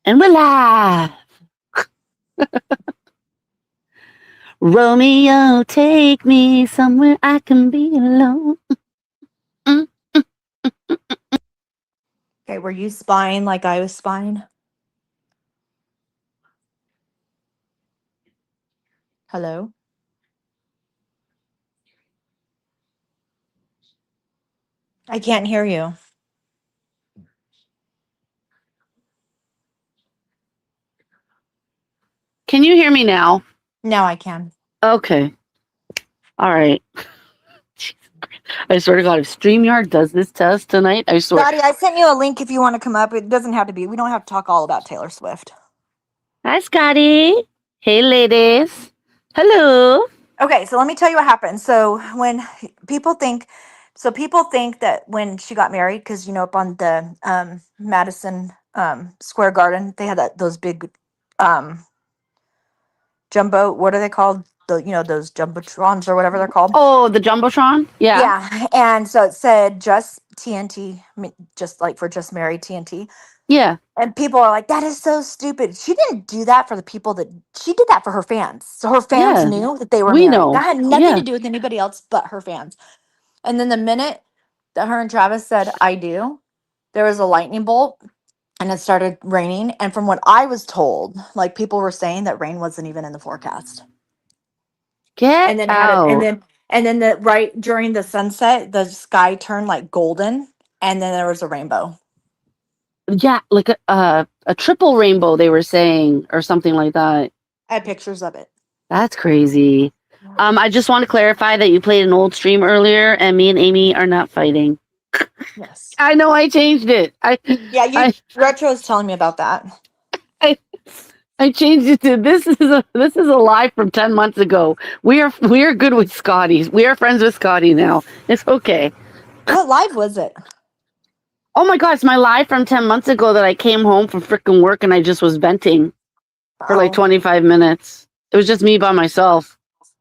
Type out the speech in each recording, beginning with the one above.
And we're live. Romeo, take me somewhere I can be alone. Mm. Okay, were you spying like I was spying? Hello? I can't hear you. Can you hear me now? Now I can. Okay. All right. I swear to God, if StreamYard does this to us tonight, I swear. Scotty, I sent you a link if you want to come up. It doesn't have to be. We don't have to talk all about Taylor Swift. Hi, Scotty. Hey, ladies. Hello. Okay, so let me tell you what happened. So when people think that when she got married, because up on the Madison Square Garden, they had those big um, jumbo. What are they called? Those jumbotrons or whatever they're called. Oh, the Jumbotron? Yeah. Yeah, and so it said just TNT, just like for just married TNT. Yeah. And people are like, that is so stupid. She didn't do that for the people that she did that for her fans. So her fans Yeah. knew that they were We married. That know. had nothing to Yeah. do with anybody else but her fans. And then the minute that her and Travis said, I do, there was a lightning bolt and it started raining. And from what I was told, like people were saying that rain wasn't even in the forecast. Get And then it had it, and out. then the right during the sunset, the sky turned like golden, and then there was a rainbow. Yeah, like a triple rainbow, they were saying, or something like that. I had pictures of it. That's crazy. I just want to clarify that you played an old stream earlier, and me and Amy are not fighting. Yes. I know I changed it. Yeah, you I, Retro is telling me about that. I, I changed it to this is a live from 10 months ago. We are good with Scotty. We are friends with Scotty now. It's okay. What live was it? Oh my God, it's my live from 10 months ago that I came home from freaking work and I just was venting for like Oh, 25 minutes. It was just me by myself,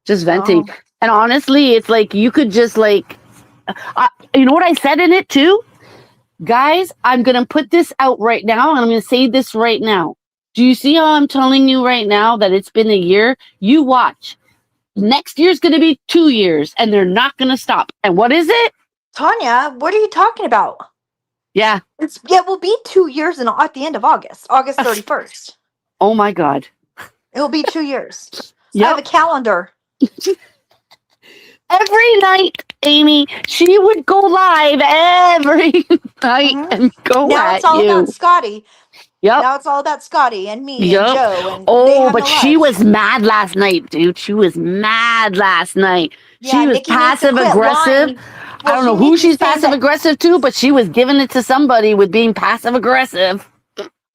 just venting. oh, And honestly, it's like you could just like, you know what I said in it too? Guys, I'm going to put this out right now and I'm going to say this right now. Do you see how I'm telling you right now that it's been a year? You watch. Next year's going to be 2 years and they're not going to stop. And what is it? Tanya, what are you talking about? Yeah. It will be 2 years at the end of August 31st. Oh my God. It will be 2 years. I have Yep. a calendar. Every night, Amy, she would go live every night and go Now at it's all you. about Scotty. Yep. Now it's all about Scotty and me and Yep. Joe, and they Oh, have but no she lives. was mad last night, dude. She was mad last night. Yeah, She was Nikki needs to passive quit aggressive. lying. I Well, don't she know who needs to she's saying passive that. aggressive to, but she was giving it to somebody with being passive aggressive.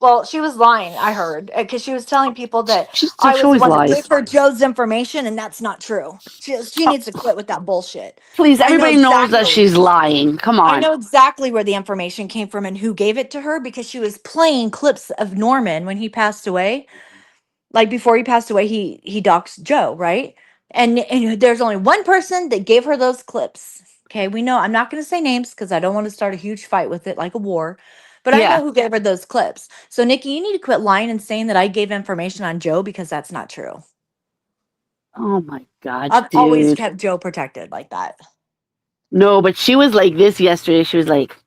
Well, she was lying. I heard because she was telling people that She I was the always one that lies. gave her Joe's information, and that's not true. She needs to quit with that bullshit. Please, I know everybody knows that exactly. she's lying. Come I on. know exactly where the information came from and who gave it to her because she was playing clips of Norman when he passed away. Like before he passed away, he doxed Joe, right? And there's only one person that gave her those clips. Okay, we know I'm not going to say names because I don't want to start a huge fight with it like a war. But I Yeah. know who gave her those clips. So Nikki, you need to quit lying and saying that I gave information on Joe because that's not true. Oh my God, I've always dude. kept Joe protected like that. No, but she was like this yesterday. She was like,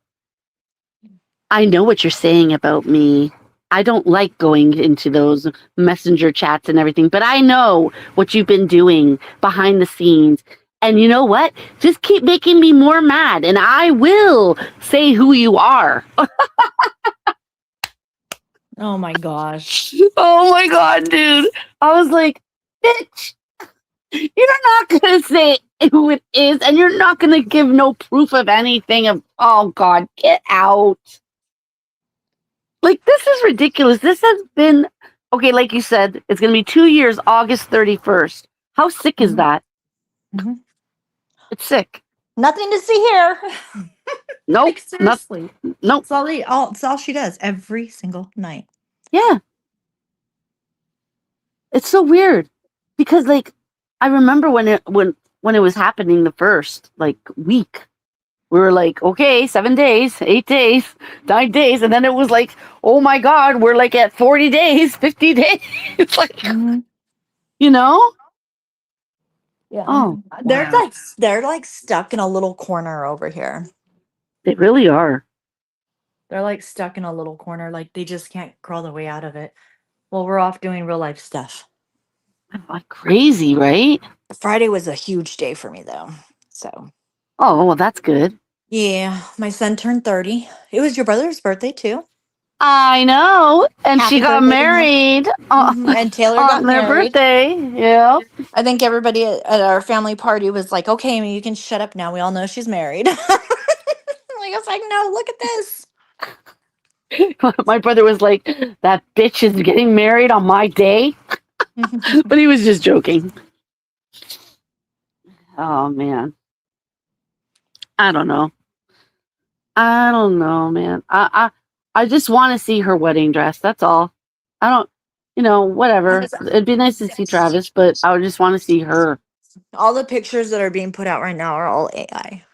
I know what you're saying about me. I don't like going into those messenger chats and everything, but I know what you've been doing behind the scenes. And you know what? Just keep making me more mad, and I will say who you are. Oh my gosh. Oh my God, dude. I was like, bitch, you're not going to say who it is, and you're not going to give no proof of anything. Oh God, get out. Like, this is ridiculous. This has been, okay, like you said, it's going to be 2 years, August 31st. How sick is Mhm. that? Mhm. It's sick. Nothing to see here. Nope. Like seriously. Nope. It's all she does every single night. Yeah. It's so weird because, like, I remember when it was happening the first, like, week. We were like, okay, 7 days, 8 days, 9 days. And then it was like, oh my God, we're like at 40 days, 50 days. It's like, Mhm. you know? Yeah. Oh, wow. They're like stuck in a little corner over here. They really are. They're like stuck in a little corner, like they just can't crawl their way out of it. Well, we're off doing real life stuff. Like crazy, right? Friday was a huge day for me though. So Oh, well, that's good. yeah, my son turned 30. It was your brother's birthday too. I know. And she Happy got birthday to him. married And Taylor got on their married. birthday. Yeah. I think everybody at our family party was like, okay, Amy, you can shut up now. We all know she's married. Like, I was like, no, look at this. My brother was like, that bitch is getting married on my day. But he was just joking. Oh, man. I don't know. I don't know, man. I just want to see her wedding dress. That's all. I don't, whatever. It'd be nice to see Travis, but I would just want to see her. All the pictures that are being put out right now are all AI.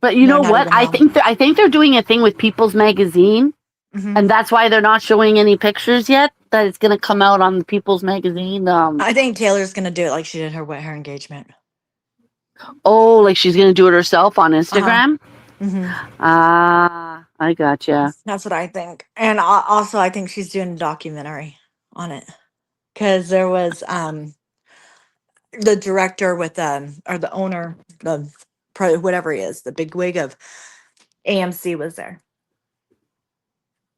But you They're know not what? even I real. think I think they're doing a thing with People's Magazine, Mhm. and that's why they're not showing any pictures yet. That it's going to come out on the People's Magazine. I think Taylor's gonna do it like she did her engagement. Oh, like she's going to do it herself on Uh-huh. Instagram. hmm Ah, I gotcha. That's what I think. And also, I think she's doing a documentary on it because there was the director with or the owner, whatever he is, the big wig of AMC was there.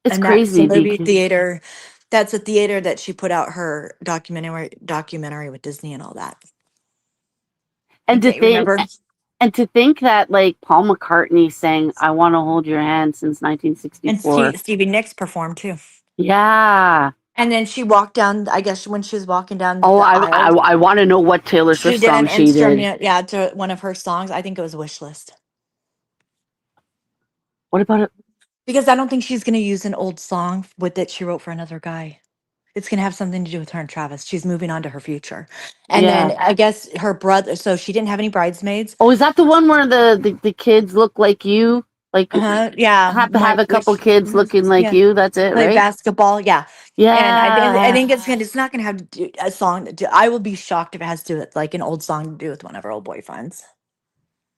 It's And that's the crazy movie because theater. That's a theater that she put out her documentary with Disney and all that. and to Okay, think remember? and to think that like Paul McCartney sang "I Want to Hold Your Hand" since And 1964. Stevie Nicks performed too. Yeah. And then she walked down, I guess when she was walking down Oh, the I aisle, I, I want to know what Taylor she Swift did song an she did. instrument, yeah, to one of her songs. I think it was Wish List. What about it? Because I don't think she's going to use an old song with that she wrote for another guy. It's going to have something to do with her and Travis. She's moving on to her future. And Yeah. then I guess her brother, so she didn't have any bridesmaids. Oh, is that the one where the kids look like you? Like Yeah, have to have like a couple wish, kids looking like yeah, you. That's it, play right? basketball, yeah. And I Yeah. think it's not going to have to do a song. I will be shocked if it has to do with like an old song to do with one of her old boyfriends.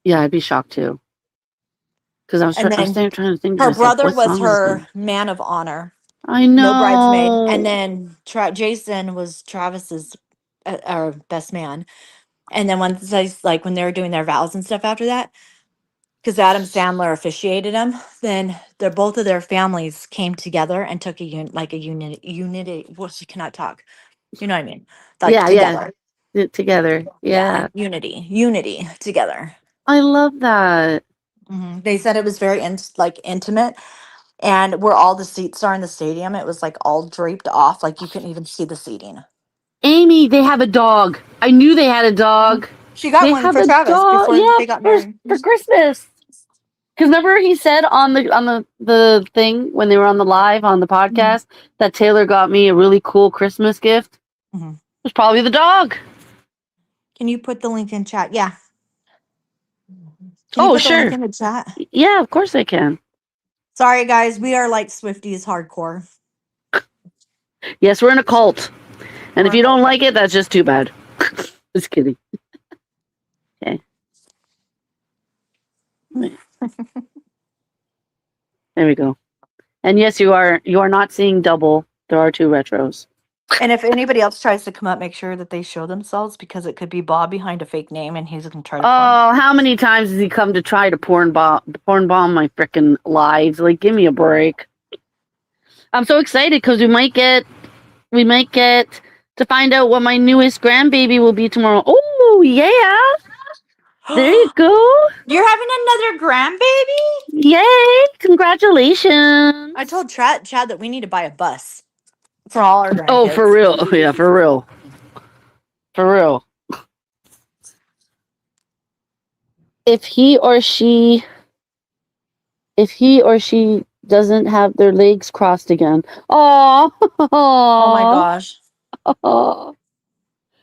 Yeah, I'd be shocked too. Because And I was then trying to think to her myself, brother what was song is her that? man of honor, I no bridesmaid. And know. then Jason was Travis's best man. And then once like when they were doing their vows and stuff after that, because Adam Sandler officiated them, then both of their families came together and took a unity. Well, she cannot talk. You know what I mean? Like Yeah, yeah. together. Together. Yeah, Yeah. unity together. I love that. They said it was very like intimate, and where all the seats are in the stadium, it was like all draped off, like you couldn't even see the seating. Amy, they have a dog. I knew they had a dog. She got They one have for a Travis dog. before Yeah, they got married. for Christmas. Because remember he said on the thing when they were on the live on the Mhm. podcast that Taylor got me a really cool Christmas gift. Mhm. It was probably the dog. Can you put the link in chat? Yeah. Can you Oh, put the link sure. in the chat? Yeah, of course I can. Sorry, guys. We are like Swifties hardcore. Yes, we're in a cult. And We're if a you don't cult. like it, that's just too bad. Just kidding. Okay. There we go. And yes, you are not seeing double. There are two retros. And if anybody else tries to come up, make sure that they show themselves because it could be Bob behind a fake name and he's going to try to porn. Oh, how many times has he come to try to porn bomb my freaking lives? Like, give me a break. I'm so excited because we might get to find out what my newest grandbaby will be tomorrow. Oh, yeah. There you go. You're having another grandbaby? Yay. Congratulations. I told Chad that we need to buy a bus for all our grandkids. Oh, for real. Yeah, for real. For real. If he or she doesn't have their legs crossed again. Oh, Oh my gosh.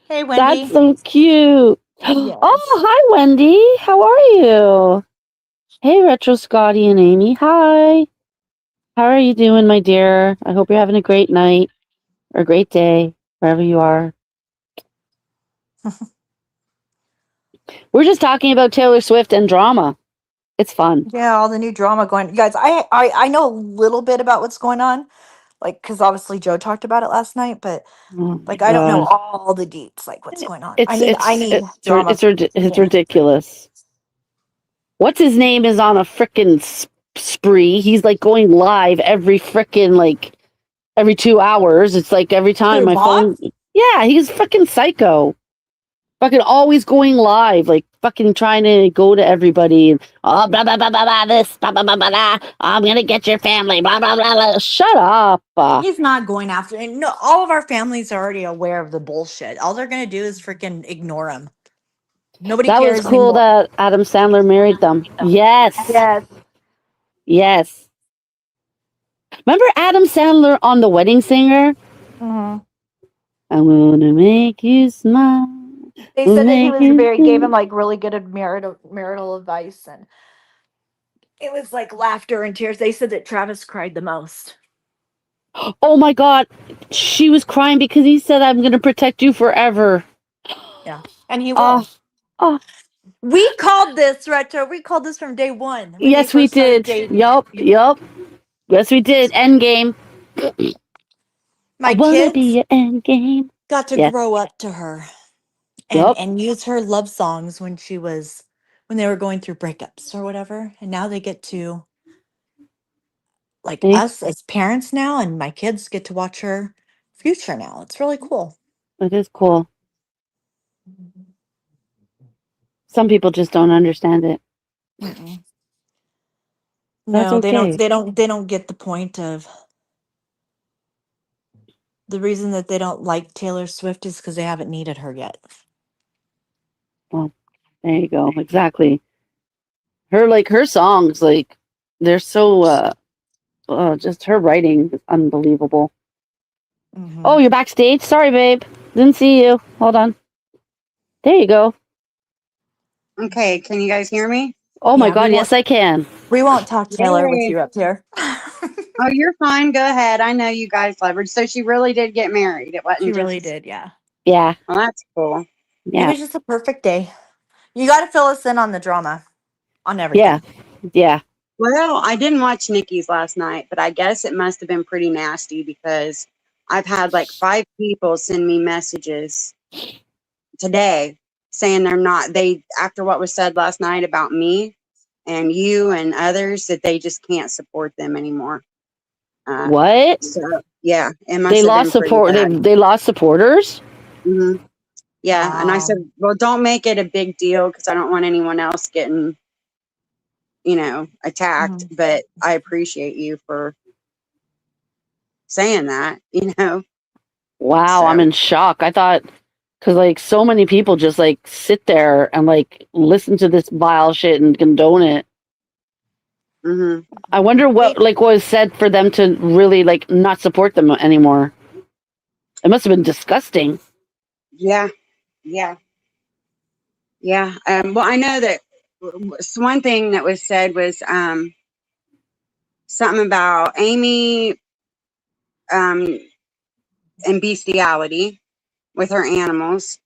Hey, Wendy. that's so cute. Yes. Oh, hi, Wendy. How are you? Hey, Retro Scotty and Amy. Hi. How are you doing, my dear? I hope you're having a great night or a great day, wherever you are. We're just talking about Taylor Swift and drama. It's fun. Yeah, all the new drama going. You guys, I know a little bit about what's going on, like because obviously Joe talked about it last night, but Oh my like I don't know god. all the deets, like what's going on. It's I it's need it's ri- drama. it's, rid- it's Yeah. ridiculous. What's his name is on a frickin' spree. He's like going live every frickin' like every 2 hours. It's like every time Who, my Bob? phone. Yeah, he's fucking psycho. Fucking always going live, like fucking trying to go to everybody. And, oh, blah blah blah blah blah. This blah blah blah blah. Blah. I'm gonna get your family. Blah blah blah blah. Shut up. He's not going after. And no, all of our families are already aware of the bullshit. All they're gonna do is freaking ignore him. Nobody That was cares cool anymore. that Adam Sandler married them. Yes, Yes. yes. Remember Adam Sandler on The Wedding Singer? Mhm. I'm gonna make you smile. They Gonna said that he make was you gave him smile. like really good marital advice, and it was like laughter and tears. They said that Travis cried the most. Oh my god, she was crying because he said, "I'm gonna protect you forever." Yeah, and he Oh, will. oh, We called this Retro. We called this from day one when they yes, we first started did. dating. Yup, yup. Yes, we did. Endgame. I My wanna be kids your endgame. got to Yes. grow up to her Yup. and use her love songs when they were going through breakups or whatever. And now they get to like See, us as parents now, and my kids get to watch her future now. It's really cool. it is cool. Some people just don't understand it. Mm-mm. That's No, they don't. okay. They don't get the point of the reason that they don't like Taylor Swift is because they haven't needed her yet. Well, there you go. Exactly. Her songs, like they're so just her writing is unbelievable. Oh, Mm-hmm. you're backstage? Sorry, babe. Didn't see you. Hold on. There you go. Okay, can you guys hear me? Oh my Yeah, god, yes I can. we won't talk Taylor with Yay. you up here. Oh, you're fine. Go ahead. I know you guys leveraged. So she really did get married. It She wasn't really just, did, yeah. Yeah. well, that's cool. It Yeah. was just a perfect day. You got to fill us in on the drama, on Yeah. everything. Yeah. Well, I didn't watch Nikki's last night, but I guess it must have been pretty nasty because I've had like 5 people send me messages today saying after what was said last night about me and you and others, that they just can't support them anymore. What? So, yeah, it must They have lost been pretty support. bad. They lost supporters? Mhm. Yeah, and I said, Wow. well, don't make it a big deal because I don't want anyone else getting, attacked. Mhm. But I appreciate you for saying that, Wow, I'm So, in shock. I thought because like so many people just like sit there and like listen to this vile shit and condone it. hmm I wonder what They, like was said for them to really like not support them anymore. It must have been disgusting. yeah, yeah, yeah. Well, I know that one thing that was said was something about Amy um, and bestiality with her animals.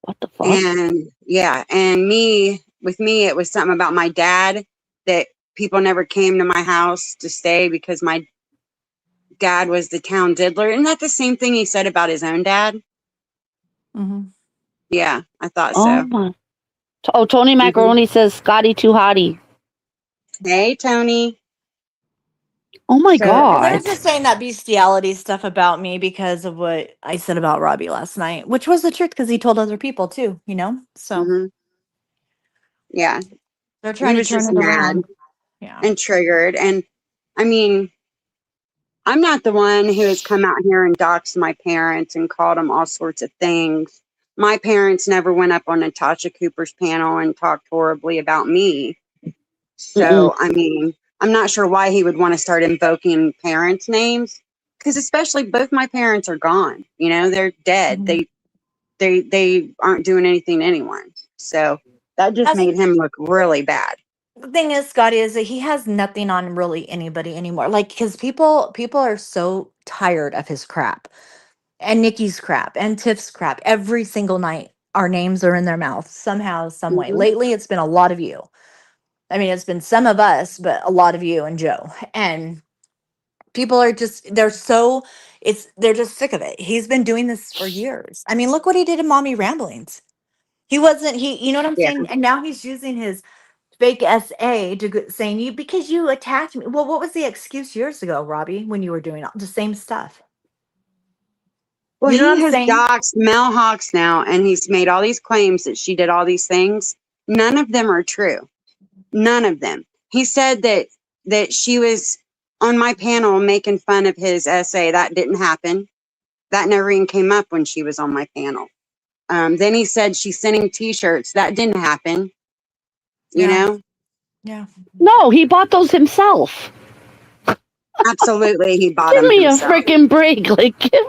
What the fuck? And yeah, and with me, it was something about my dad that people never came to my house to stay because my dad was the town diddler. Isn't that the same thing he said about his own dad? Mhm. Yeah, I thought Oh so. my. Oh, Tony hmm Macaroni says Scotty too hottie. Hey, Tony. Oh my So, They're god. just saying that bestiality stuff about me because of what I said about Robbie last night, which was the truth because he told other people too, you know? So hmm yeah, they're he trying to was turn just it mad around. Yeah. and triggered. And I mean, I'm not the one who has come out here and doxed my parents and called them all sorts of things. My parents never went up on Natasha Cooper's panel and talked horribly about me. Mm-mm. So, I mean, I'm not sure why he would want to start invoking parents' names because especially both my parents are gone. They're dead. Mhm. They aren't doing anything to anyone. So that just Has made him look really bad. The thing is, Scotty, is that he has nothing on really anybody anymore. Like, because people are so tired of his crap and Nikki's crap and Tiff's crap. Every single night, our names are in their mouth somehow, some way. Mhm. Lately, it's been a lot of you. I mean, it's been some of us, but a lot of you and Joe. And people are just they're just sick of it. He's been doing this for years. I mean, look what he did in Mommy Ramblings. He wasn't he you know what I'm Yeah. saying? And now he's using his fake SA to saying you because you attacked me. Well, what was the excuse years ago, Robbie, when you were doing all the same stuff? Well, You know what he I'm has saying? doxed Mel Hawks now, and he's made all these claims that she did all these things. None of them are true. None of them. He said that she was on my panel making fun of his essay. That didn't happen. That never even came up when she was on my panel. Then he said she's sending T-shirts. That didn't happen. You Yeah. know, Yeah. No, he bought those himself. absolutely, he bought Give them me a himself. freaking break. Like, give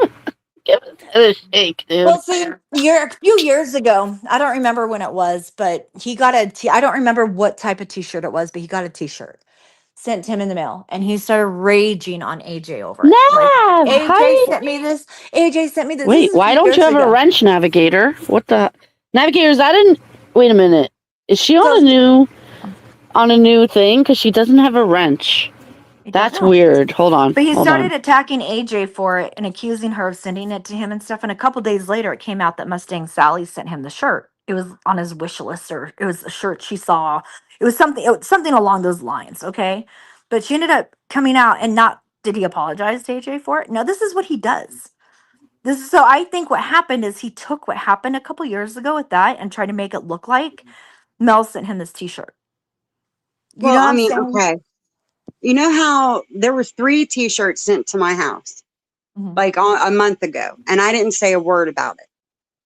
his head a shake, dude. Well, see, a few years ago, I don't remember when it was, but he got I don't remember what type of t-shirt it was, but he got a t-shirt sent to him in the mail and he started raging on AJ over it. Like, Nav, AJ hi. sent me this. AJ sent me this. This Wait, is a why few don't you years have a ago. wrench navigator? What the navigator is that in? Wait a minute. Is she So on a new thing? Because she doesn't have a wrench. I don't That's know. weird. Hold on. But he Hold started on. attacking AJ for it and accusing her of sending it to him and stuff. And a couple days later, it came out that Mustang Sally sent him the shirt. It was on his wish list, or it was a shirt she saw. It was something along those lines. Okay, but she ended up coming out and not. Did he apologize to AJ for it? No. This is what he does. So I think what happened is he took what happened a couple years ago with that and tried to make it look like Mel sent him this T-shirt. You Well, know what I I'm mean, saying? okay. You know how there were 3 T-shirts sent to my house Mhm. like a month ago, and I didn't say a word about it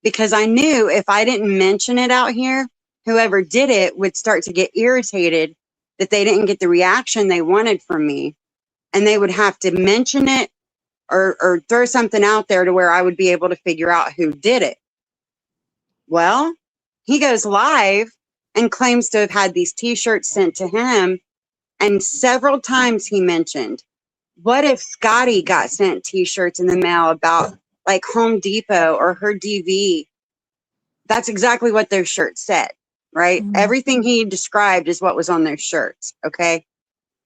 because I knew if I didn't mention it out here, whoever did it would start to get irritated that they didn't get the reaction they wanted from me, and they would have to mention it or throw something out there to where I would be able to figure out who did it. Well, he goes live and claims to have had these T-shirts sent to him, and several times he mentioned, what if Scotty got sent T-shirts in the mail about like Home Depot or her DV? That's exactly what their shirt said, right? Mhm. Everything he described is what was on their shirts. Okay,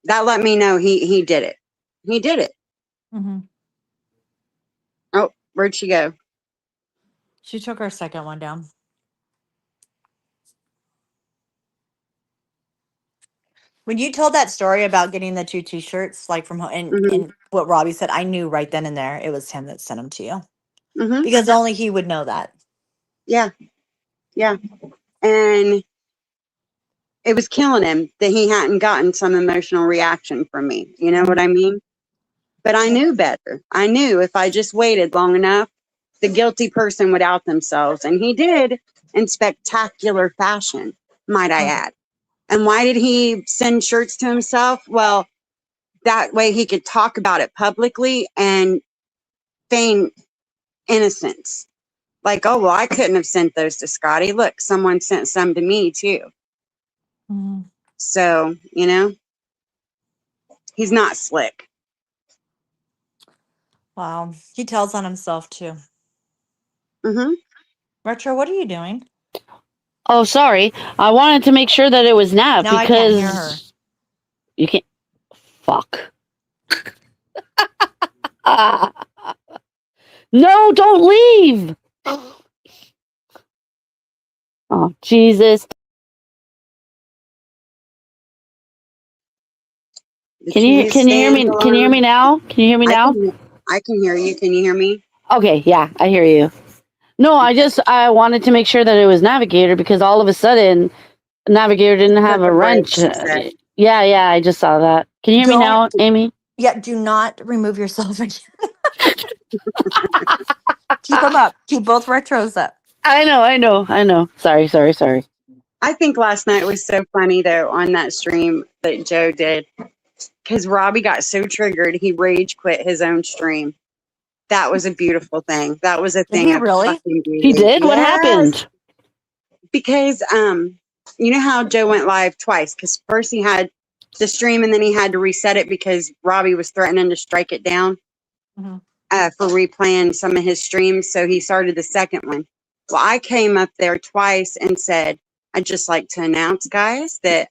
that let me know he did it. He did it. Mhm. Oh, where'd she go? She took her second one down. When you told that story about getting the 2 T-shirts, like from home, Hmm. and what Robbie said, I knew right then and there it was him that sent them to you Hmm. because only he would know that. Yeah, yeah, and it was killing him that he hadn't gotten some emotional reaction from me. You know what I mean? But I knew better. I knew if I just waited long enough, the guilty person would out themselves. And he did in spectacular fashion, might I add. And why did he send shirts to himself? Well, that way he could talk about it publicly and feign innocence. Like, oh, well, I couldn't have sent those to Scotty. Look, someone sent some to me too. Mhm. So, you know, he's not slick. Wow, he tells on himself too. Hmm. Retro, what are you doing? Oh, sorry. I wanted to make sure that it was Nav Now I can't hear her. because you can't. Fuck. Ah. No, don't leave. Oh, Jesus. The Can you trees hear stand me? Can you hear alone. me now? Can you hear me now? I can hear you. Can you hear me? Okay, yeah, I hear you. No, I wanted to make sure that it was Navigator because all of a sudden Navigator didn't have Took a a break, wrench. she said. Yeah, I just saw that. Can you hear me Don't. now, Amy? Yeah, do not remove yourself again. Keep them up. Keep both retros up. I know. Sorry. I think last night was so funny though on that stream that Joe did because Robbie got so triggered he rage quit his own stream. That was a beautiful thing. That was a Did thing he of really? fucking He beauty. did? What Yes, happened? because you know how Joe went live twice? Because first he had the stream and then he had to reset it because Robbie was threatening to strike it down Mhm. for replaying some of his streams. So he started the second one. Well, I came up there twice and said, I'd just like to announce, guys, that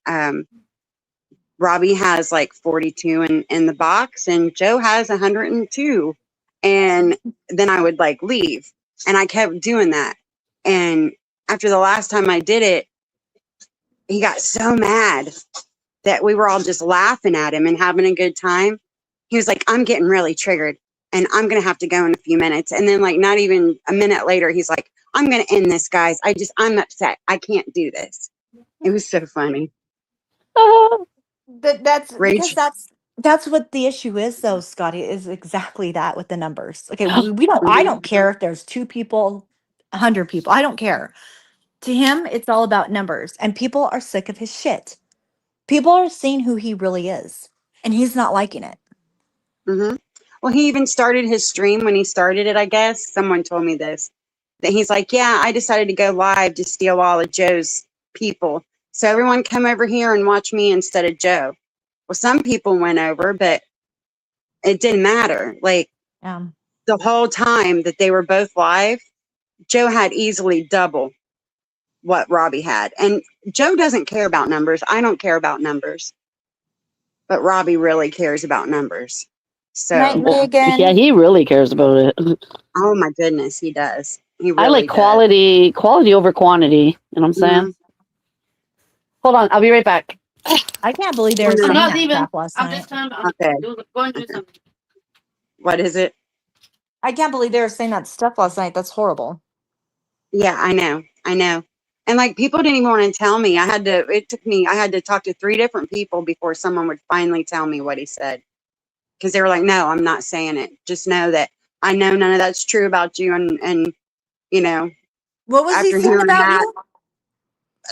Robbie has like 42 in the box and Joe has 102. And then I would like leave. And I kept doing that. And after the last time I did it, he got so mad that we were all just laughing at him and having a good time. He was like, I'm getting really triggered and I'm going to have to go in a few minutes. And then like not even a minute later, he's like, I'm going to end this, guys. I'm upset. I can't do this. It was so funny. That's because Rage. that's what the issue is, though, Scotty, is exactly that with the numbers. Okay, we don't. I don't care if there's 2 people, 100 people. I don't care. To him, it's all about numbers, and people are sick of his shit. People are seeing who he really is, and he's not liking it. Mm-hmm. Well, he even started his stream when he started it, I guess. Someone told me this. That he's like, yeah, I decided to go live to steal all of Joe's people. So everyone come over here and watch me instead of Joe. Well, some people went over, but it didn't matter. Like the whole time that they were both live, Joe had easily double what Robbie had. And Joe doesn't care about numbers. I don't care about numbers. But Robbie really cares about numbers. So, Night, Megan. Yeah, he really cares about it. oh my goodness, he does. He really I like does. quality over quantity. You know what I'm saying? Mhm. Hold on, I'll be right back. I can't believe they were I'm saying not that crap last night. Okay. Going to do something. What is it? I can't believe they were saying that stuff last night. That's horrible. Yeah, I know. And like people didn't even want to tell me. I had to talk to 3 different people before someone would finally tell me what he said. Because they were like, no, I'm not saying it. Just know that I know none of that's true about you. And you know, What was he after saying hearing about that, you?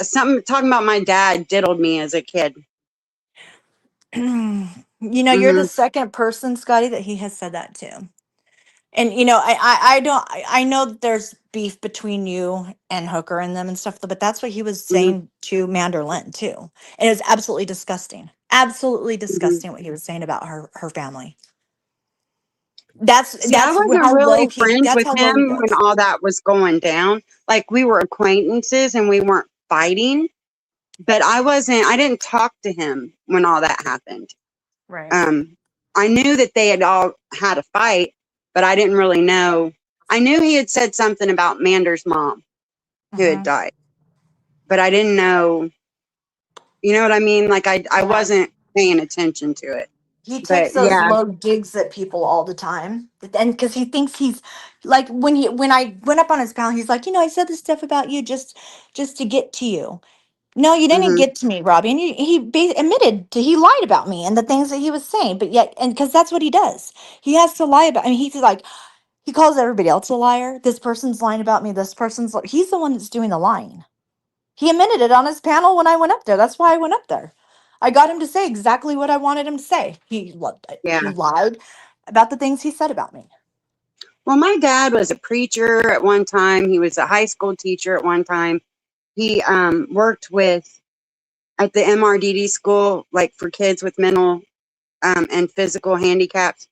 something talking about my dad diddled me as a kid. You know, you're the second person, Scotty, that he has said that to. And you know, I know that there's beef between you and Hooker and them and stuff, but that's what he was saying to Manderlyn too. And it's absolutely disgusting. Absolutely disgusting what he was saying about her family. See, I wasn't how really low he friends that's with how low he him when goes. all that was going down. Like we were acquaintances and we weren't fighting, but I didn't talk to him when all that happened. Right. I knew that they had all had a fight, but I didn't really know. I knew he had said something about Mander's mom who had died, but I didn't know, you know what I mean? Like I wasn't paying attention to it. He But takes those yeah. low digs at people all the time, and because he thinks he's like when I went up on his panel, he's like, you know, I said this stuff about you just to get to you. No, you didn't get to me, Robbie. And admitted he lied about me and the things that he was saying, but yet, and because that's what he does, he has to lie about. I mean, he's like, he calls everybody else a liar. This person's lying about me. This person's he's the one that's doing the lying. He admitted it on his panel when I went up there. That's why I went up there. I got him to say exactly what I wanted him to say. He lied about the things he said about me. Well, my dad was a preacher at one time. He was a high school teacher at one time. He worked at the MRDD school, like for kids with mental and physical handicaps.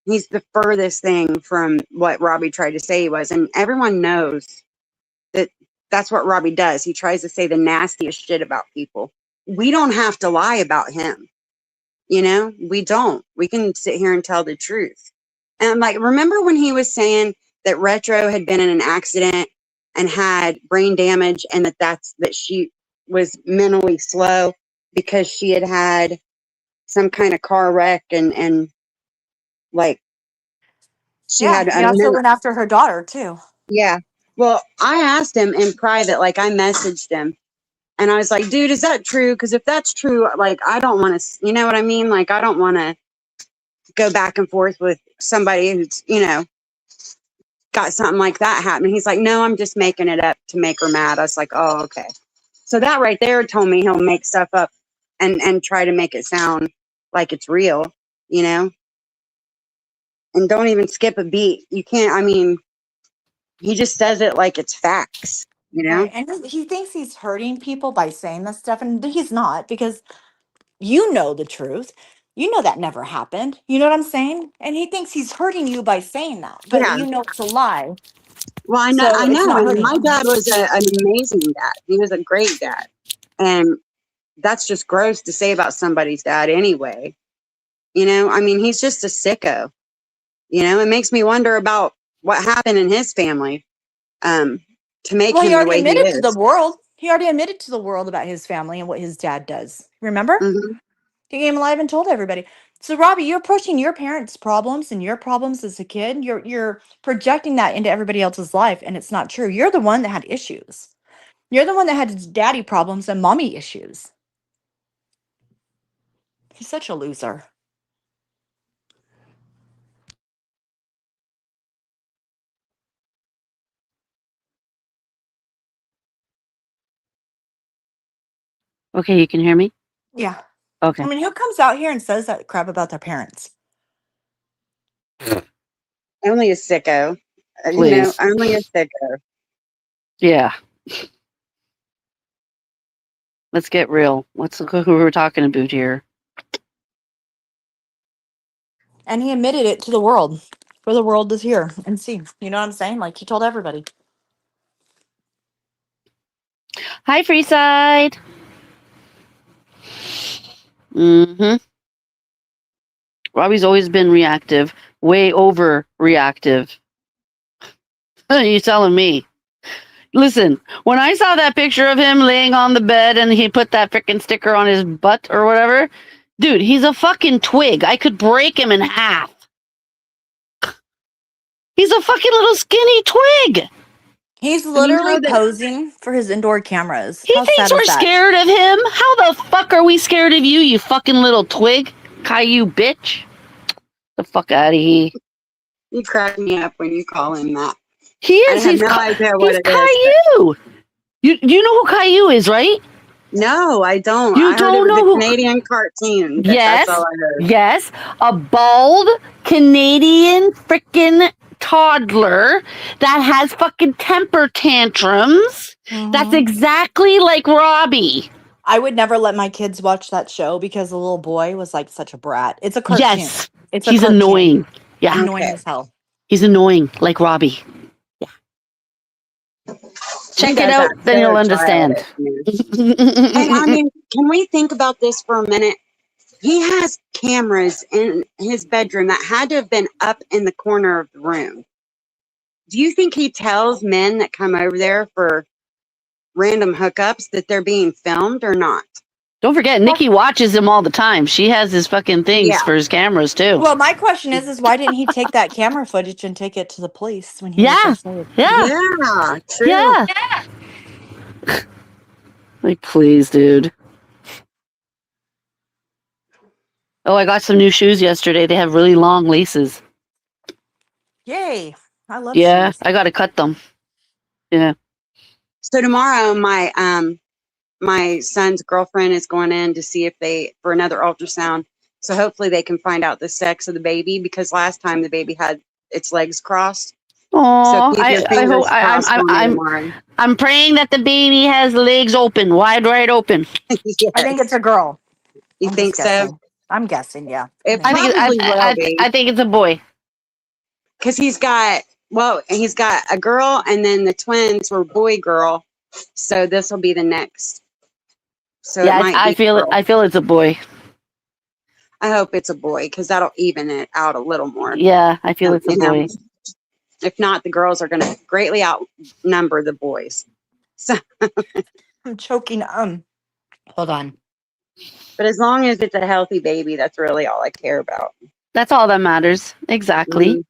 He's the furthest thing from what Robbie tried to say he was. And everyone knows that that's what Robbie does. He tries to say the nastiest shit about people. We don't have to lie about him. You know, we don't. We can sit here and tell the truth. And like, remember when he was saying that Retro had been in an accident and had brain damage and that she was mentally slow because she had some kind of car wreck and like she had He also went after her daughter too. Yeah. Well, I asked him in private, like I messaged him and I was like, dude, is that true? Because if that's true, like I don't want to, you know what I mean? Like I don't want to go back and forth with somebody who's, you know, got something like that happen. He's like, no, I'm just making it up to make her mad. I was like, oh, okay. So that right there told me he'll make stuff up and try to make it sound like it's real, you know? And don't even skip a beat. You can't, I mean, he just says it like it's facts. You know? Right. And he thinks he's hurting people by saying this stuff, and he's not, because you know the truth. You know that never happened. You know what I'm saying? And he thinks he's hurting you by saying that, but Yeah. you know it's a lie. Well, I So it's know. not And hurting my him. dad was an amazing dad. He was a great dad. And that's just gross to say about somebody's dad anyway. You know, I mean, he's just a sicko. You know, it makes me wonder about what happened in his family to make Well, he him the already way he admitted to the is. world. He already admitted to the world about his family and what his dad does. Remember? Hmm. He came alive and told everybody. So, Robbie, you're pushing your parents' problems and your problems as a kid. You're projecting that into everybody else's life, and it's not true. You're the one that had issues. You're the one that had daddy problems and mommy issues. He's such a loser. Okay, you can hear me? Yeah. Okay. I mean, who comes out here and says that crap about their parents? Only a sicko. You know, Please. only a sicko. Yeah. Let's get real. Let's look who we're talking about here. And he admitted it to the world for the world to hear and see. You know what I'm saying? Like he told everybody. Hi, Freeside. Mm-hmm. Robbie's always been reactive, way overreactive. You telling me? Listen, when I saw that picture of him laying on the bed and he put that freaking sticker on his butt or whatever, dude, he's a fucking twig. I could break him in half. He's a fucking little skinny twig. He's you know literally that- posing for his indoor cameras. He How thinks sad we're is that? scared of him. How the fuck are we scared of you, you fucking little twig? Caillou bitch. The fuck out of here. You crack me up when you call him that. He is. I have no idea what he's it is. Caillou. You know who Caillou is, right? No, I don't. You I heard don't it was know a who- Canadian cartoon. Yes. That's all I heard. Yes. A bald Canadian freaking toddler that has fucking temper tantrums. That's Mhm. exactly like Robbie. I would never let my kids watch that show because the little boy was like such a brat. It's a cartoon. Yes. It's a He's cartoon. annoying. Yeah. Annoying Okay. as hell. He's annoying like Robbie. Yeah. Check He it does out, that then so you'll understand. childish, man. And I mean, can we think about this for a minute? He has cameras in his bedroom that had to have been up in the corner of the room. Do you think he tells men that come over there for random hookups that they're being filmed or not? Don't forget, Nikki watches him all the time. She has his fucking things Yeah. for his cameras too. Well, my question is why didn't he take that camera footage and take it to the police when he Yeah. was so Yeah. Yeah, true. Yeah. Like, please, dude. Oh, I got some new shoes yesterday. They have really long laces. Yay. I love Yeah, shoes. I got to cut them. Yeah. So tomorrow, my son's girlfriend is going in to see if they for another ultrasound. So hopefully they can find out the sex of the baby because last time the baby had its legs crossed. Oh, So keep your I fingers hope crossed for me tomorrow. I'm praying that the baby has legs open, wide open. Yes. I think it's a girl. You I'm think just so? guessing. I'm guessing, yeah. It I think probably will be I think it's a boy. because he's got a girl and then the twins were boy girl. So this will be the next. So Yeah, it might I be feel it. girl. I feel it's a boy. I hope it's a boy because that'll even it out a little more. Yeah, I feel it's a You know? boy. If not, the girls are going to greatly outnumber the boys. So, I'm choking. Hold on. but as long as it's a healthy baby, that's really all I care about. That's all that matters. Exactly. Mhm.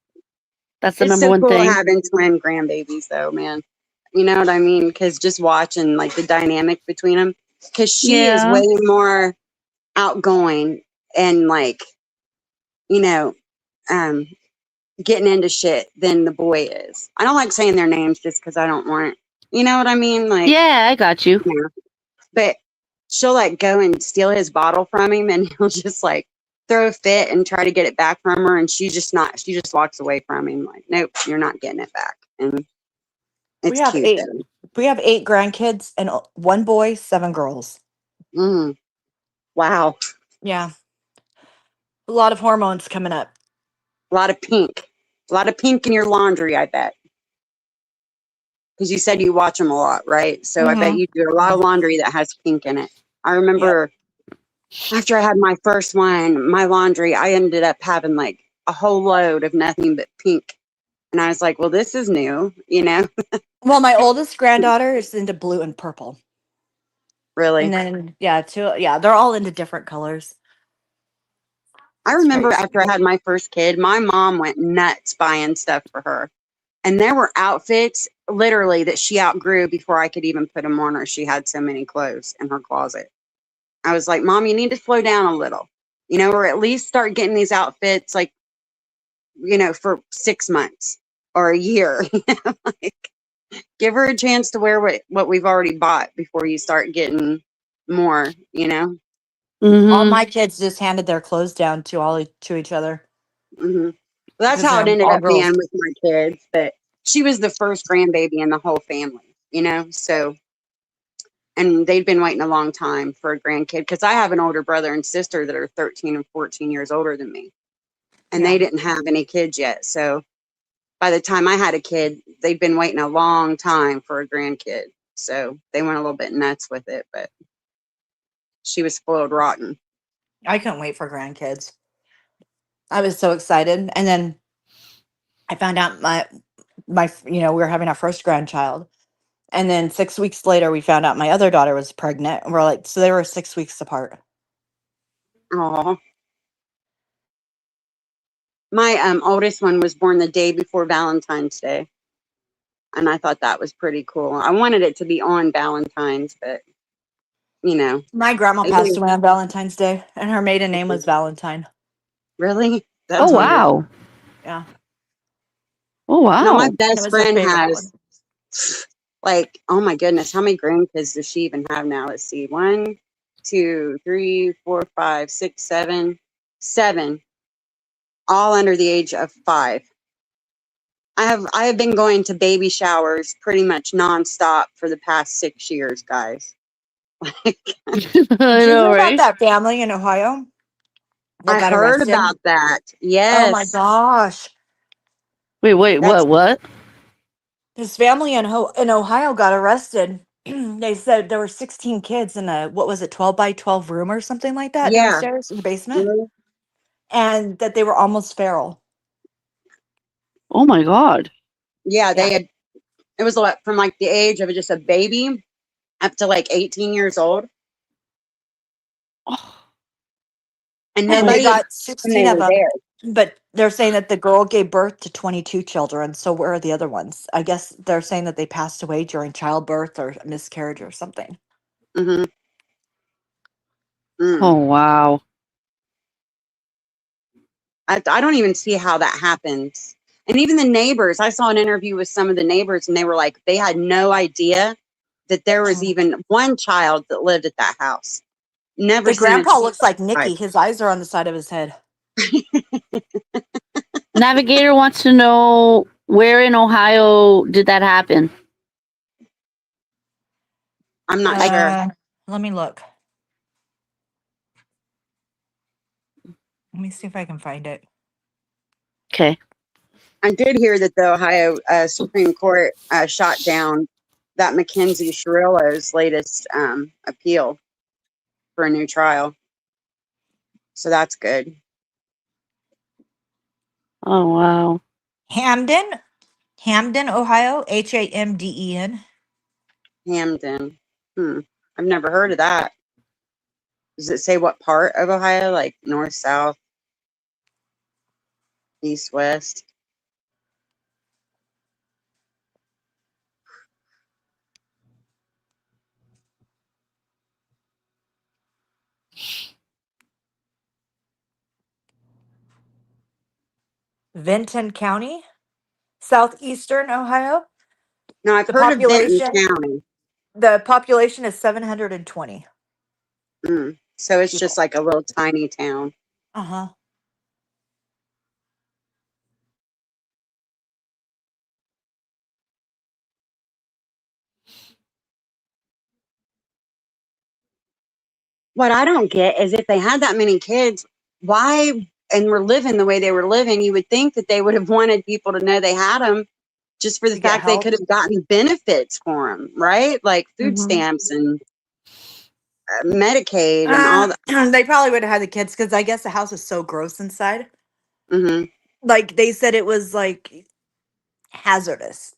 That's the It's number so one cool thing. having twin grandbabies, though, man. You know what I mean? Because just watching like the dynamic between them, because she is Yeah. way more outgoing and like, you know, getting into shit than the boy is. I don't like saying their names just because I don't want, you know what I mean? Like, Yeah, I got you. yeah. But she'll like go and steal his bottle from him and he'll just like throw a fit and try to get it back from her. And she just walks away from him like, nope, you're not getting it back. And it's We have cute. 8. Though. We have 8 grandkids and 1 boy, 7 girls. Mm, wow. Yeah. A lot of hormones coming up. A lot of pink. A lot of pink in your laundry, I bet. Because you said you watch them a lot, right? So I bet Mm-hmm. you do a lot of laundry that has pink in it. I Yep. remember after I had my first one, my laundry, I ended up having like a whole load of nothing but pink. And I was like, well, this is new, you know? Well, my oldest granddaughter is into blue and purple. And Really. then, they're all into different colors. I It's remember very after I sweet. had my first kid, my mom went nuts buying stuff for her. And there were outfits literally that she outgrew before I could even put them on her. She had so many clothes in her closet. I was like, Mom, you need to slow down a little, you know, or at least start getting these outfits like, you know, for 6 months or a year. Like, give her a chance to wear what we've already bought before you start getting more, you know? All Mm-hmm. my kids just handed their clothes down to each other Hmm. That's because how they're it ended all up being girls. with my kids. But she was the first grandbaby in the whole family, you know? So, and they'd been waiting a long time for a grandkid because I have an older brother and sister that are 13 and 14 years older than me. And Yeah. they didn't have any kids yet. So by the time I had a kid, they'd been waiting a long time for a grandkid. So they went a little bit nuts with it, but she was spoiled rotten. I couldn't wait for grandkids. I was so excited. And then I found out we were having our first grandchild. And then 6 weeks later, we found out my other daughter was pregnant. And we're like, so they were 6 weeks apart. Oh, my oldest one was born the day before Valentine's Day. And I thought that was pretty cool. I wanted it to be on Valentine's, but you know, My grandma they passed didn't. away on Valentine's Day, and her maiden name was Valentine. Really? Oh That's Uh-huh. weird. wow. Yeah. Oh No, my wow. It best was her friend favorite has one. like, oh my goodness, how many grandkids does she even have now? Let's see. 1, 2, 3, 4, 5, 6, 7, 7, all under the age of 5. I have been going to baby showers pretty much nonstop for the past 6 years, guys. I Did you know, hear about right? that family in Ohio that I got heard arrested? about that. Oh my Yes. gosh. Wait, That's what? This family in Ohio got arrested. They said there were 16 kids in a, what was it, 12 by 12 room or something like that yeah. downstairs in the basement, Mhm. and that they were almost feral. Oh my god. Yeah, Yeah. they had it was like from like the age of just a baby up to like 18 years old. Oh, And And they nobody had got when 16 they of were them. there. But they're saying that the girl gave birth to 22 children. So where are the other ones? I guess they're saying that they passed away during childbirth or a miscarriage or something. Hmm. Mm. oh wow. I don't even see how that happens. And even the neighbors, I saw an interview with some of the neighbors, and they were like, they had no idea that there was Mhm. even one child that lived at that house. Never The seen a grandpa looks like child. Nicky. His eyes are on the side of his head. Navigator wants to know where in Ohio did that happen? I'm not sure. Let me look. Let me see if I can find it. Okay. I did hear that the Ohio Supreme Court shot down that Mackenzie Shirillo's latest appeal for a new trial. So that's good. Oh wow. Hamden, Ohio, Hamden. Hamden. I've never heard of that. Does it say what part of Ohio? Like north, south, east, west? Vinton County, southeastern Ohio. No, I've The heard of Benton population, County. the population is 720 So it's just people. like a little tiny town. Uh-huh. what I don't get is if they had that many kids, why, and were living the way they were living, you would think that they would have wanted people to know they had them just for the To get fact they help. could have gotten benefits for them, right? Like food Mhm. stamps and Medicaid and all that. They probably would have had the kids because I guess the house was so gross inside. Hmm. Like they said it was like hazardous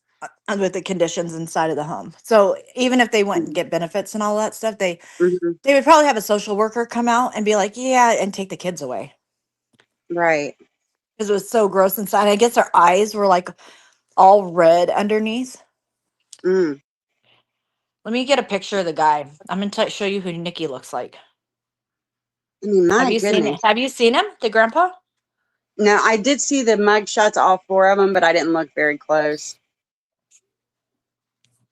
with the conditions inside of the home. So even if they went and get benefits and all that stuff, they Hmm. would probably have a social worker come out and be like, yeah, and take the kids away Right. because it was so gross inside. I guess their eyes were like all red underneath. Mm. Let me get a picture of the guy. I'm gonna show you who Nikki looks like. I mean, Have my you seen it? goodness. Have you seen him, the grandpa? No, I did see the mug shots, all four of them, but I didn't look very close.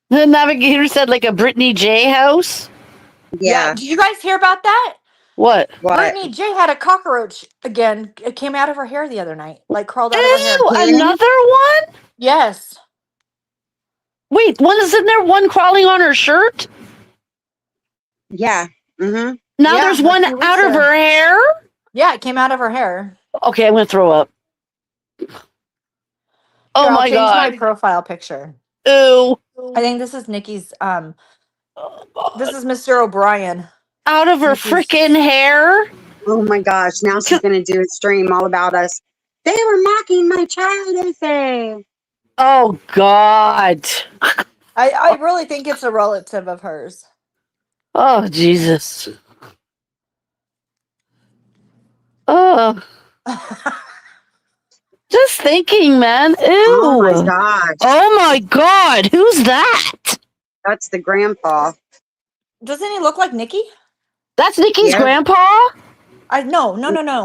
The navigator said like a Brittany J house. Yeah. Did you guys hear about that? What? What? Brittany J had a cockroach again. It came out of her hair the other night, like crawled out of her hair. Ew, Again? another one? Yes. Wait, one is in there, one crawling on her shirt? Yeah. Mm-hmm. Now Yeah, there's a one few weeks out of ago. her hair? Yeah, it came out of her hair. Okay, I'm gonna throw up. Oh Here, I'll my change my god. profile picture. Ew. I think this is Nikki's. Oh, God. This is Mr. O'Brien. Out of her Nikki's- freaking hair? Oh my gosh. Now she's going to do a stream all about us. They were mocking my child, they say. Oh god. I really think it's a relative of hers. Oh Jesus. Oh, just thinking, man. Ew. Oh my gosh. Oh my god. Who's that? That's the grandpa. Doesn't he look like Nikki? That's Nikki's Yeah. grandpa?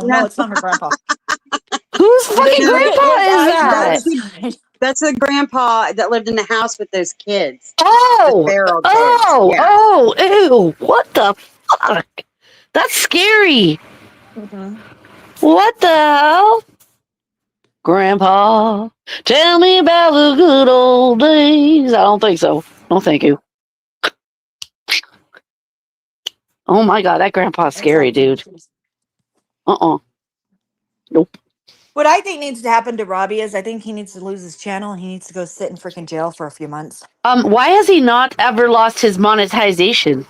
No, it's not her grandpa. Whose fucking No, grandpa is that? That's the grandpa that lived in the house with those kids. Oh, The feral kids. oh, Yeah. oh, ew. What the fuck? That's scary. Mhm. What the hell? Grandpa, tell me about the good old days. I don't think so. No, thank you. Oh my god, that grandpa's scary, dude. Uh-uh. Nope. What I think needs to happen to Robbie is I think he needs to lose his channel and he needs to go sit in freaking jail for a few months. Why has he not ever lost his monetization?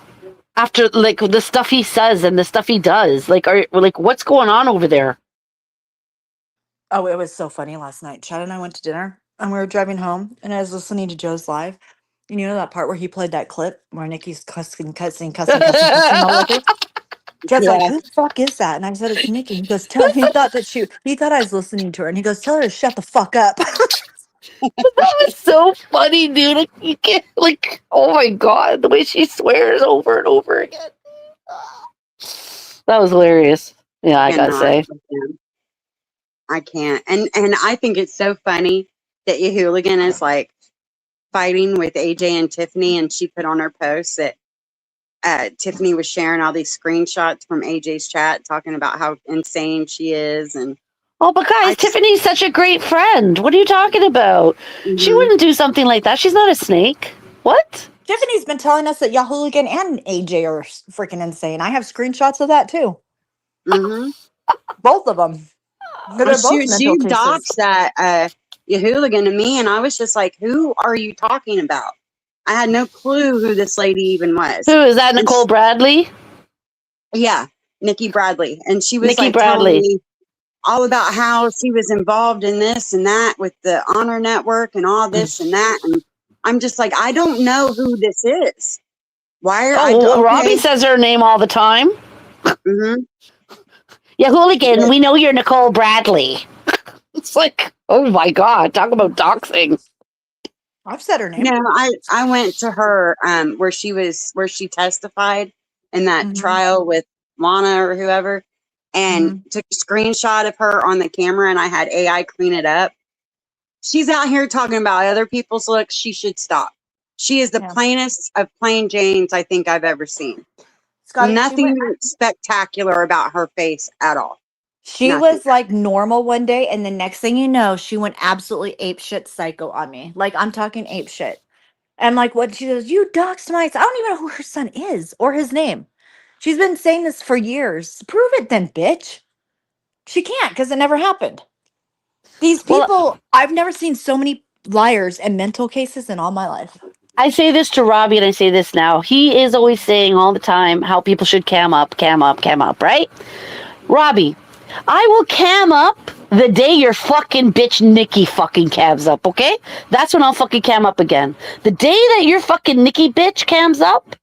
After like the stuff he says and the stuff he does. Like what's going on over there? Oh, it was so funny last night. Chad and I went to dinner and we were driving home and I was listening to Joe's live. And you know that part where he played that clip where Nikki's cussing all over? Chad's like, Yeah. who the fuck is that? And I said, it's Nikki. He goes, he thought I was listening to her. And he goes, tell her to shut the fuck up. That was so funny, dude. You can't, like, oh my god, the way she swears over and over again. That was hilarious. Yeah, I gotta Cannot say. with him. I can't. And I think it's so funny that your hooligan is like fighting with AJ and Tiffany, and she put on her post that Tiffany was sharing all these screenshots from AJ's chat talking about how insane she is. And Oh, but guys, Tiffany's such a great friend. What are you talking about? She Mhm. wouldn't do something like that. She's not a snake. What? Tiffany's been telling us that Yahooligan and AJ are freaking insane. I have screenshots of that too. Mhm. Both of them. They're both She mental cases. doxed that your hooligan to me, and I was just like, who are you talking about? I had no clue who this lady even was. Who is that? And Nicole Bradley? Yeah, Nikki Bradley. And she was Nikki like Bradley. telling me all about how she was involved in this and that with the Honor Network and all this and that. And I'm just like, I don't know who this is. Why are Oh, Robbie says her name all the time. Mhm. Yeah, hooligan, we know you're Nicole Bradley. It's like, oh my god, talk about doxing. I've said her name. No, I went to her where she testified in that Mhm. trial with Lana or whoever, and took a screenshot of her on the camera, and I had AI clean it up. She's out here talking about other people's looks. She should stop. She is the Yeah. plainest of plain Janes I think I've ever seen. Scotty, Nothing spectacular about her face at all. She Nothing. was like normal one day, and the next thing you know, she went absolutely ape shit psycho on me. Like I'm talking ape shit. And like what she goes, you doxed my. I don't even know who her son is or his name. She's been saying this for years. Prove it then, bitch. She can't because it never happened. These Well, people, I've never seen so many liars and mental cases in all my life. I say this to Robbie and I say this now. He is always saying all the time how people should cam up, right? Robbie, I will cam up the day your fucking bitch Nikki fucking cams up, okay? That's when I'll fucking cam up again. The day that your fucking Nikki bitch cams up,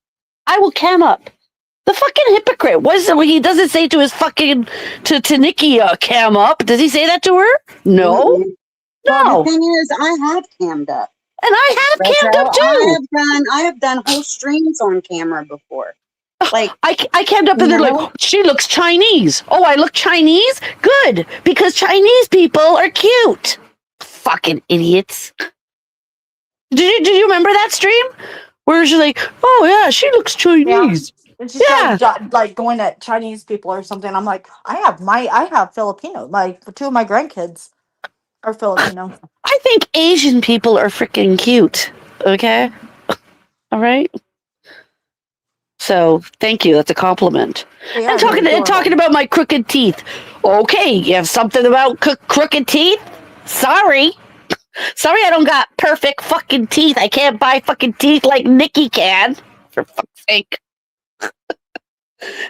I will cam up. The fucking hypocrite. What is it? He doesn't say to his fucking to Nikki cam up. Does he say that to her? No. Mhm. Well, No. the thing is, I have cammed up. And I have cammed Retro. up too. I have done whole streams on camera before. Like, I cammed up and they're No. like, she looks Chinese. Oh, I look Chinese? Good, because Chinese people are cute. Fucking idiots. Did you remember that stream? Where she's like, oh yeah, she looks Chinese. And she's Yeah. like going at Chinese people or something. I'm like, I have Filipino. Like two of my grandkids are Filipino. I think Asian people are freaking cute. Okay? All right? So thank you. That's a compliment. They are And talking adorable. about my crooked teeth. Okay, you have something about crooked teeth? Sorry. Sorry I don't got perfect fucking teeth. I can't buy fucking teeth like Nikki can. For fuck's sake.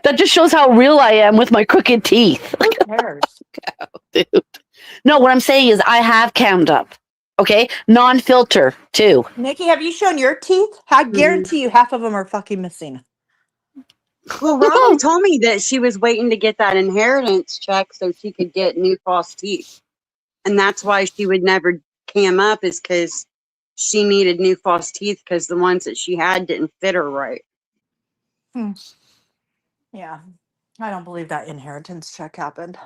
That just shows how real I am with my crooked teeth. Who cares? Dude. No, what I'm saying is I have cammed up. Okay? Non-filter too. Nikki, have you shown your teeth? I guarantee you half of them are fucking missing. well, Robbie told me that she was waiting to get that inheritance check so she could get new false teeth. And that's why she would never cam up, is because she needed new false teeth because the ones that she had didn't fit her right. Yeah. I don't believe that inheritance check happened.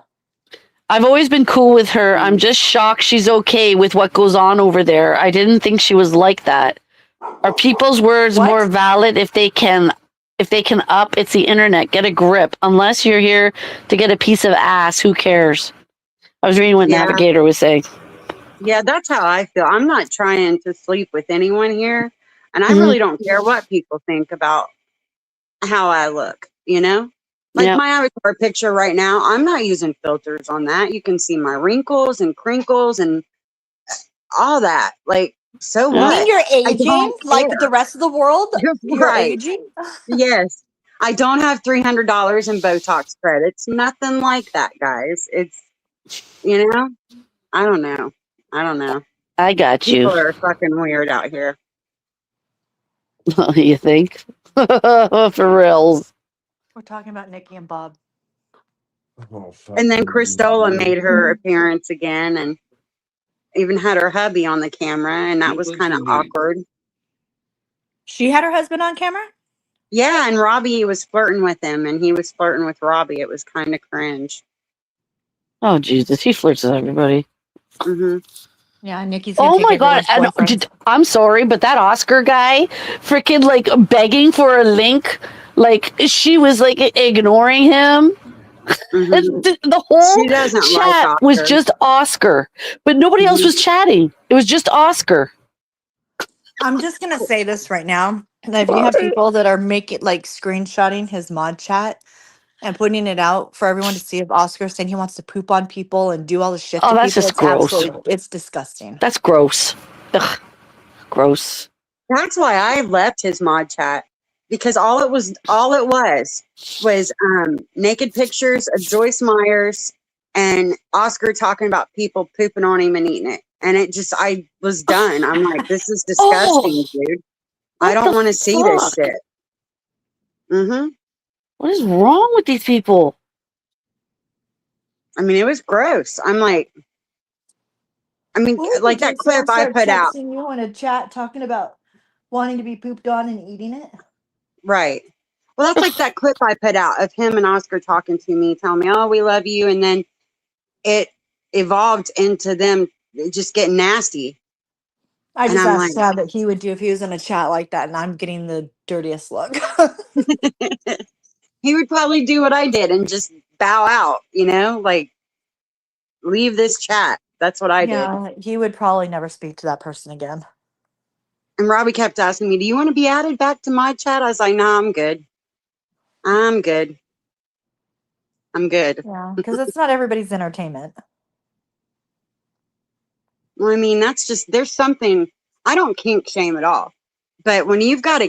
I've always been cool with her. I'm just shocked she's okay with what goes on over there. I didn't think she was like that. Are people's words What? more valid if they can up? It's the internet. Get a grip. Unless you're here to get a piece of ass, who cares? I was reading what Yeah. Navigator was saying. Yeah, that's how I feel. I'm not trying to sleep with anyone here. And I Mhm. really don't care what people think about how I look, you know? Like Yeah. my avatar picture right now, I'm not using filters on that. You can see my wrinkles and crinkles and all that. Like, so Yeah. I what? mean, you're I aging don't like care. the rest of the world. You're Right. aging. Yes. I don't have $300 in Botox credits. Nothing like that, guys. It's, you know, I don't know. I got People you. are fucking weird out here. You think? For reals. We're talking about Nikki and Bob. And then Christola made her appearance again and even had her hubby on the camera, and that was kind of awkward. She had her husband on camera? Yeah, and Robbie was flirting with him, and he was flirting with Robbie. It was kind of cringe. Oh Jesus, he flirts with everybody. Hmm Yeah, Nikki's gonna Oh take my god! everyone's And, boyfriends. I'm sorry, but that Oscar guy, freaking like begging for a link, like she was like ignoring him. hmm And the whole She doesn't like chat was Oscar. just Oscar, but nobody else Mhm. was chatting. It was just Oscar. I'm just gonna say this right now. If you have people that are making like screenshotting his mod chat and putting it out for everyone to see of Oscar saying he wants to poop on people and do all this shit Oh, to that's people, just it's gross. absolutely it's disgusting. That's gross. Ugh, gross. That's why I left his mod chat, because all it was naked pictures of Joyce Myers and Oscar talking about people pooping on him and eating it. And I was done. I'm like, this is disgusting, dude. I What don't the want to see this fuck? shit. Hmm What is wrong with these people? I mean, it was gross. I'm like, Who like that did clip I start put out. texting you in a chat talking about wanting to be pooped on and eating it? Right. Well, that's like that clip I put out of him and Oscar talking to me, telling me, oh, we love you. And then it evolved into them just getting nasty. I And just I'm asked Chad that he would do if he was in a chat like that, and I'm getting the dirtiest look. He would probably do what I did and just bow out, like leave this chat. That's what I did. Yeah, he would probably never speak to that person again. And Robbie kept asking me, do you want to be added back to my chat? I was like, nah, I'm good. I'm good. I'm good. Yeah, because it's not everybody's entertainment. Well, I mean, that's just, there's something, I don't kink shame at all. But when you've got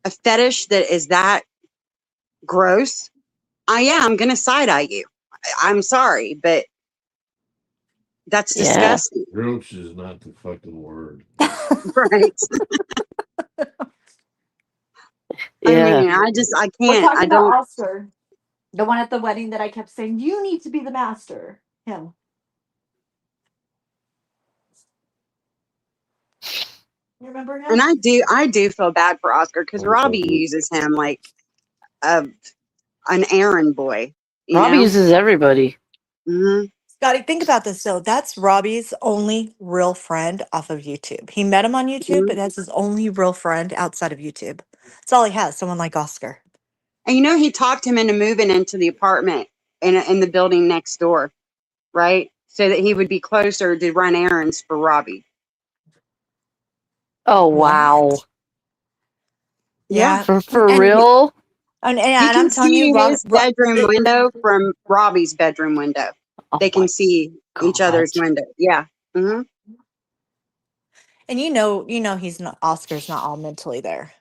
a fetish that is that gross, I'm going to side eye you. I'm sorry, but that's Yeah. disgusting. Gross is not the fucking word. Right. Yeah. I mean, I We're can't. talking I about don't. Oscar, the one at the wedding that I kept saying, "You need to be the master." Him. You remember him? And I do feel bad for Oscar because Oh, Robbie so- uses him like an errand boy. You Robbie know? uses everybody. Mhm. Scotty, think about this though. That's Robbie's only real friend off of YouTube. He met him on YouTube, but that's his only real friend outside of YouTube. That's all he has. Someone like Oscar. And he talked him into moving into the apartment in the building next door, right? So that he would be closer to run errands for Robbie. Oh wow. What? Yeah. For And- real? And He I'm can telling see you, Rob, his bedroom window from Robbie's bedroom window. Oh They my can see each other's God. window. Yeah. Hmm. and you know, he's not. Oscar's not all mentally there.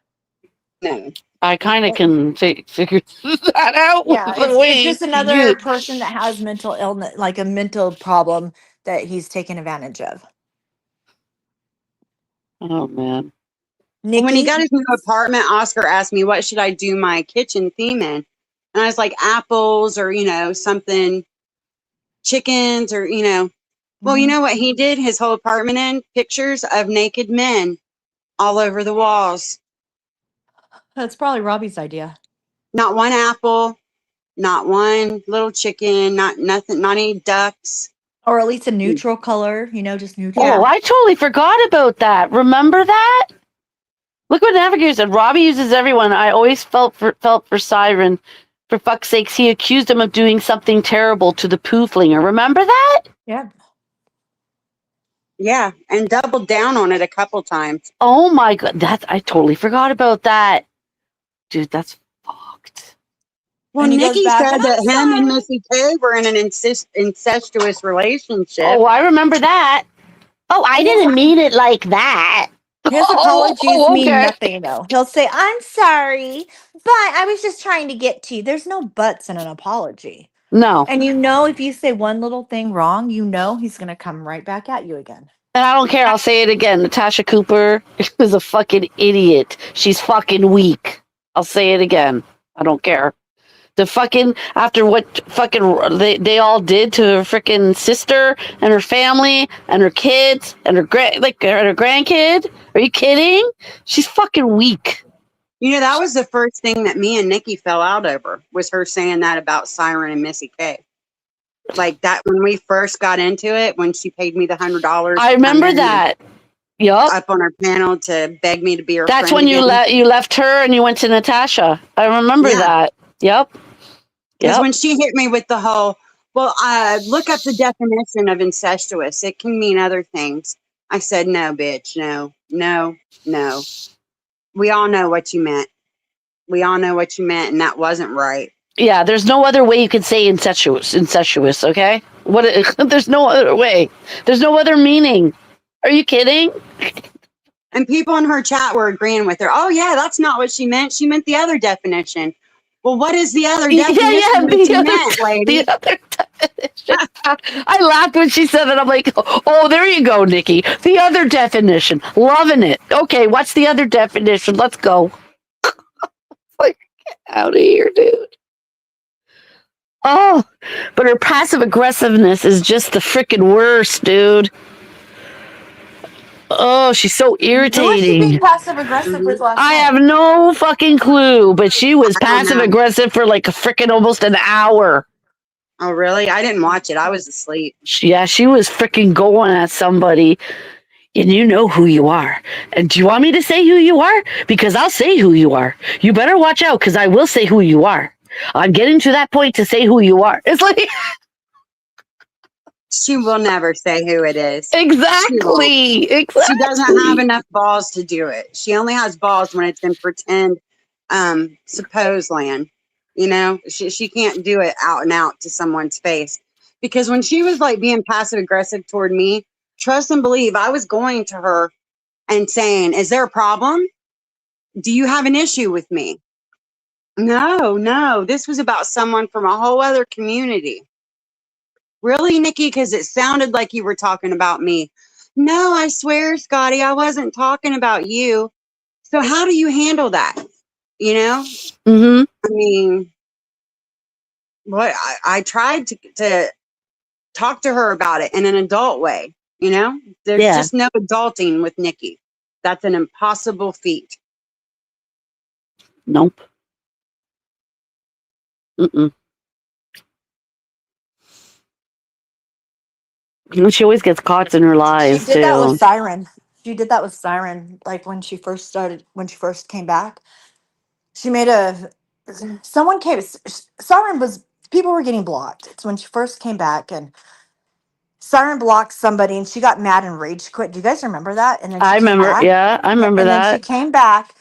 No. I kind of can figure that out. Yeah, with the it's way just another person that has mental illness, like a mental problem that he's taken advantage of. Oh man. Nikki, When he got his new apartment, Oscar asked me, what should I do my kitchen theme in? And I was like, apples or, something, chickens or, Well, you know what he did his whole apartment in? Pictures of naked men all over the walls. that's probably Robbie's idea. Not one apple, not one little chicken, nothing, not any ducks. Or at least a neutral color, just neutral. Yeah. Oh, I totally forgot about that. Remember that? Look what Navigator said. Robbie uses everyone. I always felt for Siren. For fuck's sakes, he accused him of doing something terrible to the pooflinger. Remember that? Yeah. Yeah. And doubled down on it a couple times. Oh my god, I totally forgot about that. Dude, that's fucked. Well, And he goes Nikki back, said "And that I'm him and sorry." Missy K were in an incestuous relationship. Oh, I remember that. Oh, I And didn't mean it like that. His Oh, apologies mean okay. nothing, though. He'll say, "I'm sorry, but I was just trying to get to you." There's no buts in an apology. No. And if you say one little thing wrong, he's going to come right back at you again. And I don't care. I'll say it again. Natasha Cooper is a fucking idiot. She's fucking weak. I'll say it again. I don't care. The fucking, after what fucking they all did to her freaking sister and her family and her kids and her grandkid. Are you kidding? She's fucking weak. That was the first thing that me and Nikki fell out over, was her saying that about Siren and Missy K. Like that when we first got into it, when she paid me the $100. I remember that. Yup. Up on her panel to beg me to be her That's friend when again. you left her and you went to Natasha. I remember Yeah. that. Yep. Because Yep. when she hit me with the whole, look up the definition of incestuous. It can mean other things. I said, no, bitch, no. We all know what you meant. And that wasn't right. Yeah, there's no other way you can say incestuous, okay? There's no other way. There's no other meaning. Are you kidding? And people in her chat were agreeing with her. Oh, yeah, that's not what she meant. She meant the other definition. Well, what is the other definition that she meant, lady? The other definition. I laughed when she said that. I'm like, oh, there you go, Nikki. The other definition. Loving it. Okay, what's the other definition? Let's go. Like, get out of here, dude. Oh, but her passive aggressiveness is just the freaking worst, dude. Oh, she's so Who was she irritating. being passive aggressive with last I night? have no fucking clue, but she was I don't passive know. aggressive for like a freaking almost an hour. Oh, really? I didn't watch it. I was asleep. She was freaking going at somebody. And you know who you are. And do you want me to say who you are? Because I'll say who you are. You better watch out, because I will say who you are. I'm getting to that point to say who you are. It's like, She will never say who it is. exactly. She doesn't have enough balls to do it. She only has balls when it's in pretend suppose land. You know, she can't do it out and out to someone's face. Because when she was like being passive aggressive toward me, trust and believe I was going to her and saying, "Is there a problem? Do you have an issue with me?" No, no. This was about someone from a whole other community. Really, Nikki? Because it sounded like you were talking about me. No, I swear, Scotty, I wasn't talking about you. So how do you handle that? You know? Mm-hmm. I mean, what I tried to talk to her about it in an adult way. You know? There's Yeah. just no adulting with Nikki. That's an impossible feat. Nope. Mm-mm. She always gets caught in her She lies did that with too. Siren. She did that with Siren. Like when she first started, when she first came back, she made a. Someone came. Siren was. People were getting blocked. It's when she first came back, and Siren blocked somebody, and she got mad and rage quit. Do you guys remember that? And then she I came remember. back. Yeah, I Yeah, remember and then she that came back,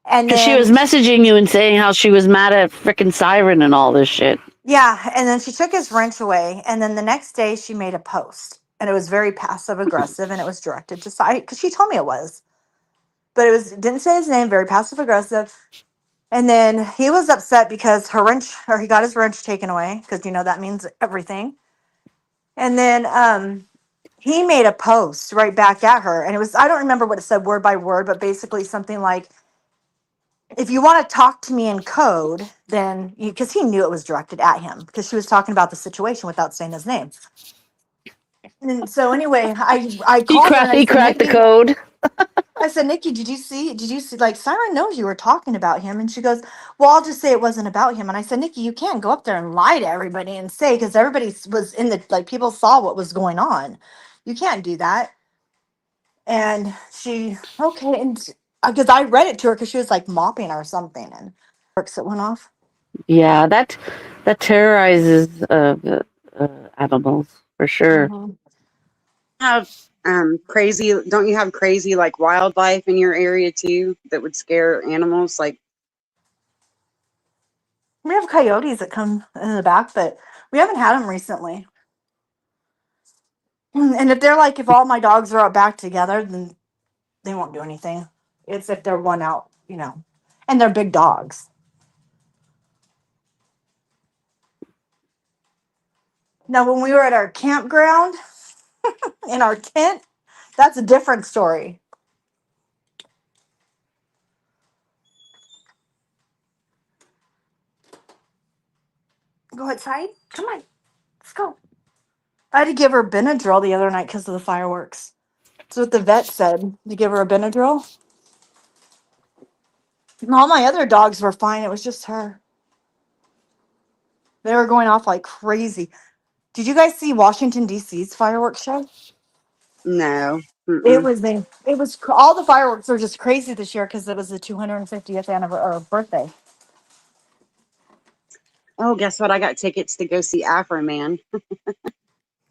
and because she was then messaging you and saying how she was mad at frickin' Siren and all this shit. yeah, and then she took his wrench away, and then the next day she made a post, and it was very passive aggressive, and it was directed to Siren because she told me it was, but it didn't say his name. Very passive aggressive. And then he was upset because her wrench, or he got his wrench taken away, because you know that means everything. And then he made a post right back at her, and it was, I don't remember what it said word by word, but basically something like, if you want to talk to me in code, then because he knew it was directed at him because she was talking about the situation without saying his name. And so anyway, I He called her and I he said, cracked the Nikki, code. Nikki, did you see, like, Siren knows you were talking about him. And she goes, well, I'll just say it wasn't about him. And I said, Nikki, you can't go up there and lie to everybody and say, because everybody was in the, like, people saw what was going on. You can't do that. And she, okay. And because I read it to her because she was like mopping or something, and works it went off. Yeah, that terrorizes animals for sure. Mhm. Have crazy? Don't you have crazy like wildlife in your area too that would scare animals? Like We have coyotes that come in the back, but we haven't had them recently. And if they're like, if all my dogs are out back together, then they won't do anything. It's if they're one out, you know, and they're big dogs. Now, when we were at our campground in our tent, that's a different story. Go outside. Come on, let's go. I had to give her Benadryl the other night because of the fireworks. That's what the vet said. To give her a Benadryl. And all my other dogs were fine. It was just her. They were going off like crazy. Did you guys see Washington D.C.'s fireworks show? no. It Mm-mm. was all the fireworks were just crazy this year because it was the 250th anniversary or birthday. Oh, guess what? I got tickets to go see Afro Man.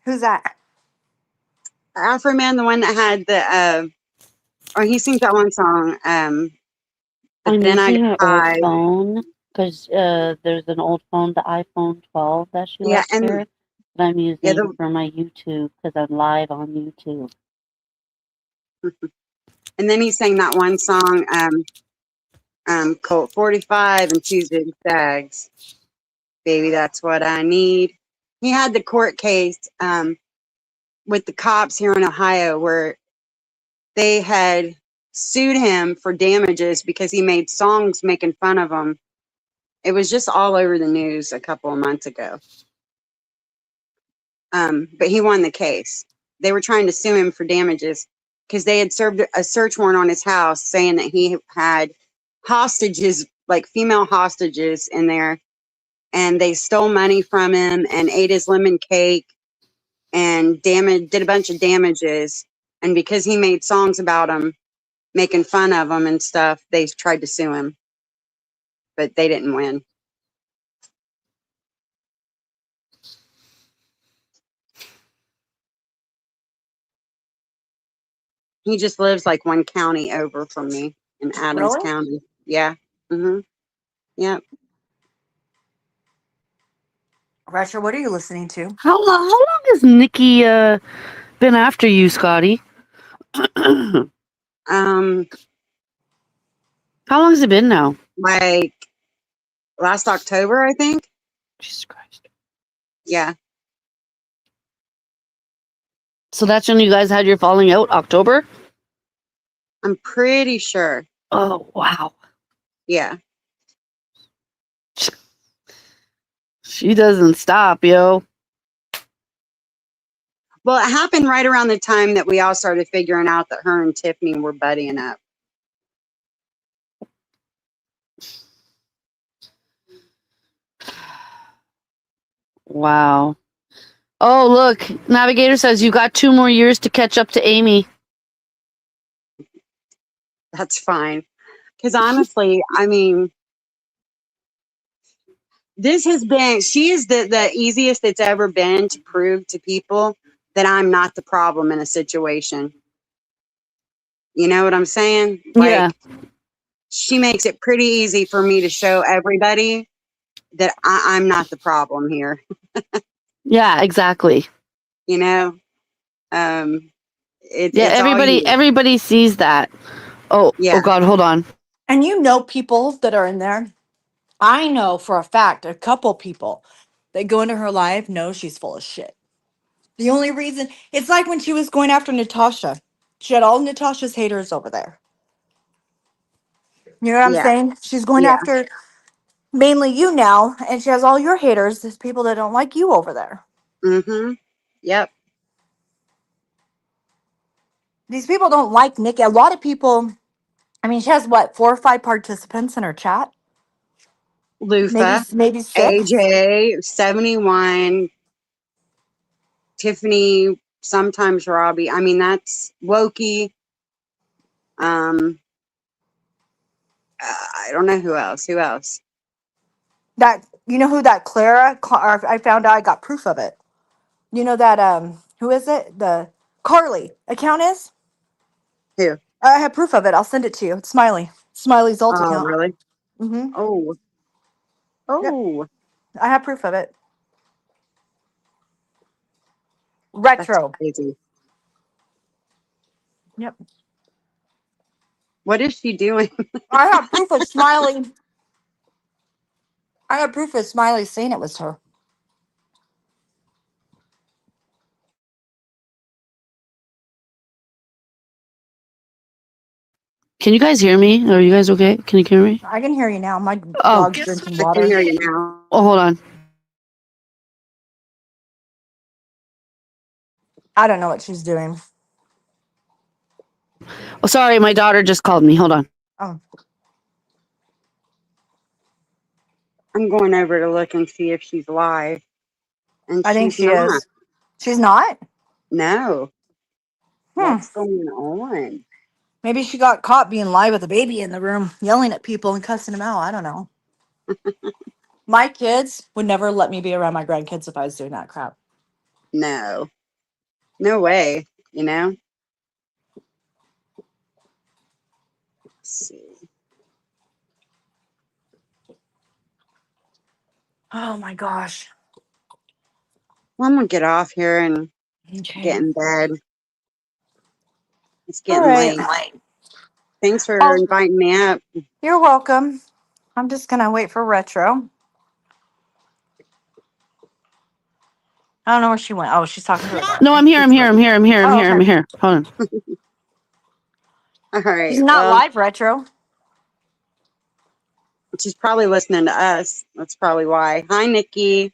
Who's that? Afro Man, the one that had the or he sings that one song. But I'm then I got using her old high. phone because there's an old phone, the iPhone 12 that she Yeah, left here that I'm yeah, using the for my YouTube because I'm live on YouTube. and then he sang that one song, Colt 45 and Two Zigzags. Baby, that's what I need. He had the court case with the cops here in Ohio where they had sued him for damages because he made songs making fun of them. It was just all over the news a couple of months ago. But he won the case. They were trying to sue him for damages because they had served a search warrant on his house saying that he had hostages, like female hostages in there, and they stole money from him and ate his lemon cake and did a bunch of damages. And because he made songs about them, making fun of them and stuff, they tried to sue him, but they didn't win. He just lives like one county over from me in Adams Really? County. Yeah. Hmm. Yep. Retro, what are you listening to? How long has Nikki been after you, Scotty? How Um, long has it been now? like last October, I think. Jesus Christ. Yeah. So that's when you guys had your falling out, October? I'm pretty sure. Oh, wow. Yeah. She doesn't stop, yo. Well, it happened right around the time that we all started figuring out that her and Tiffany were buddying up. Wow. Oh, look. Navigator says you got 2 more years to catch up to Amy. That's fine. Because honestly, I mean, she is the easiest it's ever been to prove to people that I'm not the problem in a situation. You know what I'm saying? Yeah. Like, she makes it pretty easy for me to show everybody that I'm not the problem here. Yeah, exactly. You know? Yeah, It's all you. everybody sees that. Oh, Yeah. oh God, hold on. And you know people that are in there. I know for a fact a couple people that go into her live know she's full of shit. The only reason it's like when she was going after Natasha. She had all Natasha's haters over there. You know what I'm Yeah. saying? She's going Yeah. after mainly you now, and she has all your haters. There's people that don't like you over there. Mm-hmm. Yep. These people don't like Nikki. A lot of people, I mean, she has what, 4 or 5 participants in her chat? Lufa, Maybe 6. AJ, 71, Tiffany, sometimes Robbie. I mean, that's Wokey. I don't know who else. Who else? That, you know who that Clara, I found out, I got proof of it. You know that, who is it? The Carly account is? Who? I have proof of it. I'll send it to you. It's Smiley. Smiley's alt Oh, account. really? Mm-hmm. Oh. Yep. Oh. I have proof of it. That's Retro. crazy. Yep. What is she doing? I have proof of Smiley. I have proof of Smiley saying it was her. Can you guys hear me? Are you guys okay? Can you hear me? I can hear you now. My Oh. dog's drinking I water. can hear you now. Oh, hold on. I don't know what she's doing. Oh, sorry, my daughter just called me. Hold on. Oh, I'm going over to look and see if she's live. And I think she's she not. is. She's not? No. Hmm. What's going on? Maybe she got caught being live with a baby in the room, yelling at people and cussing them out. I don't know. My kids would never let me be around my grandkids if I was doing that crap. No. No way. You know? Let's see. Oh my gosh. Well, I'm going to get off here and Okay. get in bed. It's All getting right. late. Thanks for Oh, inviting me up. you're welcome. I'm just going to wait for Retro. I don't know where she went. Oh, she's talking to her. No, I'm here. I'm here. I'm here. I'm here. I'm Oh, here. I'm okay. here. Hold on. All right. She's not Well, live, Retro. she's probably listening to us. That's probably why. Hi, Nikki.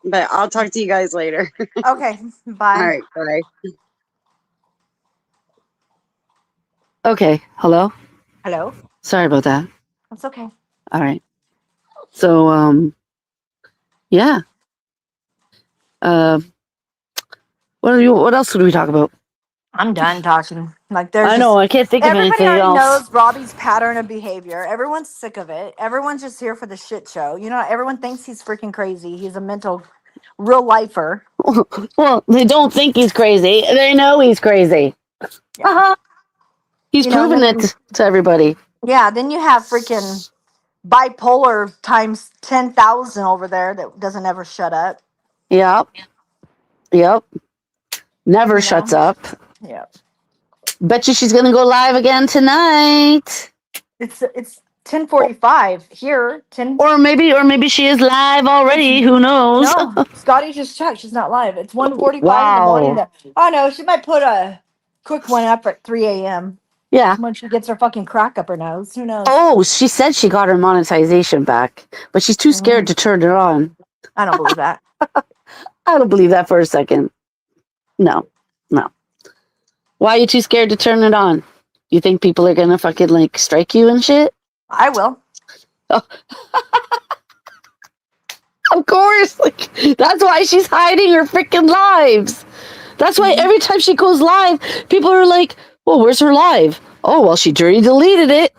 But I'll talk to you guys later. Okay. Bye. All right. Bye. Okay. Hello. Hello. Sorry about that. That's okay. All right. So, yeah. What else could we talk about? I'm done talking. Like, there's I know. I can't think of everybody anything already else. knows Robbie's pattern of behavior. Everyone's sick of it. Everyone's just here for the shit show. You know, everyone thinks he's freaking crazy. He's a mental, real lifer. Well, they don't think he's crazy. They know he's crazy. Yeah. He's You know, proven then- it to everybody. Yeah. Then you have freaking bipolar times 10,000 over there that doesn't ever shut up. Yep. Yep. Never You shuts know? up. Yeah. Bet you she's gonna go live again tonight. It's 10:45 here. 10. Or maybe she is live already. It's, Who knows? no, Scotty just checked. She's not live. It's 1:45 in the morning. Wow. Oh no, she might put a quick one up at 3 a.m. Yeah. when she gets her fucking crack up her nose. Who knows? Oh, she said she got her monetization back, but she's too scared to turn it on. I don't believe that. I don't believe that for a second. No. Why are you too scared to turn it on? You think people are gonna fucking like strike you and shit? I will. Of course. Like, that's why she's hiding her freaking lives. That's why every time she goes live, people are like, well, where's her live? Oh, well, she already deleted it,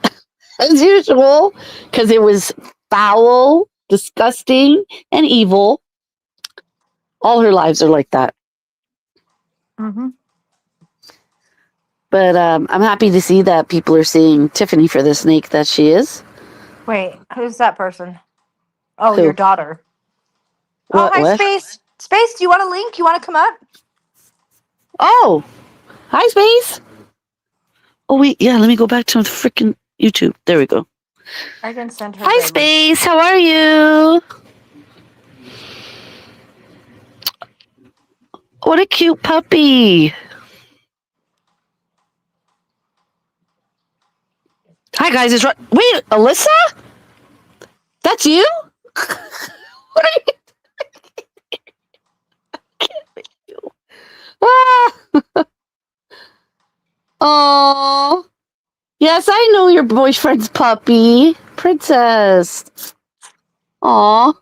as usual, because it was foul, disgusting, and evil. All her lives are like that. Mm-hmm. But I'm happy to see that people are seeing Tiffany for the snake that she is. Wait, who's that person? Oh, Who? your daughter. What? Oh, hi, What? Space. Space, do you want a link? You want to come up? Oh, hi, Space. Oh, wait. Yeah, let me go back to the freaking YouTube. There we go. I can send her. Hi, the link. Space. How are you? What a cute puppy. Hi, guys. It's wait, Alyssa? That's you? What are you? I can't make you. Ah. Oh. Yes, I know your boyfriend's puppy. Princess. Aw.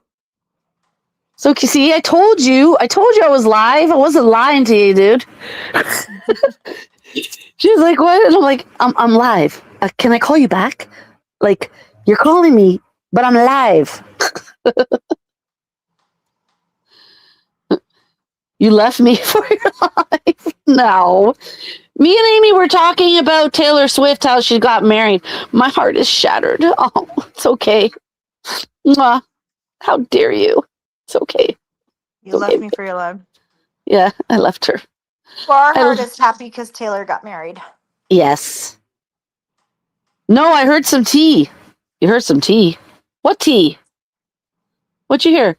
So, you see, I told you I was live. I wasn't lying to you, dude. She was like, what? And I'm like, I'm live. Can I call you back? Like, you're calling me, but I'm live. You left me for your life? No. Me and Amy were talking about Taylor Swift, how she got married. My heart is shattered. Oh, it's okay. Mwah. How dare you? It's okay. You Okay. left me for your love. Yeah, I left her. Well, our I heart don't- is happy because Taylor got married. Yes. No, I heard some tea. You heard some tea. What tea? What'd you hear?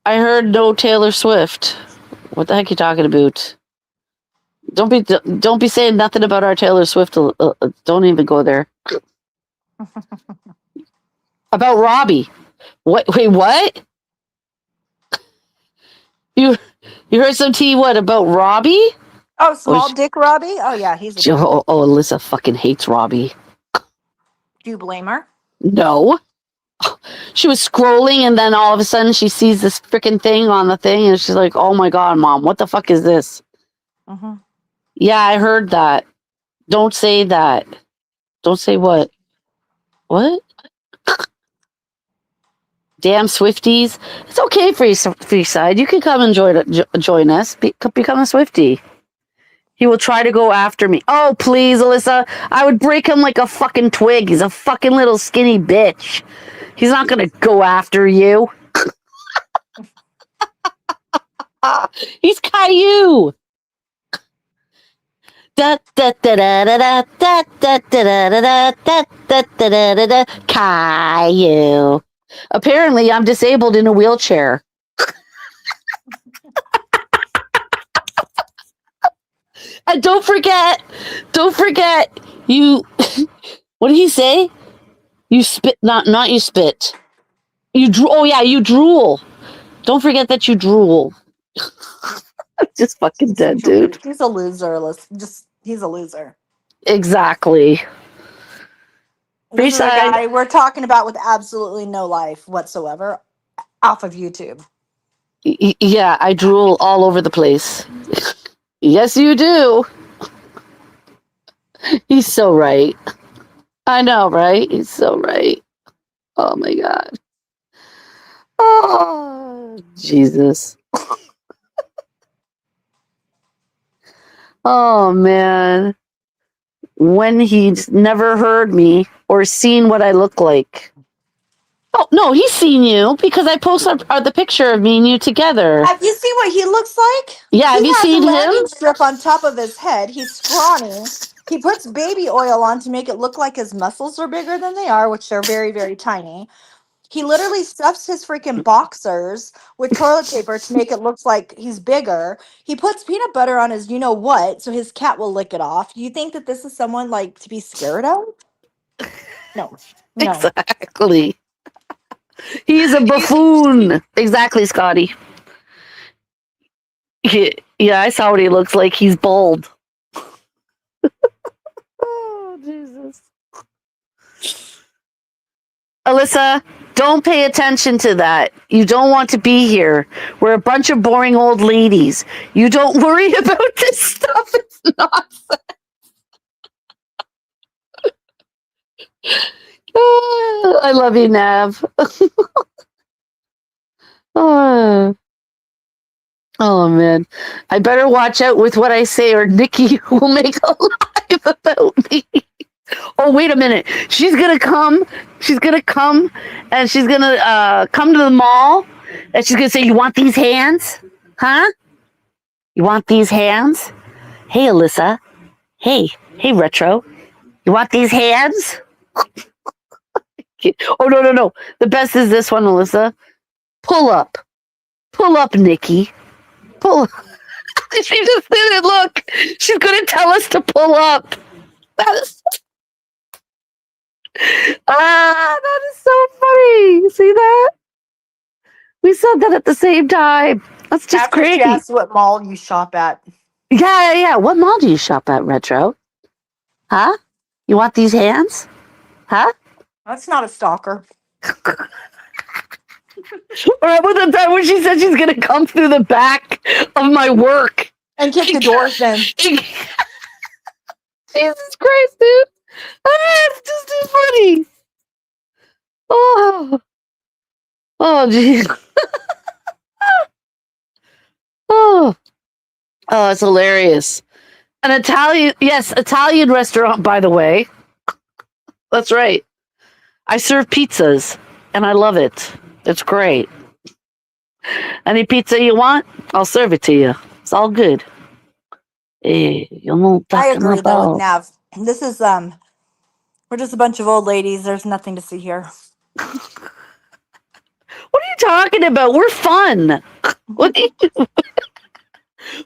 I heard no Taylor Swift. What the heck are you talking about? Don't be saying nothing about our Taylor Swift. Don't even go there. About Robbie. What? Wait, what? You heard some tea? What about Robbie? Oh, small sh- dick Robbie? Oh, yeah, he's a dick. Oh, Alyssa fucking hates Robbie. Do you blame her? No. She was scrolling and then all of a sudden she sees this freaking thing on the thing and she's like, oh my God, Mom, what the fuck is this? Mm-hmm. Yeah, I heard that. Don't say that. Don't say what? What? Damn Swifties. It's okay for your side. You can come and join us. Become a Swiftie. He will try to go after me. Oh, please, Alyssa. I would break him like a fucking twig. He's a fucking little skinny bitch. He's not going to go after you. He's Caillou. Da da da da da da da da da da da da da da da. Caillou. Apparently, I'm disabled in a wheelchair. And don't forget, you. What did he say? You spit, not you spit. You drool. Oh yeah, you drool. Don't forget that you drool. I'm just fucking dead, dude. He's a loser. He's a loser. Exactly. This is a Freeside. guy we're talking about with absolutely no life whatsoever off of YouTube. Yeah, I drool all over the place. Yes, you do. He's so right. I know, right? He's so right. Oh my God. Oh, Jesus. Oh man. When he's never heard me or seen what I look like. Oh no, he's seen you because I posted the picture of me and you together. Have you seen what he looks like? Yeah, have He you has a seen him? landing strip on top of his head. He's scrawny. He puts baby oil on to make it look like his muscles are bigger than they are, which they're very, very tiny. He literally stuffs his freaking boxers with toilet paper to make it look like he's bigger. He puts peanut butter on his you know what, so his cat will lick it off. Do you think that this is someone like to be scared of? No. No. Exactly. He's a buffoon. Exactly, Scotty. Yeah, I saw what he looks like. He's bald. Oh, Jesus. Alyssa, don't pay attention to that. You don't want to be here. We're a bunch of boring old ladies. You don't worry about this stuff. It's nonsense. I love you, Nav. Oh. Oh man, I better watch out with what I say, or Nikki will make a live about me. Oh wait a minute, she's gonna come. She's gonna come, and she's gonna come to the mall, and she's gonna say, "You want these hands? Huh? You want these hands? Hey, Alyssa. Hey, Retro. You want these hands?" Oh no. The best is this one, Alyssa. Pull up, Nikki. Pull. She just did it. Look, she's going to tell us to pull up. That is so funny. See that? We said that at the same time. That's just After crazy. she asks what mall you shop at. Yeah. What mall do you shop at, Retro? Huh? You want these hands? Huh? That's not a stalker. Or how about the time when she said she's going to come through the back of my work And kick the doors in. Jesus Christ, dude. It's just too funny. Oh, geez. Oh, it's hilarious. An Italian restaurant, by the way. That's right. I serve pizzas, and I love it. It's great. Any pizza you want, I'll serve it to you. It's all good. You know what I'm I talking agree though with about. Nav. This is we're just a bunch of old ladies. There's nothing to see here. What are you talking about? We're fun. What are you,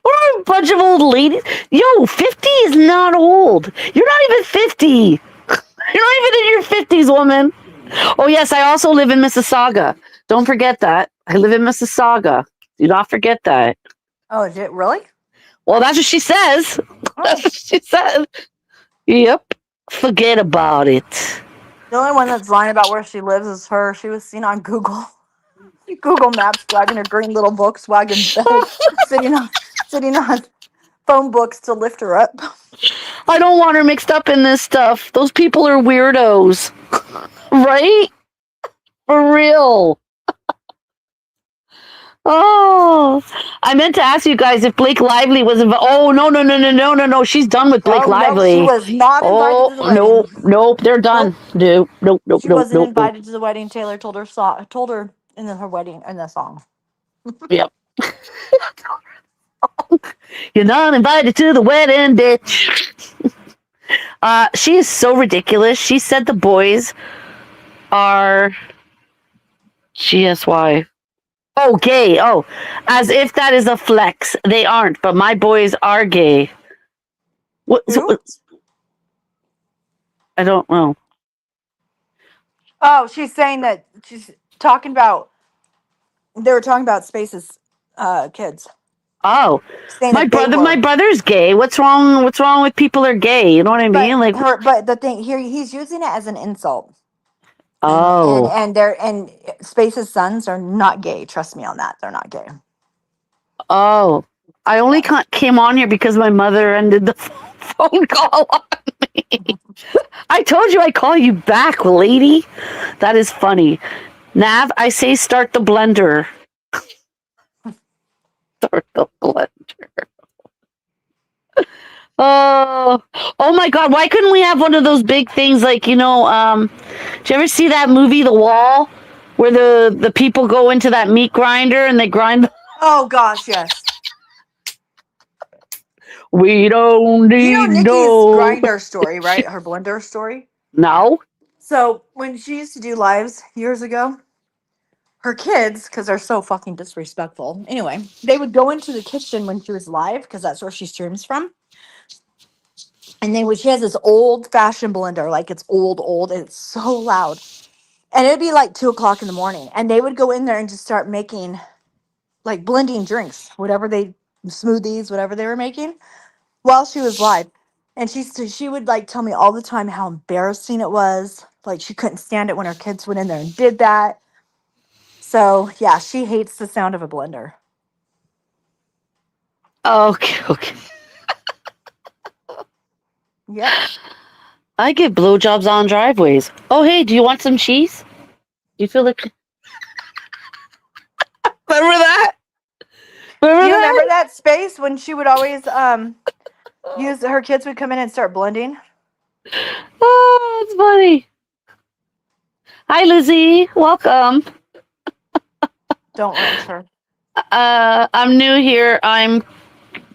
we're a bunch of old ladies. Yo, 50 is not old. You're not even 50. You're not even in your 50s, woman. Oh, yes, I also live in Mississauga. Don't forget that. I live in Mississauga. Do not forget that. Oh, is it really? Well, that's what she says. Oh. That's what she said. Yep. Forget about it. The only one that's lying about where she lives is her. She was seen on Google Maps driving her green little Volkswagen bed, sitting on phone books to lift her up. I don't want her mixed up in this stuff. Those people are weirdos. Right? For real. Oh, I meant to ask you guys if Blake Lively was involved. Oh, no. She's done with Blake Lively. No, she was not invited to the wedding. Nope, they're done. Nope. She wasn't invited to the wedding. Taylor told her in her wedding in the song. Yep. You're not invited to the wedding, bitch. She is so ridiculous. She said the boys are GSY. Oh, gay. Oh, as if that is a flex. They aren't, but my boys are gay. What? I don't know. Oh, she's saying that she's talking about. They were talking about Space's kids. Oh, Saying my that they brother. were. My brother's gay. What's wrong? What's wrong with people are gay? You know what I mean? But the thing here, he's using it as an insult. Oh, And Space's sons are not gay. Trust me on that. They're not gay. oh. I only came on here because my mother ended the phone call on me. I told you I call you back, lady. That is funny. Nav, I say start the blender. Start the blender. Oh my God! Why couldn't we have one of those big things like did you ever see that movie, The Wall, where the people go into that meat grinder and they grind. Oh gosh, yes. We don't need You know Nikki's no. grinder story, right? Her blender story. No. So when she used to do lives years ago, her kids, because they're so fucking disrespectful. Anyway, they would go into the kitchen when she was live, because that's where she streams from. And she has this old fashioned blender, like it's old, and it's so loud. And it'd be like 2 o'clock in the morning. And they would go in there and just start making, like blending drinks, smoothies, whatever they were making, while she was live. And she would like tell me all the time how embarrassing it was. Like she couldn't stand it when her kids went in there and did that. So yeah, she hates the sound of a blender. Okay. Yep. I get blowjobs on driveways. Oh, hey, do you want some cheese? Do you feel like? Remember that? Remember You that? remember that space when she would always use her kids would come in and start blending? Oh, that's funny. Hi, Lizzie. Welcome. Don't wrench her. I'm new here. I'm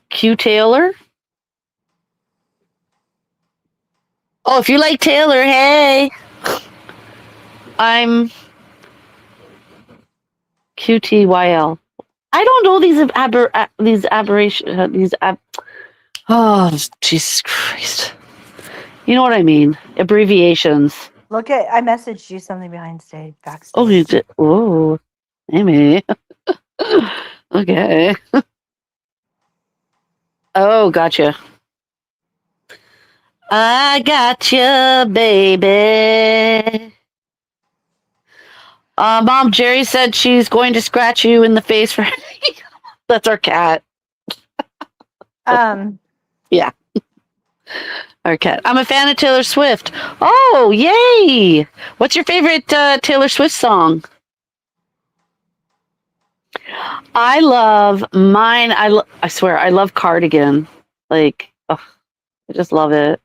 Q Taylor. Oh, if you like Taylor, hey. I'm QTYL. I don't know these aberrations. Oh, Jesus Christ. You know what I mean? Abbreviations. Look at I messaged you something behind stage backstage. Oh, you did. Oh, Amy. Okay. Oh, gotcha. I gotcha, baby. Mom, Jerry said she's going to scratch you in the face for. That's our cat. Our cat. I'm a fan of Taylor Swift. Oh, yay! What's your favorite Taylor Swift song? I love mine. I swear, I love Cardigan. Like, I just love it.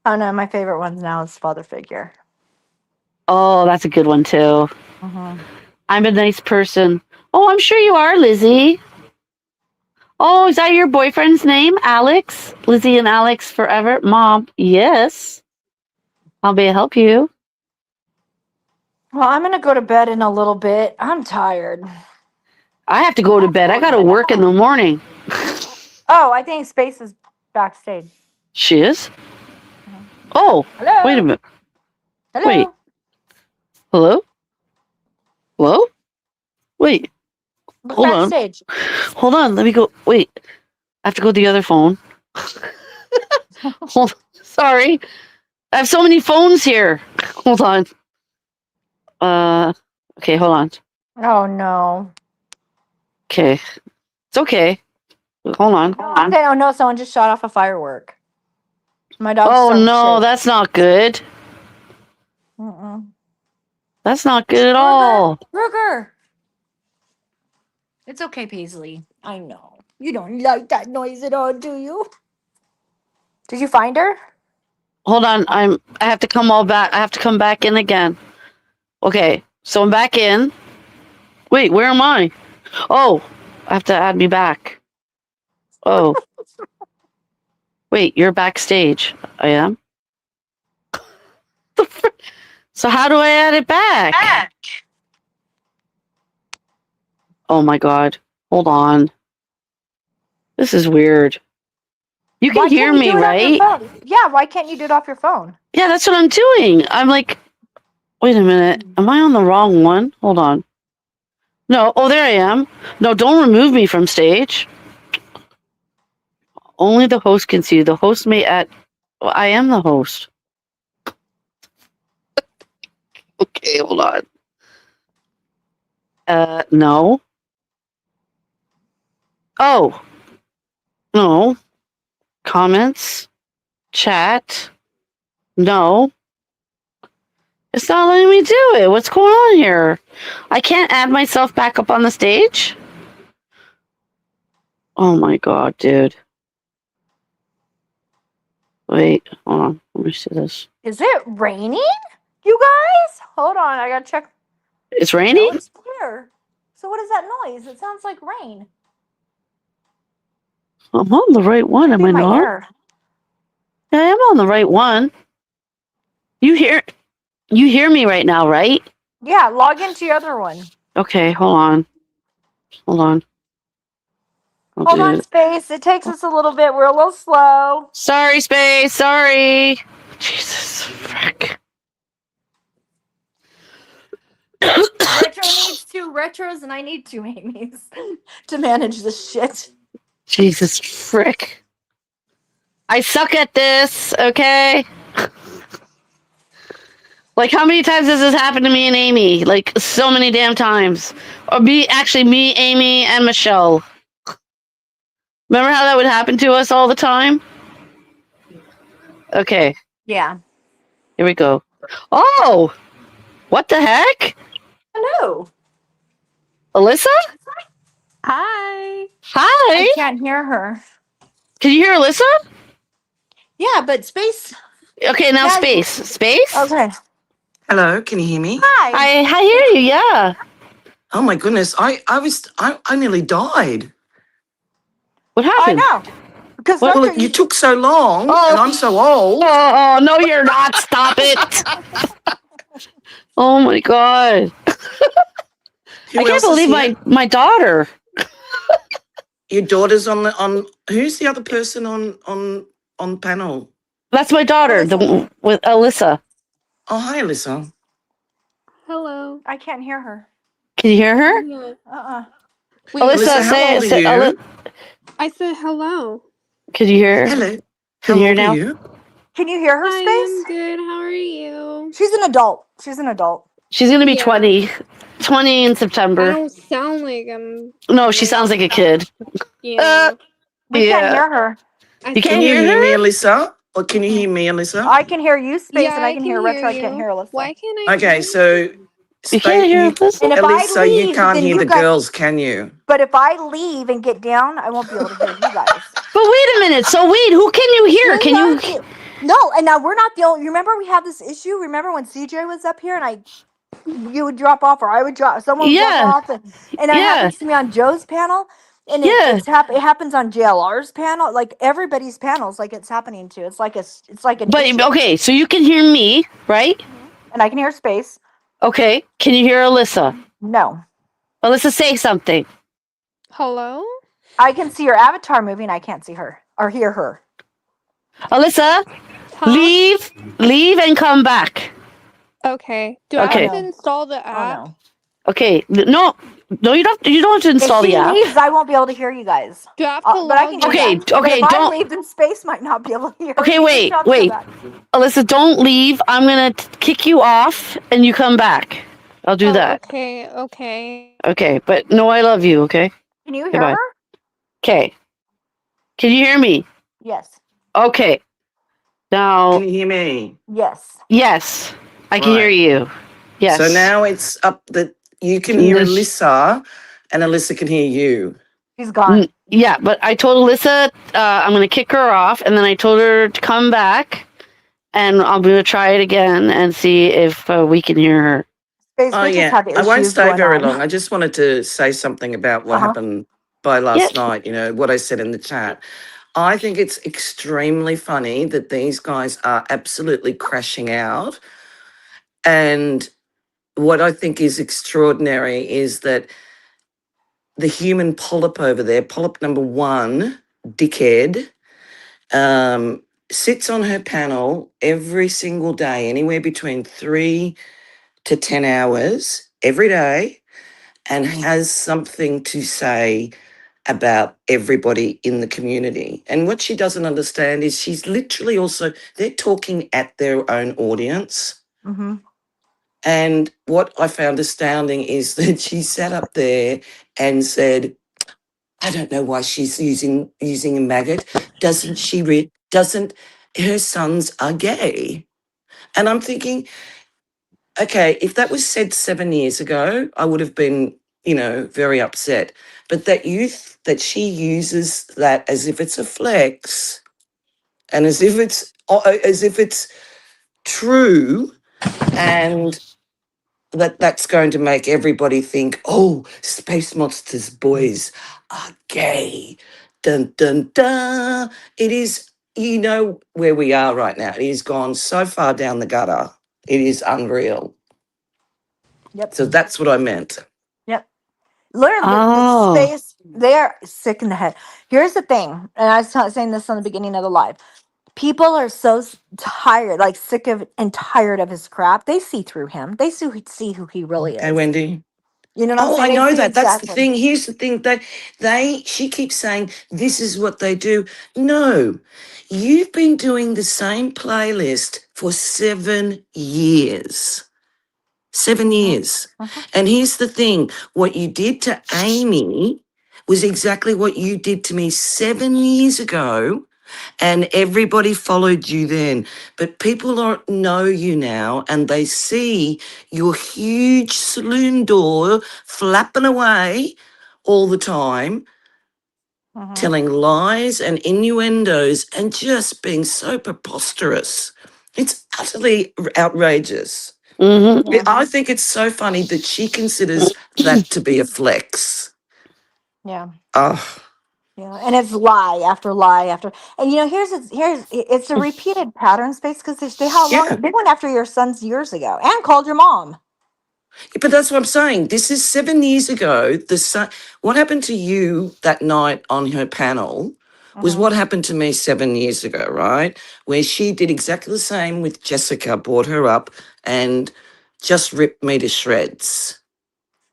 Oh no, my favorite one now is Father Figure. Oh, that's a good one too. Mm-hmm. I'm a nice person. Oh, I'm sure you are, Lizzie. Oh, is that your boyfriend's name, Alex? Lizzie and Alex forever? Mom, yes. How may I help you? Well, I'm gonna go to bed in a little bit. I'm tired. I have to go to bed. I got to work in the morning. Oh, I think Space is backstage. She is? Oh, Hello. wait a minute. Hello. Wait. Hello? Hello? Wait. Look Hold on. backstage. Hold on. Let me go. Wait. I have to go to the other phone. Hold. Sorry. I have so many phones here. Hold on. Okay, hold on. Oh no. Okay. It's okay. Hold on. Okay, oh no, someone just shot off a firework. My dog. Oh no, that's not good. That's not good at all. Ruger. It's okay, Paisley. I know. You don't like that noise at all, do you? Did you find her? Hold on. I have to come all back. I have to come back in again. Okay. So I'm back in. Wait, where am I? Oh, I have to add me back. Oh. Wait, you're backstage. I am? So how do I add it back? Oh my god. Hold on. This is weird. You can hear me, right? Yeah, why can't you do it off your phone? Yeah, that's what I'm doing. I'm like, wait a minute. Am I on the wrong one? Hold on. No. Oh, there I am. No, don't remove me from stage. Only the host can see you. The host may add. Well, I am the host. Okay, hold on. No. Oh. No. Comments. Chat. No. It's not letting me do it. What's going on here? I can't add myself back up on the stage? Oh my god, dude. Wait, hold on. Let me see this. Is it raining? You guys? Hold on, I gotta check. It's No, raining? it's clear. So what is that noise? It sounds like rain. I'm on the right one, am Maybe I my not? ear. Yeah, I am on the right one. You hear me right now, right? Yeah, log into your other one. Okay, hold on. I'll Hold do on, it. Space. It takes us a little bit. We're a little slow. Sorry, Space. Sorry. Jesus, frick. Retro needs 2 retros, and I need 2 Amy's to manage this shit. Jesus, frick. I suck at this, okay? Like, how many times has this happened to me and Amy? Like, so many damn times. Or me, Amy, and Michelle. Remember how that would happen to us all the time? Okay, Yeah. here we go. Oh! What the heck? Hello. Alyssa? Hi. Hi! I can't hear her. Can you hear Alyssa? Yeah, but Space. Okay, now Yeah, Space. Space? Okay. Hello, can you hear me? Hi. I hear you, yeah. Oh my goodness, I nearly died. What I happened? know. Because What? Well, Retro, you took so long, Oh. and I'm so old. Oh, no, you're not. Stop it. Oh my god. Who I can't else is believe here? my daughter. Your daughter's on. Who's the other person on panel? That's my daughter, the with Alyssa. Oh, hi, Alyssa. Hello. I can't hear her. Can you hear her? Yeah. Uh-uh. Wait, Alyssa, Alyssa, how say, old are say you? I said hello. can you hear her? Hello. Can How you hear old now? are you? Can you hear her, I Space? am good. How are you? She's an adult. She's an adult. She's gonna be Yeah. 20 in I September. don't sound like I'm. No, she sounds like a kid. Yeah. We can't Yeah. hear her. I You think- can't Can you hear hear me, her? Alyssa? Or can you hear me, Alyssa? I can hear you, Space, Yeah, and I can hear Retro. I can't you. hear Alyssa. Why can't I? Okay, hear so You can't hear Alyssa? And if I Alyssa, you leave, can't then hear you the guys- girls, can you? But if I leave and get down, I won't be able to hear you guys. But wait a minute. So wait, who can you hear? We Can you? aren't the- No, and now we're not the only. You remember we had this issue? Remember when CJ was up here and you would drop off or I would drop, someone would Yeah. drop off, and it Yeah. happens to me on Joe's panel, and Yeah. it happens on JLR's panel, like everybody's panels, like it's happening to. It's like an But issue. okay, so you can hear me, right? And I can hear Space. Okay. Can you hear Alyssa? No, Alyssa, say something. Hello. I can see your avatar moving. I can't see her or hear her. Alyssa, Huh? leave and come back. Okay. Do Okay. I have to install the Oh app? no! Okay. No, you don't have to install If she the app. leaves, I won't be able to hear you guys. Do I have to But I log can in? hear Okay, that. But okay, if I don't- leave, then Space might not be able to hear. Okay, you. wait, Just have to wait. go back. Alyssa, don't leave. I'm gonna kick you off, and you come back. I'll do Oh, that. Okay. Okay. Okay, but no, I love you. Okay. Can you hear Goodbye. her? Okay. Can you hear me? Yes. Okay. Now, Can you hear me? Yes. yes, I can Right. hear you. Yes. So now it's up that you can hear Yes. Alyssa, and Alyssa can hear you. She's gone. Yeah, but I told Alyssa I'm going to kick her off, and then I told her to come back, and I'm going to try it again and see if we can hear her. Space, Oh we just yeah, had I won't issues stay going very on. long. I just wanted to say something about what happened by last night. You know what I said in the chat. I think it's extremely funny that these guys are absolutely crashing out, and what I think is extraordinary is that the human polyp over there, polyp number 1, dickhead, sits on her panel every single day, anywhere between 3 to 10 hours every day, and has something to say about everybody in the community. And what she doesn't understand is she's literally also, they're talking at their own audience. Mm-hmm. And what I found astounding is that she sat up there and said, I don't know why she's using a maggot. Doesn't she doesn't her sons are gay? And I'm thinking, okay, if that was said 7 years ago, I would have been, very upset. But that she uses that as if it's a flex and as if it's true, and that's going to make everybody think, oh, Space Monsters boys are gay. Dun dun dun. It is, you know where we are right now. It has gone so far down the gutter. It is unreal. Yep. So that's what I meant. Yep. Learn the Oh. space. They're sick in the head. Here's the thing, and I was saying this on the beginning of the live. People are so tired, like sick of and tired of his crap. They see through him. They see who he really Okay, is. Wendy. You know what I'm Oh, I saying? They know see that. That's the exactly. thing. Here's the thing. She keeps saying, this is what they do. No, you've been doing the same playlist for 7 years. 7 years. Mhm. And here's the thing. What you did to Amy was exactly what you did to me 7 years ago. And everybody followed you then. But people don't know you now and they see your huge saloon door flapping away all the time, Mhm. telling lies and innuendos and just being so preposterous. It's utterly outrageous. Mm-hmm. Yeah. I think it's so funny that she considers that to be a flex. Yeah. Oh, Yeah, and it's lie after lie after, and it's a repeated pattern space because they how long yeah. they went after your sons years ago and called your mom. But that's what I'm saying. This is 7 years ago. What happened to you that night on her panel was Mhm. what happened to me 7 years ago, right? Where she did exactly the same with Jessica, brought her up and just ripped me to shreds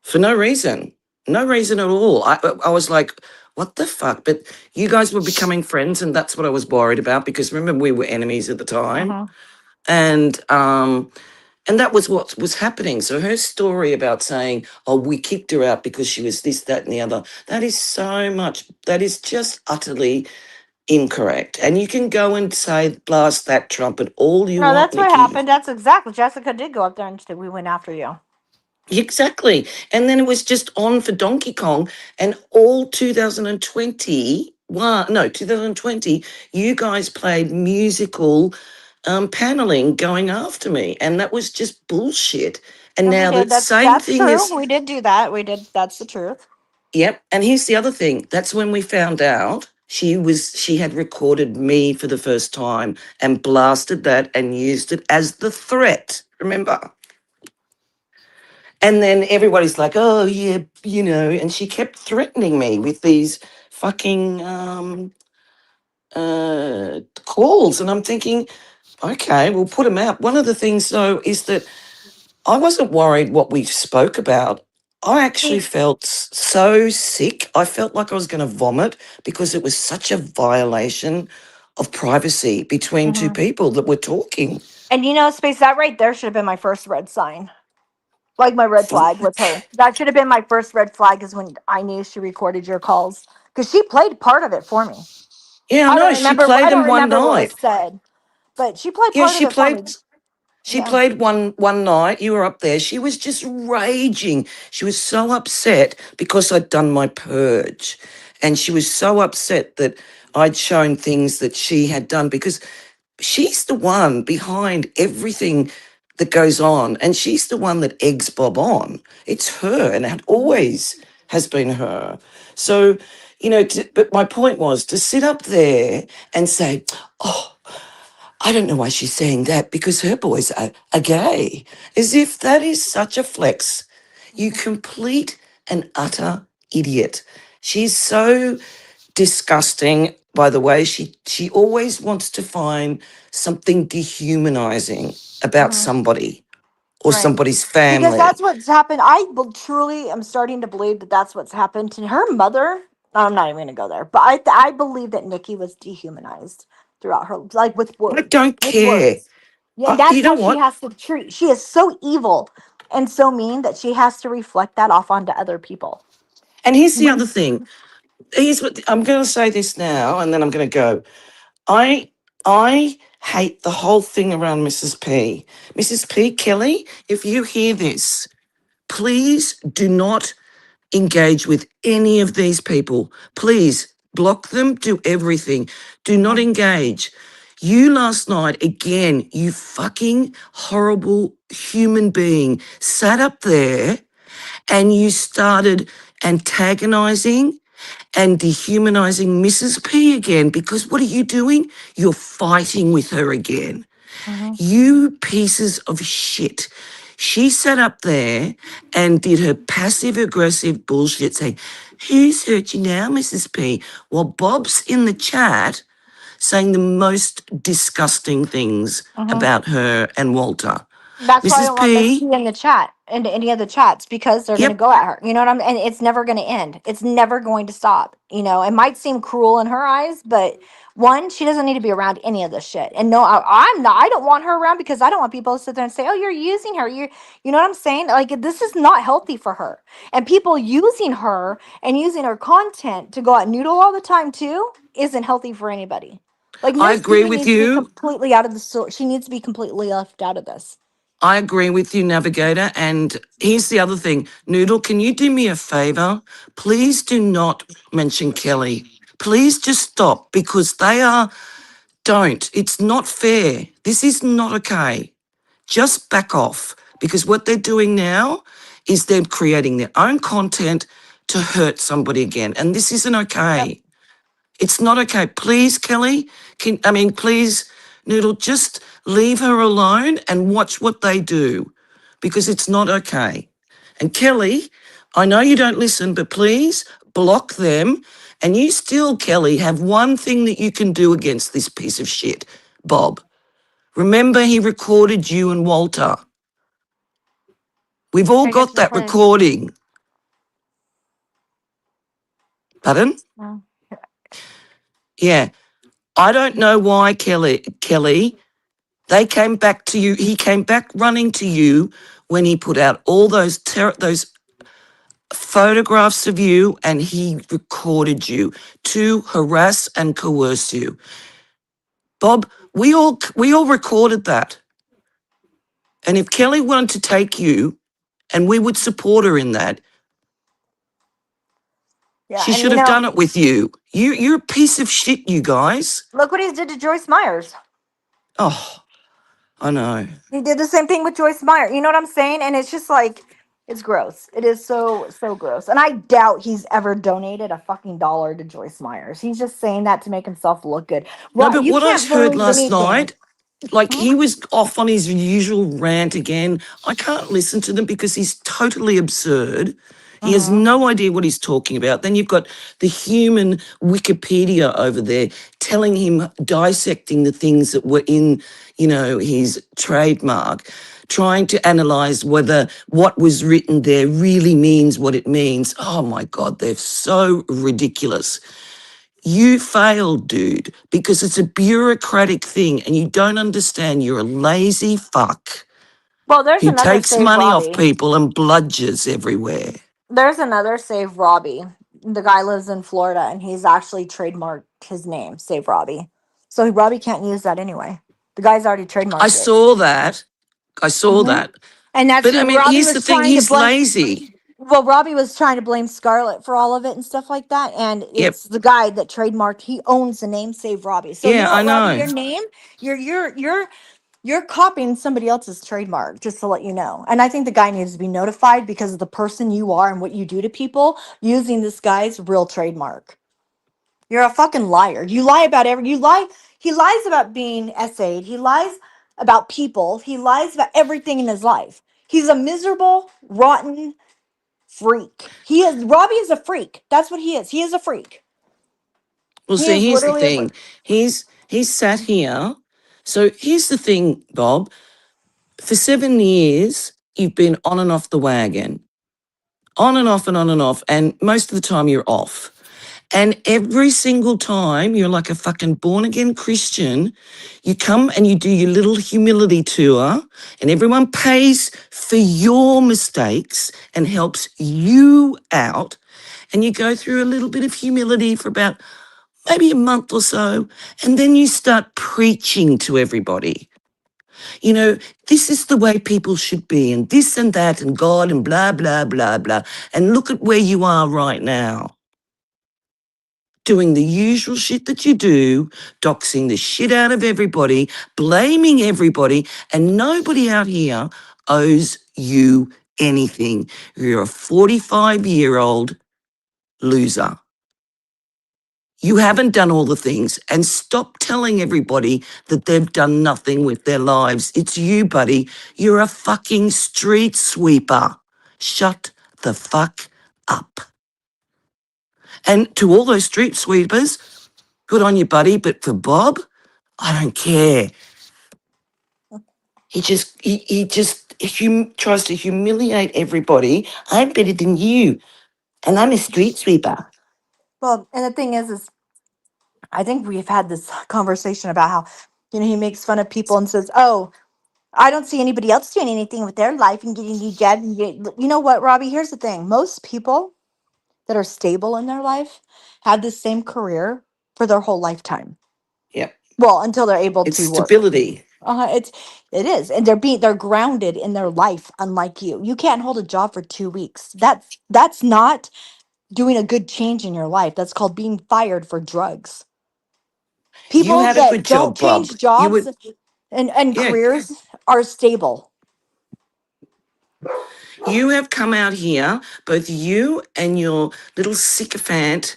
for no reason. No reason at all. I was like, what the fuck? But you guys were becoming friends, and that's what I was worried about because remember, we were enemies at the time. Mhm. And that was what was happening. So her story about saying, oh, we kicked her out because she was this, that, and the other, that is just utterly incorrect. And you can go and say, blast that trumpet all you No, want, that's what Nikki. happened. That's exactly. Jessica did go up there and we went after you. Exactly. And then it was just on for Donkey Kong. And all 2020, you guys played musical paneling going after me. And that was just bullshit. And And we now did. that That's same that's thing true. is, We did do that. We did. That's the truth. yep. And here's the other thing. That's when we found out she had recorded me for the first time and blasted that and used it as the threat. Remember? And then everybody's like, oh, yeah, and she kept threatening me with these fucking calls. And I'm thinking, okay, we'll put them out. One of the things, though, is that I wasn't worried what we spoke about. I actually felt so sick. I felt like I was going to vomit because it was such a violation of privacy between two Mhm. people that were talking. And space that right there should have been my first red sign. Like my red flag with Fuck. her. That should have been my first red flag is when I knew she recorded your calls because she played part of it for me. Yeah, I I know. don't She remember. I played don't them one remember what was night. said, but she played Yeah, part of she it for played. me. She Yeah. played one night. You were up there. She was just raging. She was so upset because I'd done my purge, and she was so upset that I'd shown things that she had done because she's the one behind everything that goes on, and she's the one that eggs Bob on. It's her, and it always has been her. So, but my point was to sit up there and say, "Oh, I don't know why she's saying that because her boys are gay." As if that is such a flex. You complete and utter idiot. She's so disgusting, by the way. She always wants to find something dehumanizing about Mhm. somebody or Right. somebody's Because family. that's what's happened. Truly am starting to believe that that's what's happened to her mother. I'm not even going to go there, but I believe that Nikki was dehumanized throughout her, like with I words, don't care. Yeah, and that's You know how she what? has to treat. She is so evil and so mean that she has to reflect that off onto other people. And here's the other thing. Here's what I'm going to say this now, and then I'm going to go. I hate the whole thing around Mrs. P. Mrs. P. Kelly, if you hear this, please do not engage with any of these people. Please block them, do everything. Do not engage. You last night, again, you fucking horrible human being, sat up there and you started antagonizing and dehumanizing Mrs. P again, because what are you doing? You're fighting with her again. Mhm. You pieces of shit. She sat up there and did her passive aggressive bullshit saying, "Who's hurt you now, Mrs. P?" While Bob's in the chat saying the most disgusting things Mhm. about her and Walter. That's why I Mrs. don't want Miss P, P in the chat, into any of the chats, because they're going to yep, go at her. You know what I'm? And it's never going to end. It's never going to stop. You know, it might seem cruel in her eyes, but one, she doesn't need to be around any of this shit. And no, I'm not. I don't want her around, because I don't want people to sit there and say, "Oh, you're using her." You know what I'm saying? Like, this is not healthy for her. And people using her and using her content to go out noodle all the time too isn't healthy for anybody. Like, I Miss agree P with needs to be you. completely out of the store. She needs to be completely left out of this. I agree with you, Navigator. And here's the other thing. Noodle, can you do me a favor? Please do not mention Kelly. Please just stop, because don't. It's not fair. This is not okay. Just back off, because what they're doing now is they're creating their own content to hurt somebody again. And this isn't Yep. okay. It's not okay. Please, Kelly, please, Noodle, just leave her alone and watch what they do, because it's not okay. And Kelly, I know you don't listen, but please block them. And you still, Kelly, have one thing that you can do against this piece of shit, Bob. Remember, he recorded you and Walter. We've all I guess got we that play. recording. Pardon? Oh. Yeah. I don't know why, Kelly, they came back to you. He came back running to you when he put out all those photographs of you, and he recorded you to harass and coerce you. Bob, we all recorded that. And if Kelly wanted to take you, and we would support her in that, Yeah, she and should you have know, done it with you. You're a piece of shit, you guys. look what he did to Joyce Myers. Oh, I know. He did the same thing with Joyce Meyer. You know what I'm saying? And it's just like, it's gross. It is so gross. And I doubt he's ever donated a fucking dollar to Joyce Myers. He's just saying that to make himself look good. No, Right? but You what I can't heard believe last anything. night, like Hmm? he was off on his usual rant again. I can't listen to them because he's totally absurd. He has Mhm. no idea what he's talking about. Then you've got the human Wikipedia over there telling him, dissecting the things that were in, his trademark, trying to analyze whether what was written there really means what it means. Oh my God, they're so ridiculous. You failed, dude, because it's a bureaucratic thing and you don't understand. You're a lazy fuck Well, there's who another takes Save money off Robbie. people and bludgers everywhere. There's another Save Robbie. The guy lives in Florida and he's actually trademarked his name, Save Robbie. So Robbie can't use that anyway. The guy's already I trademarked it. saw that. I saw Hmm. that. And that's But I who mean, Robbie here's the was thing, trying to he's blame. lazy. Well, Robbie was trying to blame Scarlett for all of it and stuff like that. And Yep. it's the guy that trademarked. He owns the name Save Robbie. So you Yeah, know I what, Robbie, know. your name, you're copying somebody else's trademark. Just to let you know. And I think the guy needs to be notified because of the person you are and what you do to people using this guy's real trademark. You're a fucking liar. You lie about every. You lie. He lies about being essayed. He lies about people. He lies about everything in his life. He's a miserable, rotten freak. He is. Robbie is a freak. That's what he is. He is a freak. Well, He see, is here's the literally a freak. thing. He's sat here. So here's the thing, Bob. For 7 years, you've been on and off the wagon. On and off and on and off. And most of the time you're off. And every single time you're like a fucking born again Christian, you come and you do your little humility tour, and everyone pays for your mistakes and helps you out. And you go through a little bit of humility for about maybe a month or so. And then you start preaching to everybody. This is the way people should be, and this and that, and God, and blah, blah, blah, blah. And look at where you are right now. doing the usual shit that you do, doxing the shit out of everybody, blaming everybody, and nobody out here owes you anything. You're a 45-year-old loser. You haven't done all the things, and stop telling everybody that they've done nothing with their lives. It's you, buddy. You're a fucking street sweeper. Shut the fuck up. And to all those street sweepers, good on you, buddy. But for Bob, I don't care. He tries to humiliate everybody. I'm better than you, and I'm a street sweeper. Well, and the thing is I think we've had this conversation about how, he makes fun of people and says, "Oh, I don't see anybody else doing anything with their life and getting new jobs." And you know what, Robbie? Here's the thing: most people that are stable in their life have the same career for their whole lifetime. Yep, Well, until they're able it's to work. stability. It is, and they're grounded in their life. Unlike you, you can't hold a job for 2 weeks. That's not doing a good change in your life. That's called being fired for drugs. You People had a that good don't job, Bob. change You jobs were, and yeah. careers are stable. You have come out here, both you and your little sycophant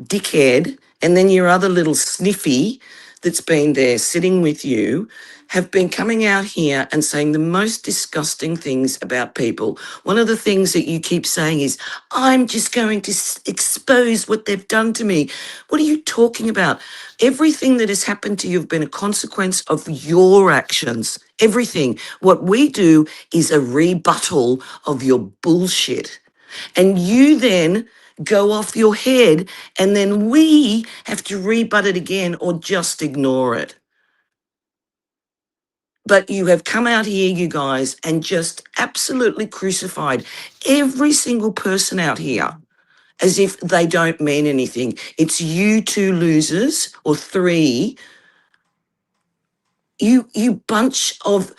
dickhead, and then your other little sniffy that's been there sitting with you, have been coming out here and saying the most disgusting things about people. One of the things that you keep saying is, I'm just going to expose what they've done to me. What are you talking about? Everything that has happened to you have been a consequence of your actions. Everything. What we do is a rebuttal of your bullshit. And you then go off your head, and then we have to rebut it again or just ignore it. But you have come out here, you guys, and just absolutely crucified every single person out here as if they don't mean anything. It's you two losers, or three. You bunch of,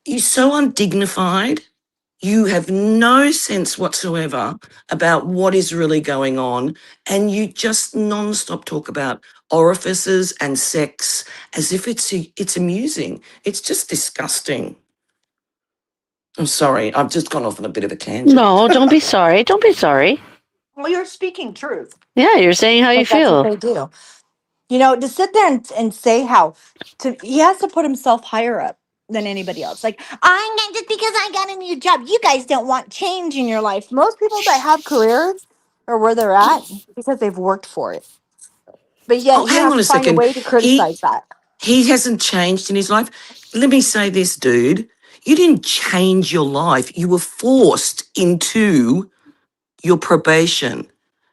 you're so undignified. You have no sense whatsoever about what is really going on, and you just non-stop talk about orifices and sex as if it's amusing. It's just disgusting. I'm sorry, I've just gone off on a bit of a tangent. No, don't be sorry. Don't be sorry. Well, you're speaking truth. Yeah, you're saying how you But that's what feel. they do. To sit there and say he has to put himself higher up than anybody else. Like, I'm not just because I got a new job. You guys don't want change in your life. Most people that have careers are where they're at because they've worked for it. But yet Oh, you hang have on to a find a second. way to criticize that. He hasn't changed in his life. Let me say this, dude. You didn't change your life. You were forced into your probation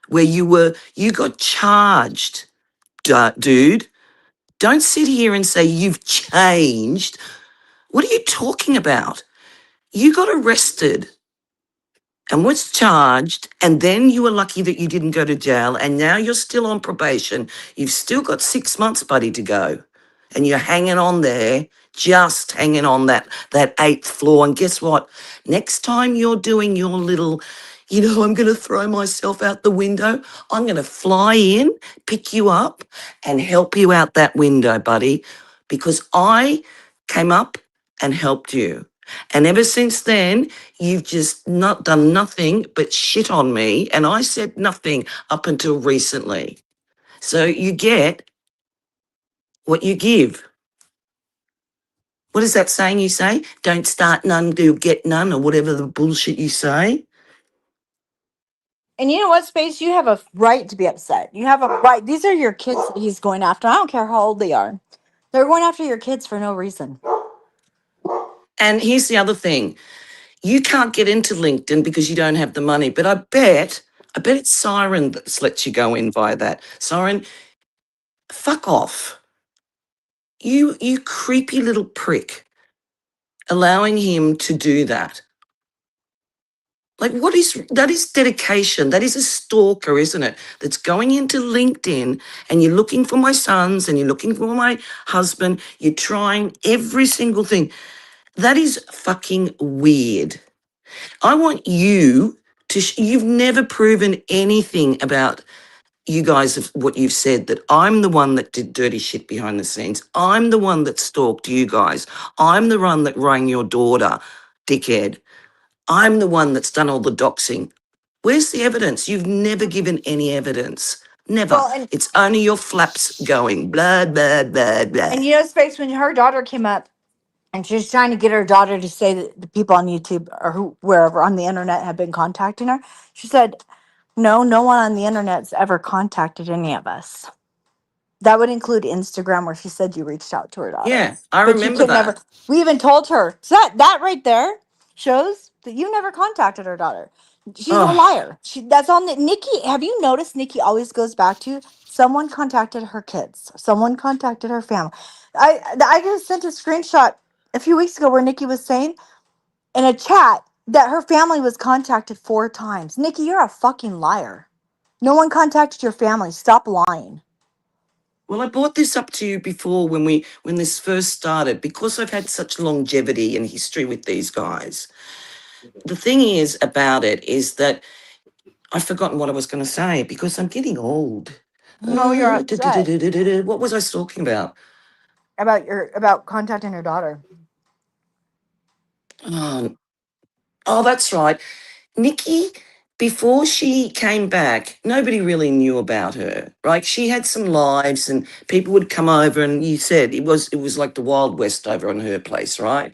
where you got charged, dude. Don't sit here and say you've changed. What are you talking about? You got arrested and was charged, and then you were lucky that you didn't go to jail, and now you're still on probation. You've still got 6 months, buddy, to go. And you're hanging on there, just hanging on that 8th floor. And guess what? Next time you're doing your little, I'm going to throw myself out the window, I'm going to fly in, pick you up, and help you out that window, buddy, because I came up and helped you. And ever since then, you've just not done nothing but shit on me. And I said nothing up until recently. So you get what you give. What is that saying you say? Don't start none, do get none, or whatever the bullshit you say. And you know what, Space? You have a right to be upset. You have a right. These are your kids that he's going after. I don't care how old they are. They're going after your kids for no reason. And here's the other thing. You can't get into LinkedIn because you don't have the money. But I bet it's Siren that lets you go in via that. Siren, fuck off. You creepy little prick. Allowing him to do that. Like, that is dedication. That is a stalker, isn't it? That's going into LinkedIn and you're looking for my sons and you're looking for my husband. You're trying every single thing. That is fucking weird. I want you to, you've never proven anything about you guys have what you've said, that I'm the one that did dirty shit behind the scenes. I'm the one that stalked you guys. I'm the one that rang your daughter, dickhead. I'm the one that's done all the doxing. Where's the evidence? You've never given any evidence. Never. Well, and It's only your flaps going blah, blah, blah, blah. and you know, Space, when her daughter came up and she was trying to get her daughter to say that the people on YouTube or who wherever on the internet have been contacting her, she said, no one on the internet's ever contacted any of us. That would include Instagram, where she said you reached out to her daughter. Yeah, I But you remember could never. that. We even told her. So that right there shows that you never contacted her daughter. She's a Oh, liar. That's on the Nikki. Have you noticed Nikki always goes back to someone contacted her kids, someone contacted her family. I just sent a screenshot a few weeks ago where Nikki was saying in a chat that her family was contacted 4 times. Nikki, you're a fucking liar. No one contacted your family. Stop lying. well, I brought this up to you before when this first started, because I've had such longevity and history with these guys. The thing is about it is that I've forgotten what I was going to say because I'm getting old. No, you're upset What was I talking about? about contacting her daughter. Oh, that's right. Nikki, before she came back, nobody really knew about her. Right? She had some lives, and people would come over, and you said it was like the Wild West over on her place, right?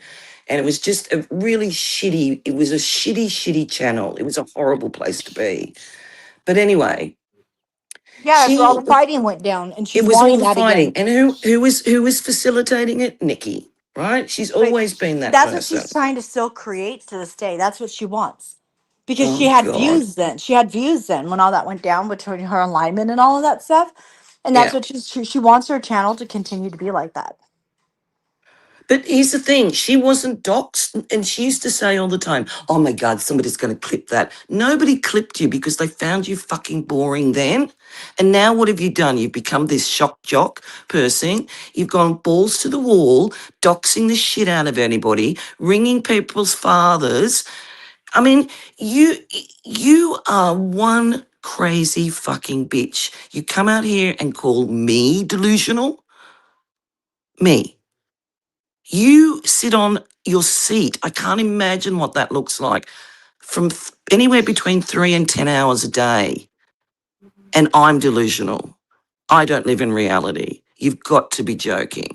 And it was just a really shitty. It was a shitty channel. It was a horrible place to be. But anyway, Yeah, that's where all she the fighting went down, and it she's was all wanting the that fighting, again. and who was facilitating it? Nikki, right? She's But always been that that's what person. she's trying to still create to this day. That's what she wants. Because she Oh had God, views then. She had views then when all that went down between her and Lyman and all of that stuff. And that's yeah. what she wants her channel to continue to be like that. But here's the thing, she wasn't doxxed, and she used to say all the time, oh my God, somebody's going to clip that. Nobody clipped you because they found you fucking boring then. And now what have you done? You've become this shock jock person. You've gone balls to the wall, doxing the shit out of anybody, ringing people's fathers. I mean, you are one crazy fucking bitch. You come out here and call me delusional? Me. You sit on your seat. I can't imagine what that looks like from anywhere between 3 and 10 hours a day. And I'm delusional. I don't live in reality. You've got to be joking.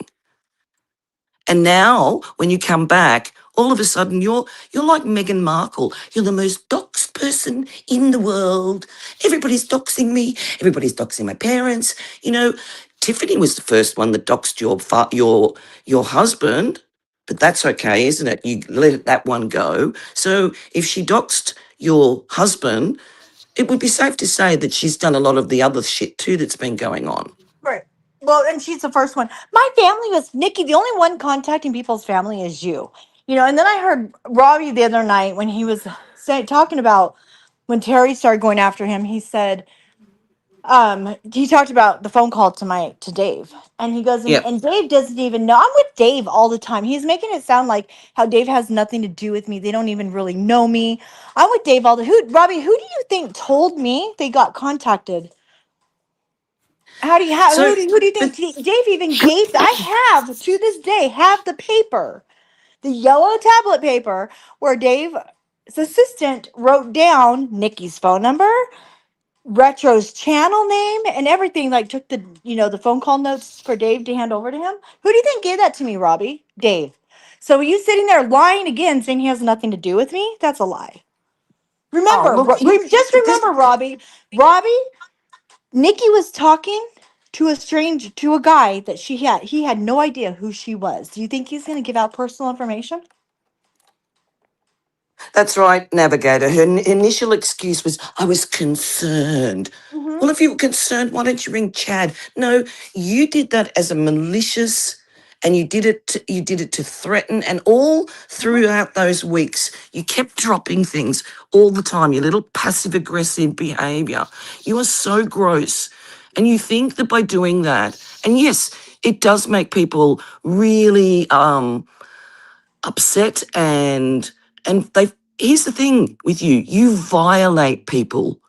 And now, when you come back, all of a sudden you're like Meghan Markle. You're the most doxed person in the world. Everybody's doxing me. Everybody's doxing my parents. You know, Tiffany was the first one that doxed your husband, but that's okay, isn't it? You let that one go. So if she doxed your husband, it would be safe to say that she's done a lot of the other shit too that's been going on. Right. Well, and she's the first one. My family was Nikki. The only one contacting people's family is you. You know, and then I heard Robbie the other night when he was talking about when Terry started going after him. He said, he talked about the phone call to Dave, and he goes, Yep. and Dave doesn't even know. I'm with Dave all the time. He's making it sound like how Dave has nothing to do with me. They don't even really know me. I'm with Dave all the Robbie, who do you think told me they got contacted? How do you have So, who do you but think Dave even gave? I have to this day have the paper, the yellow tablet paper where Dave's assistant wrote down Nikki's phone number, Retro's channel name, and everything. Like took the phone call notes for Dave to hand over to him. Who do you think gave that to me, Robbie? Dave. So are you sitting there lying again, saying he has nothing to do with me? That's a lie. oh, Remember, look, just this, remember, Robbie. Nikki was talking to a guy that he had no idea who she was. Do you think he's going to give out personal information? that's right, Navigator. Her initial excuse was, I was concerned. Mm-hmm. Well, if you were concerned, why don't you ring Chad? No, you did that as a malicious, and you did it to threaten, and all throughout those weeks, you kept dropping things all the time, your little passive-aggressive behaviour. You are so gross. And you think that by doing that, and yes, it does make people really upset, and they here's the thing with you violate people.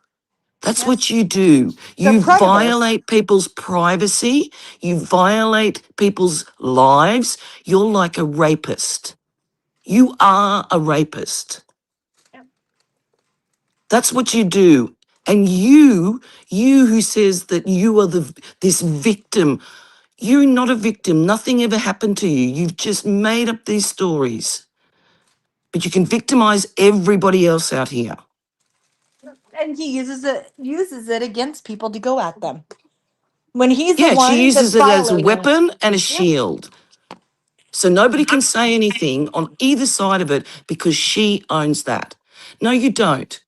That's Yep. what you do. They're You predators. violate people's privacy. You violate people's lives. You're like a rapist. You are a rapist. Yep. That's what you do. And you who says that you are this victim, you're not a victim. Nothing ever happened to you. You've just made up these stories. But you can victimize everybody else out here. And he uses it against people to go at them. When he's the Yeah, she one that's uses it as a violating. weapon and a Yep. shield. So nobody can say anything on either side of it because she owns that. No, you don't.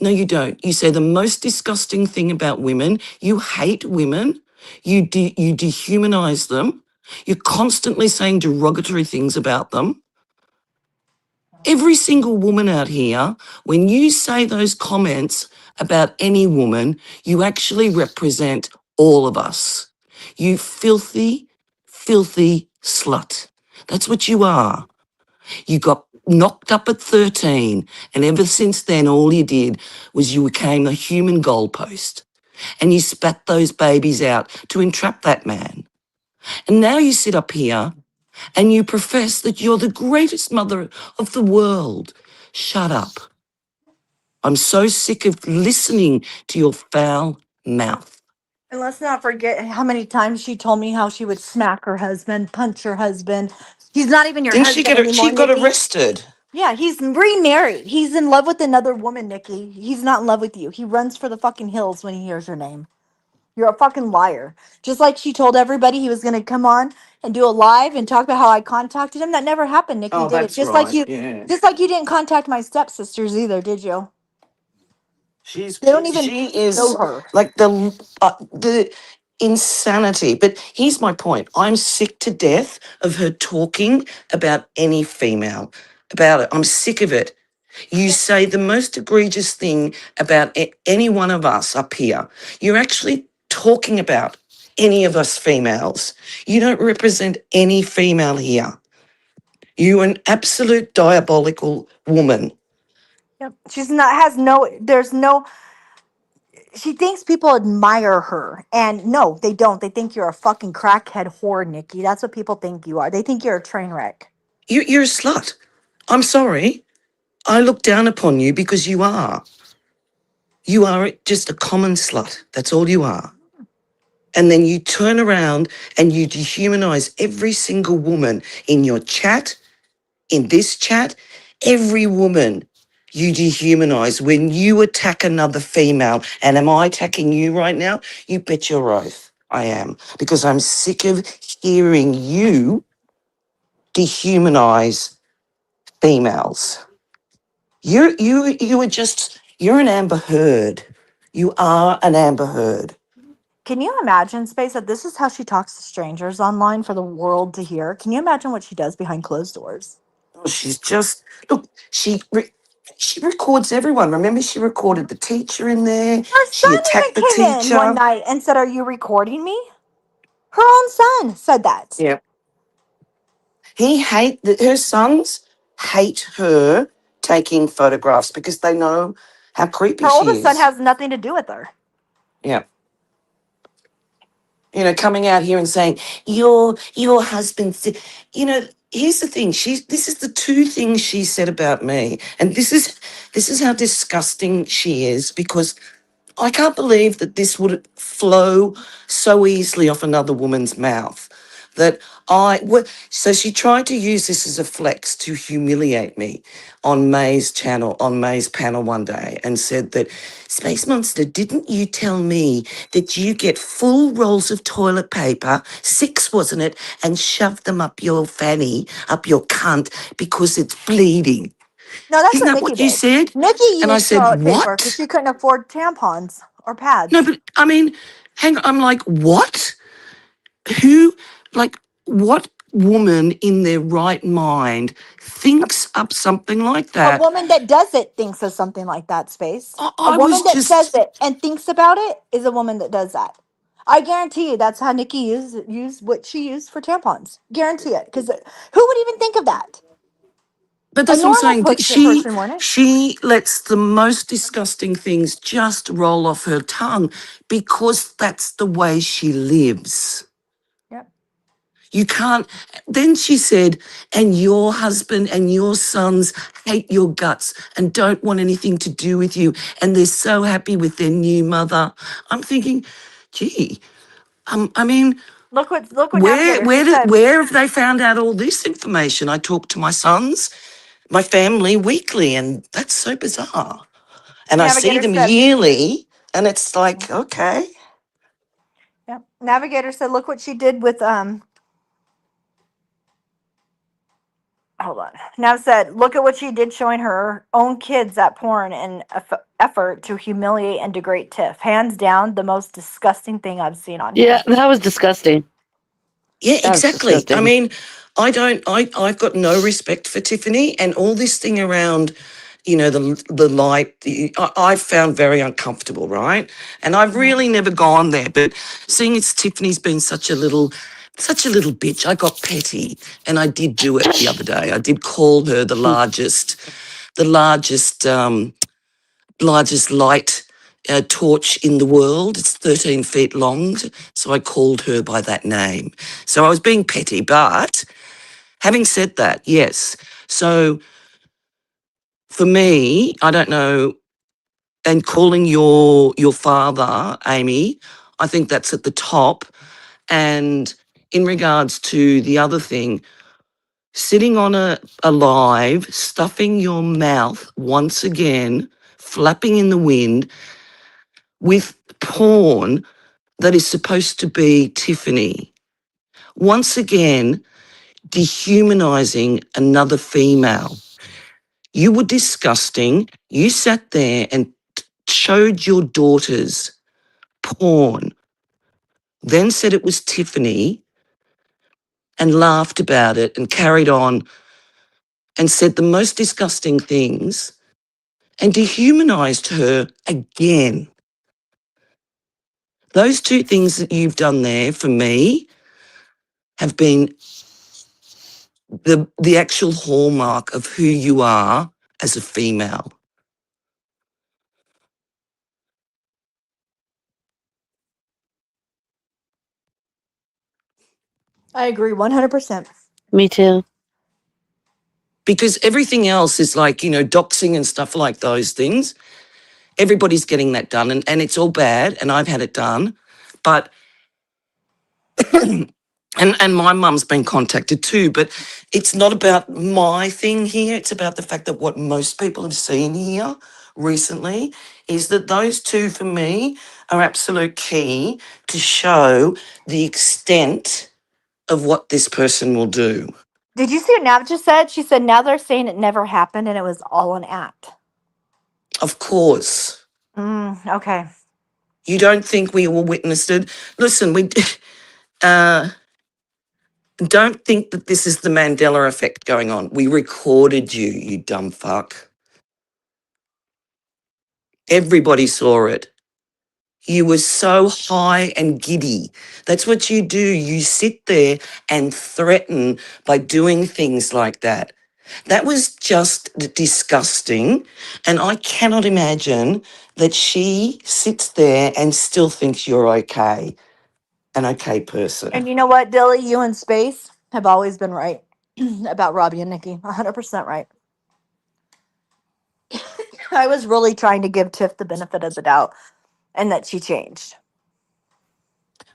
No, you don't. You say the most disgusting thing about women. You hate women. You dehumanize them. You're constantly saying derogatory things about them. Every single woman out here, when you say those comments about any woman, you actually represent all of us. You filthy, filthy slut. That's what you are. You got knocked up at 13, and ever since then, all you did was you became a human goalpost and you spat those babies out to entrap that man. And now you sit up here and you profess that you're the greatest mother of the world. Shut up. I'm so sick of listening to your foul mouth. And let's not forget how many times she told me how she would smack her husband, punch her husband. He's not even your Didn't she husband she anymore, got Nikki. arrested? Yeah, he's remarried. He's in love with another woman, Nikki. He's not in love with you. He runs for the fucking hills when he hears your name. You're a fucking liar. Just like she told everybody he was going to come on and do a live and talk about how I contacted him. That never happened, Nikki, Oh, did it? that's Just like right. you, Yeah. just like you didn't contact my stepsisters either, did you? She's They don't even she know is her. like the insanity. But here's my point. I'm sick to death of her talking about any female about it. I'm sick of it. You say the most egregious thing about any one of us up here. You're actually talking about any of us females. You don't represent any female here. You're an absolute diabolical woman. Yep. She's not, has no, there's no, she thinks people admire her. And no, they don't. They think you're a fucking crackhead whore, Nikki. That's what people think you are. They think you're a train wreck. You're a slut. I'm sorry. I look down upon you because you are. You are just a common slut. That's all you are. And then you turn around and you dehumanize every single woman in your chat, in this chat, every woman you dehumanize when you attack another female. And am I attacking you right now? You bet your oath I am. Because I'm sick of hearing you dehumanize females. You're an Amber Heard. You are an Amber Heard. Can you imagine, Space, that this is how she talks to strangers online for the world to hear? Can you imagine what she does behind closed doors? Oh, she's just look. She records everyone. Remember, she recorded the teacher in there. Her She son attacked the even came in one teacher. night and said, "Are you recording me?" Her own son said that. Yeah. Her sons hate her taking photographs because they know how creepy Her she oldest son is. has nothing to do with her. Yeah. Coming out here and saying your husband's, here's the thing. This is the two things she said about me, and this is how disgusting she is because I can't believe that this would flow so easily off another woman's mouth. So she tried to use this as a flex to humiliate me on May's channel, on May's panel one day, and said that, Space Monster, didn't you tell me that you get full rolls of toilet paper, 6 wasn't it, and shove them up your fanny, up your cunt, because it's bleeding? No, that's Isn't what that Nikki what you did. said? Nikki And I used said, toilet paper because what? she couldn't afford tampons or No, pads. but I mean, hang on, I'm like, what? Who, like, what woman in their right mind thinks up something like A that? woman that does it thinks of something like that, Space. A I woman was that says just, it and thinks about it is a woman that does that. I guarantee you that's how Nikki used what she used for tampons. Guarantee it. Because who would even think of that? But A that's what I'm normal saying. person wouldn't. She lets the most disgusting things just roll off her tongue because that's the way she lives. Yep. You can't. Then she said, and your husband and your sons hate your guts and don't want anything to do with you. And they're so happy with their new mother. I'm thinking, gee, I mean, Look what Navigator. She said. where have they found out all this information? I talk to my sons, my family weekly, and that's so bizarre. And I see Navigator them said. yearly, and it's like, okay. Yeah. Navigator said, look what she did with hold on. Nav said, look at what she did showing her own kids that porn in effort to humiliate and degrade Tiff. Hands down, the most disgusting thing I've seen on Yeah, here. that was disgusting. Yeah, That was exactly. I disgusting. mean, I've got no respect for Tiffany, and all this thing around, the light, I've found very uncomfortable, right? And I've really never gone there, but seeing as Tiffany's been such a little bitch, I got petty, and I did do it the other day. I did call her the largest light torch in the world. It's 13 feet long, so I called her by that name. So I was being petty, but having said that, yes. So for me, I don't know, and calling your father, Amy, I think that's at the top. And in regards to the other thing, sitting on a live, stuffing your mouth once again, flapping in the wind with porn that is supposed to be Tiffany. Once again, dehumanizing another female. You were disgusting. You sat there and showed your daughters porn, then said it was Tiffany and laughed about it and carried on and said the most disgusting things and dehumanized her again. Those two things that you've done there for me have been the actual hallmark of who you are as a female. I agree 100%. Me too. Because everything else is like, doxing and stuff like those things. Everybody's getting that done, and it's all bad, and I've had it done. But and my mum's been contacted too, but it's not about my thing here. It's about the fact that what most people have seen here recently is that those two, for me, are absolute key to show the extent of what this person will do. Did you see what Nav just said? She said, now they're saying it never happened and it was all an act. Of course. Okay. You don't think we all witnessed it? Listen, we don't think that this is the Mandela effect going on. We recorded you, you dumb fuck. Everybody saw it. You were so high and giddy. That's what you do. You sit there and threaten by doing things like that. That was just disgusting. And I cannot imagine that she sits there and still thinks you're okay, an okay person. And you know what, Dilly? You and Space have always been right about Robbie and Nikki. 100% right. I was really trying to give Tiff the benefit of the doubt and that she changed.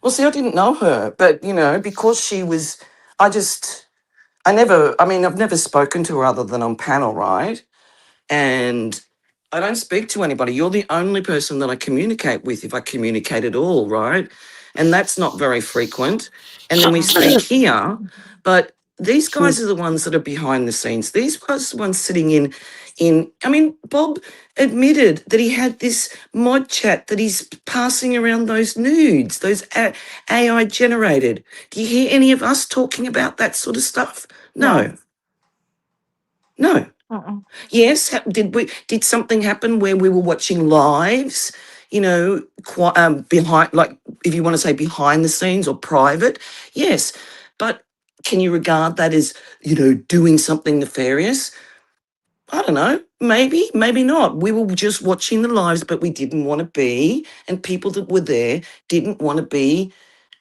Well, see, I didn't know her, but, because she was, I've never spoken to her other than on panel, right? And I don't speak to anybody. You're the only person that I communicate with, if I communicate at all, right? And that's not very frequent. And then we speak here, but these guys are the ones that are behind the scenes. These guys are the ones sitting Bob admitted that he had this mod chat that he's passing around those nudes, those AI generated. Do you hear any of us talking about that sort of stuff? No. Yes, did something happen where we were watching lives, behind, like, if you want to say behind the scenes or private? Yes, but can you regard that as, doing something nefarious? I don't know, maybe, maybe not. We were just watching the lives, but we didn't want to be, and people that were there didn't want to be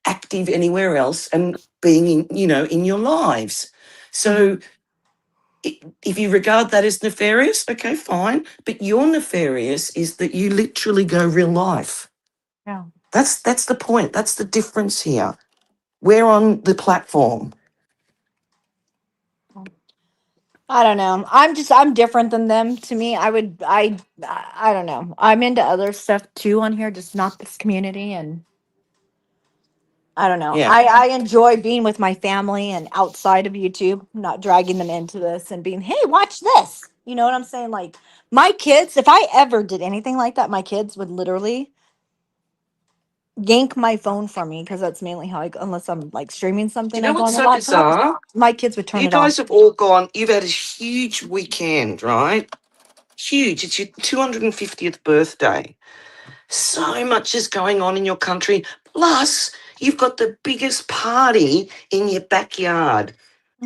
active anywhere else and being in, in your lives. So if you regard that as nefarious, okay, fine. But your nefarious is that you literally go real life. Yeah. That's the point. That's the difference here. We're on the platform. I don't know. I'm different than them. To me, I don't know. I'm into other stuff too on here, just not this community. And I don't know. Yeah. I enjoy being with my family and outside of YouTube, not dragging them into this and being, hey, watch this. You know what I'm saying? Like my kids, if I ever did anything like that, my kids would literally yank my phone from me because that's mainly how unless I'm like streaming Do something you know I go on what's the so laptop, bizarre? my kids would turn You it off. guys have all gone, you've had a huge weekend, right? Huge. It's your 250th birthday. So much is going on in your country. Plus, you've got the biggest party in your backyard.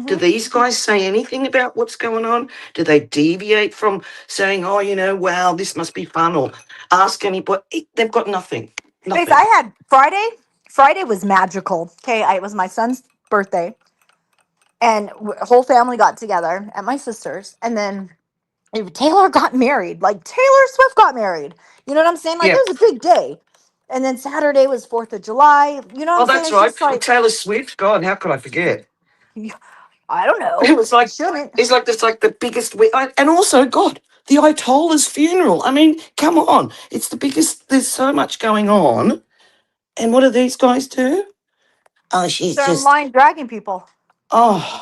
Do Mhm. these guys say anything about what's going on? Do they deviate from saying, oh, wow, this must be fun, or ask anybody? They've got nothing. Faith, Nothing. I had Friday was magical. Okay, it was my son's birthday, and whole family got together at my sister's, and then Taylor got married. Like Taylor Swift got married. You know what I'm saying? Like Yeah. it was a big day. And then Saturday was 4th of July. You know what Oh, I'm saying? that's It's right. just like Taylor Swift. God, how could I forget? I don't It know. was like Shouldn't. it's like the biggest and also God, the Ayatollah's funeral. I mean, come on, it's the biggest. There's so much going on, and what do these guys do? Oh, she's They're just online dragging people. oh.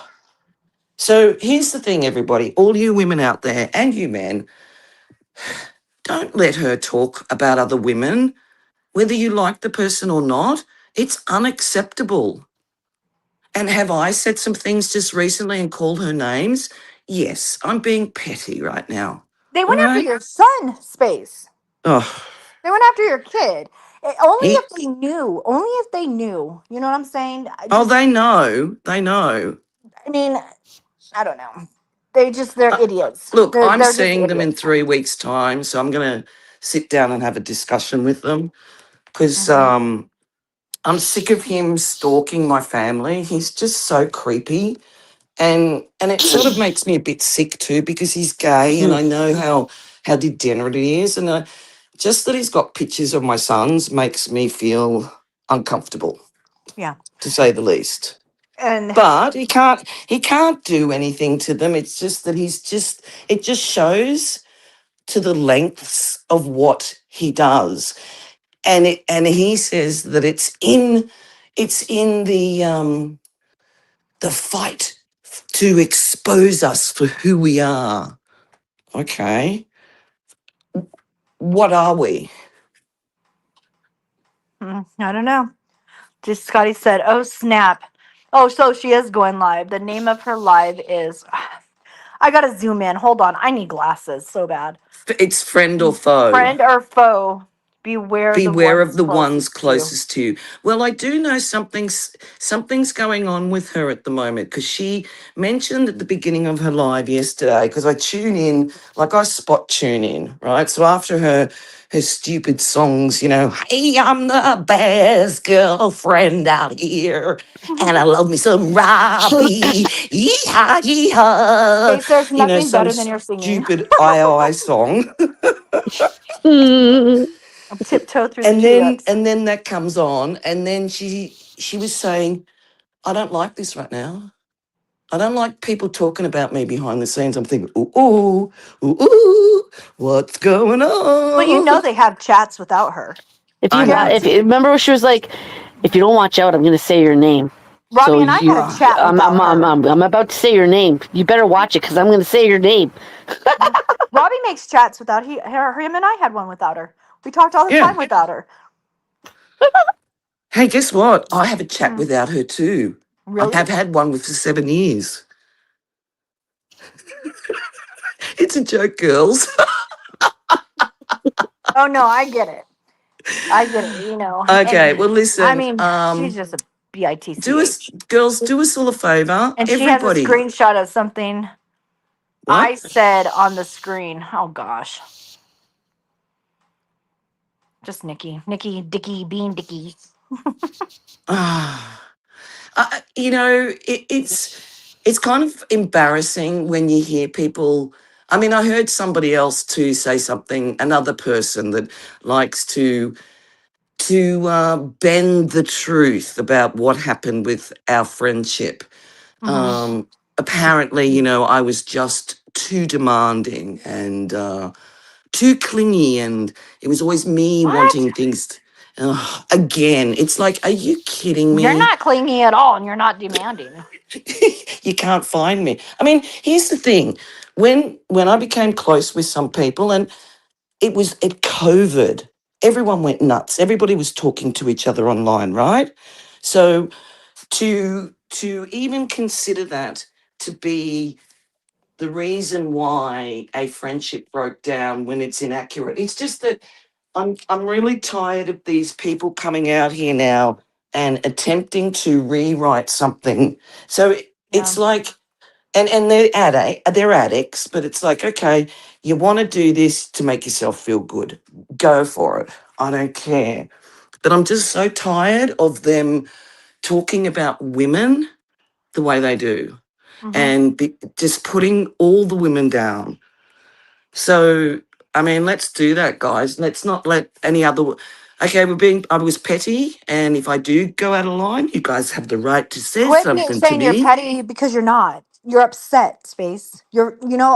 So here's the thing, everybody, all you women out there and you men, don't let her talk about other women, whether you like the person or not. It's unacceptable. And have I said some things just recently and called her names? Yes, I'm being petty right now. They All went after right. your son, Space. Oh, They went after your kid. Only he. if they knew. Only if they knew. You know what I'm saying? Oh, they know. They know. I mean, I don't know. They're Uh, idiots. Look, I'm They're just seeing them in idiots. 3 weeks' time, so I'm going to sit down and have a discussion with them because Mhm. I'm sick of him stalking my family. He's just so creepy, and it sort of makes me a bit sick too because he's gay, and I know how degenerate he is, and just that he's got pictures of my sons makes me feel uncomfortable, Yeah. to say the least. And But he can't do anything to them. It's just that it just shows to the lengths of what he does. And he says that it's in the fight to expose us for who we are. Okay. What are we? I don't know. Just Scotty said, "Oh snap! Oh, so she is going live. The name of her live is. I gotta zoom in. Hold on. I need glasses so bad. It's friend or foe. Friend or foe? Beware the Beware of ones the ones closest to you." closest to you. Well, I do know something's going on with her at the moment because she mentioned at the beginning of her live yesterday, because I tune in, like I spot tune in, right? So after her stupid songs, hey, I'm the best girlfriend out here, and I love me some Robbie, yeehaw, yeehaw, Faith, there's nothing some better than your singing. stupid I song. Tiptoe through the and then tulips. and then that comes on, and then she was saying, I don't like this right now. I don't like people talking about me behind the scenes. I'm thinking, ooh, what's going Well, you know on? they have chats without her. I know. If you remember, what she was like, if you don't watch out, I'm going to say your name. Robbie So and I had a chat without her. I'm about to say your name. You better watch it because I'm going to say your name. Robbie makes chats without him and I had one without her. We talked all the Yeah. time without her. Hey, guess what? I have a chat Hmm. without her too. I Really? have had one for 7 years. It's a joke, girls. Oh no, I get it. I get it. You know. Okay, And well, listen. I mean, she's just a bitch. Girls, do us all a favor. And she has a Everybody, screenshot of something. I What? said on the screen. Oh gosh, just Nikki, Dicky, Bean Dicky. Ah, it's kind of embarrassing when you hear people. I mean, I heard somebody else too say something. Another person that likes to bend the truth about what happened with our friendship. Mm-hmm. Apparently, I was just too demanding and too clingy, and it was always me What? wanting things. Again, it's like, are you kidding You're me? not clingy at all, and you're not demanding. You can't find me. I mean, here's the thing: when I became close with some people, and it was at COVID, everyone went nuts. Everybody was talking to each other online, right? So to even consider that to be the reason why a friendship broke down when it's inaccurate, it's just that I'm really tired of these people coming out here now and attempting to rewrite something. So Yeah. it's like, and they're addicts, but it's like, okay, you want to do this to make yourself feel good, go for it. I don't care. But I'm just so tired of them talking about women the way they do Mm-hmm. and just putting all the women down. So, I mean, let's do that, guys. Let's not let any other. Okay, I was petty, and if I do go out of line, you guys have the right to say Quit being something to saying you're me. petty because you're not. You're upset, Space.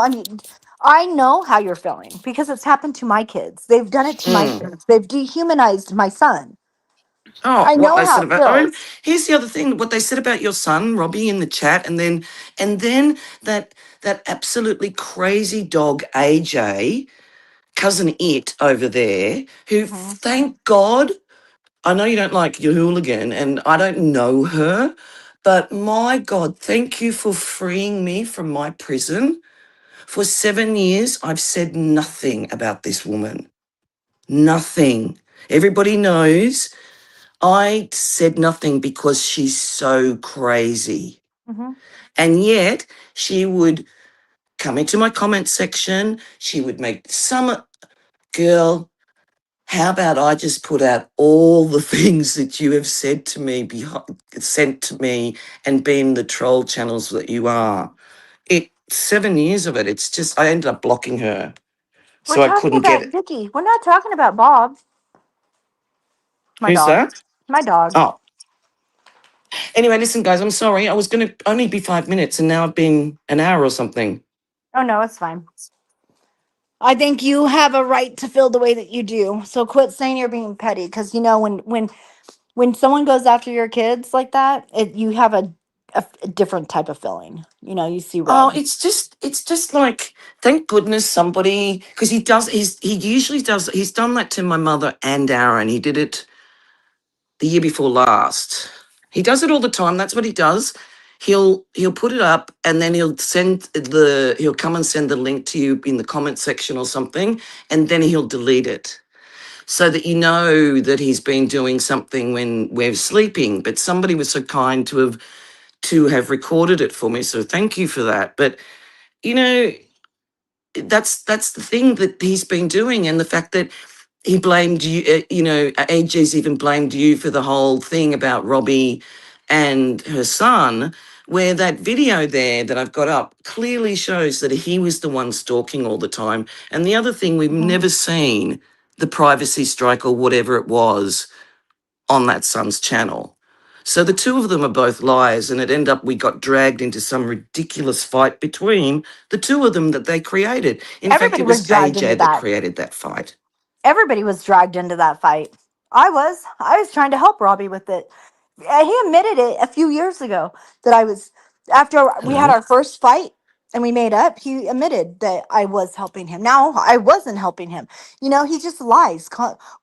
I mean, I know how you're feeling because it's happened to my kids. They've done it to my Mm. kids. They've dehumanized my son. Oh, I what know they how said it about. I mean, feels. here's the other thing: what they said about your son, Robbie, in the chat, and then that absolutely crazy dog, AJ, cousin It over there, who, Hmm. thank God, I know you don't like your hooligan, and I don't know her, but my God, thank you for freeing me from my prison. For 7 years, I've said nothing about this woman. Nothing. Everybody knows I said nothing because she's so crazy. Hmm. And yet, she would come into my comment section. She would make some girl. How about I just put out all the things that you have said to me, sent to me, and been the troll channels that you are? 7 years of it. It's just I ended up blocking her, We're so I talking couldn't get about it. Vicky. We're not talking about Bob, my Who's dog. that? My dog. Oh, anyway, listen, guys. I'm sorry. I was going to only be 5 minutes, and now I've been an hour or something. Oh no, it's fine. I think you have a right to feel the way that you do. So quit saying you're being petty, because when someone goes after your kids like that, you have a different type of feeling. You see Oh, red. it's just like, thank goodness somebody, because he usually does, he's done that to my mother and Aaron. He did it the year before last. He does it all the time. That's what he does. He'll put it up, and then he'll come and send the link to you in the comment section or something, and then he'll delete it so that you know that he's been doing something when we're sleeping. But somebody was so kind to have recorded it for me, so thank you for that. But you know that's the thing that he's been doing, and the fact that he blamed you, AJ's even blamed you for the whole thing about Robbie and her son, where that video there that I've got up clearly shows that he was the one stalking all the time. And the other thing, we've Mhm. never seen the privacy strike or whatever it was on that son's channel. So the two of them are both liars, and it ended up we got dragged into some ridiculous fight between the two of them that they created. In fact, Everybody it was was dragged into AJ that that. created that fight. Everybody was dragged into that fight. I was trying to help Robbie with it. He admitted it a few years ago that I was, after we had Hello. our first fight and we made up, he admitted that I was helping him. Now I wasn't helping him. He just lies.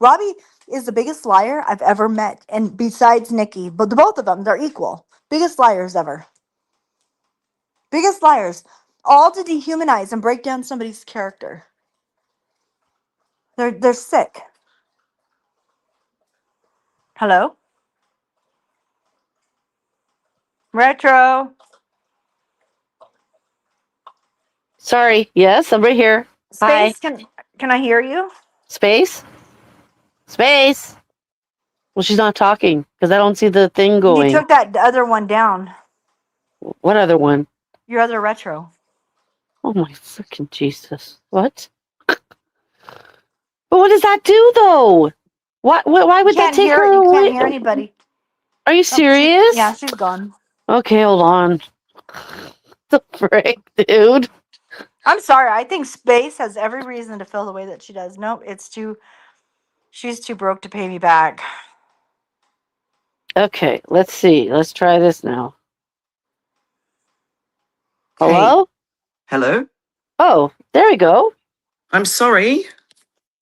Robbie is the biggest liar I've ever met. And besides Nikki, but the both of them, they're equal. Biggest liars ever. Biggest liars. All to dehumanize and break down somebody's character. They're sick. Hello? Retro. Sorry. Yes, I'm right here. Hi. Space, can I hear you? Space? Space? Well, she's not talking because I don't see the thing You going. took that other one down. What other one? Your other retro. Oh my freaking Jesus. What? But what does that do though? Why would that take her You away? can't hear anybody. Are you Oh, serious? yeah, she's gone. Okay, hold on. The frick, dude. I'm sorry. I think Space has every reason to feel the way that she does. Nope, she's too broke to pay me back. Okay, let's see. Let's try this now. Hey, Hello? hello. Oh, there we go. I'm sorry.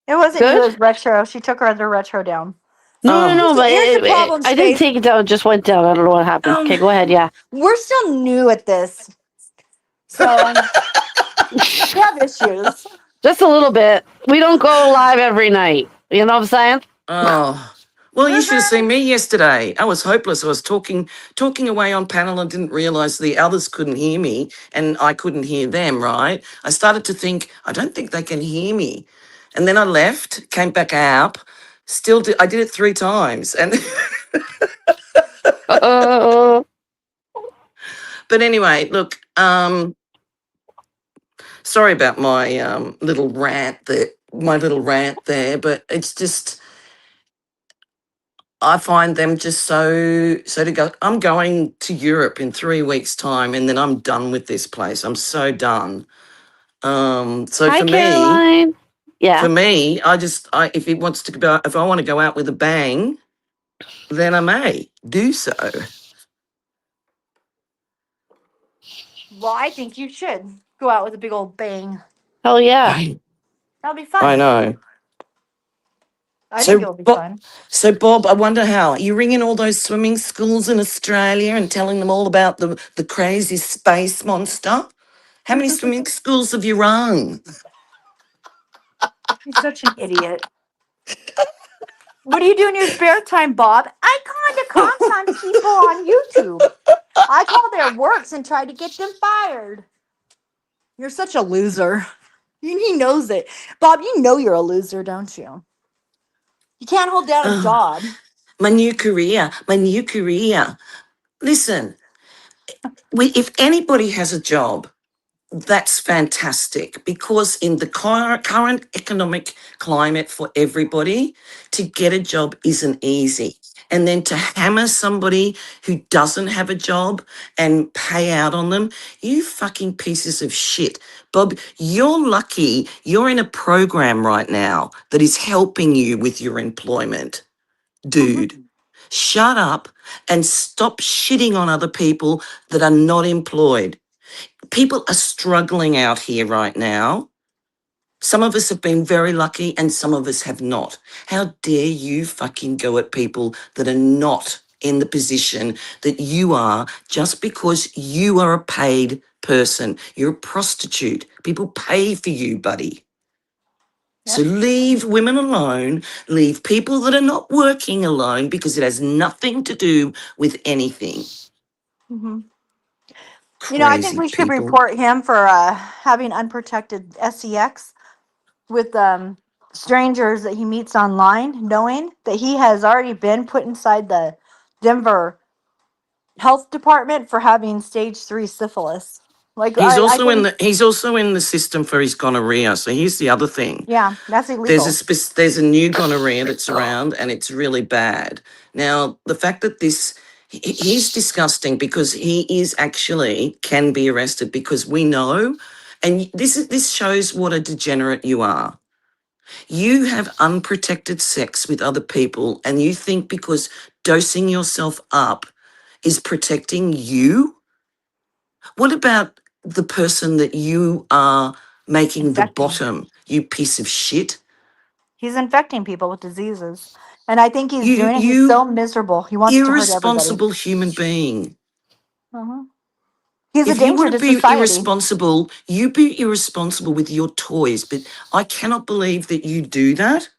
It wasn't Good? you, it was retro. She took her other retro down. No, Oh. but Here's the problem, I didn't Space. take it down. It just went down. I don't know what happened. Okay, go ahead. Yeah. We're still new at this. So we have issues. Just a little bit. We don't go live every night. You know what I'm saying? Oh. Well, you should have seen me yesterday. I was hopeless. I was talking away on panel and didn't realise the others couldn't hear me and I couldn't hear them, right? I started to think, I don't think they can hear me. And then I left, came back out, I did it 3 times. And Uh, but anyway, look, sorry about my little rant there, but it's just I find them just so to go. I'm going to Europe in 3 weeks' time, and then I'm done with this place. I'm so done. So Hi, for Caroline. Yeah. me, if it wants to go, if I want to go out with a bang, then I may do so. Well, I think you should go out with a big old bang. Hell yeah. That'll be fun. I know. I think it'll be fun. So, Bob, I wonder how you ringing all those swimming schools in Australia and telling them all about the crazy space monster. How many swimming schools have you rung? You're such an idiot. What do you do in your spare time, Bob? I kind of contact people on YouTube. I call their works and try to get them fired. You're such a loser. He knows it. Bob, you know you're a loser, don't you? You can't hold down a Oh, job. my new career. Listen, if anybody has a job, that's fantastic because in the current economic climate for everybody, to get a job isn't easy. And then to hammer somebody who doesn't have a job and pay out on them, you fucking pieces of shit. Bob, you're lucky you're in a program right now that is helping you with your employment. Dude, shut up and stop shitting on other people that are not employed. People are struggling out here right now. Some of us have been very lucky and some of us have not. How dare you fucking go at people that are not in the position that you are just because you are a paid person. You're a prostitute. People pay for you, buddy. So leave women alone, leave people that are not working alone because it has nothing to do with anything. Mm-hmm. Crazy I think we should people. report him for having unprotected sex with strangers that he meets online, knowing that he has already been put inside the Denver health department for having stage 3 syphilis. Like He's I also think, in the system for his gonorrhea. So here's the other thing. yeah, that's illegal. There's a new gonorrhea that's around and it's really bad. Now, the fact that he's disgusting because he is actually can be arrested because we know, and this shows what a degenerate you are. You have unprotected sex with other people and you think because dosing yourself up is protecting you? What about the person that you are making the Infecting. bottom, you piece of shit? He's infecting people with diseases. And I think he's doing it. He's You so miserable. He wants to hurt everybody. irresponsible human being. Uh-huh. He's a If you danger want to to be society. irresponsible, you be irresponsible with your toys. But I cannot believe that you do that.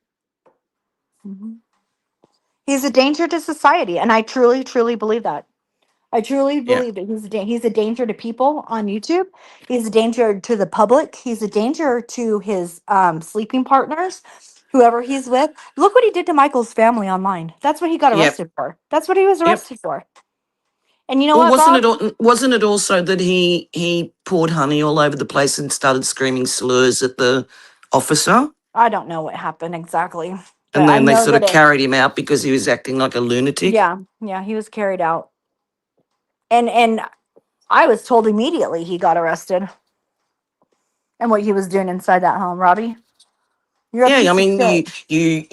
Mhm. He's a danger to society. And I truly, truly believe that. I truly Yeah. believe that he's a danger to people on YouTube. He's a danger to the public. He's a danger to his sleeping partners, whoever he's with. Look what he did to Michael's family online. That's what he got Yep. arrested for. That's what he was Yep. arrested for. And you know Well, what, Bob? wasn't it also that he poured honey all over the place and started screaming slurs at the officer? I don't know what happened exactly, but And I then they know sort that of it. carried him out because he was acting like a lunatic. Yeah, he was carried out, and I was told immediately he got arrested and what he was doing inside that home. Robbie, you're a Yeah, I piece of mean, shit. you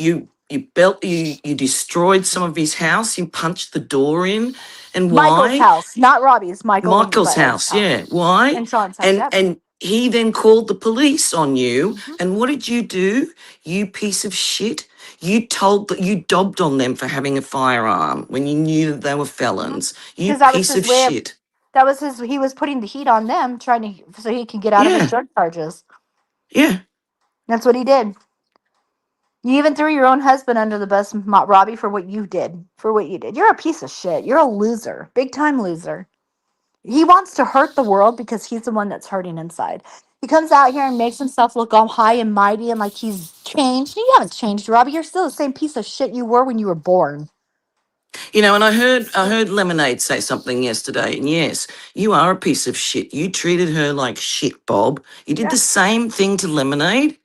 destroyed some of his house. You punched the door in, and Michael's why? house, not Robbie's. Michael and Michael's Butthead's house, house yeah. Why? and Sean's house. And Yep. and he then called the police on you. Mhm. And what did you do? You piece of shit. You told that you dobbed on them for having a firearm when you knew that they were felons. You Because that was piece his of way of. shit. That was his. He was putting the heat on them, trying to so he could get out of his Yeah, drug charges. yeah. That's what he did. You even threw your own husband under the bus, Robbie, for what you did. For what you did. You're a piece of shit. You're a loser. Big time loser. He wants to hurt the world because he's the one that's hurting inside. He comes out here and makes himself look all high and mighty and like he's changed. You haven't changed, Robbie. You're still the same piece of shit you were when you were born. You know, and I heard Lemonade say something yesterday, and yes, you are a piece of shit. You treated her like shit, Bob. You did Yeah. the same thing to Lemonade.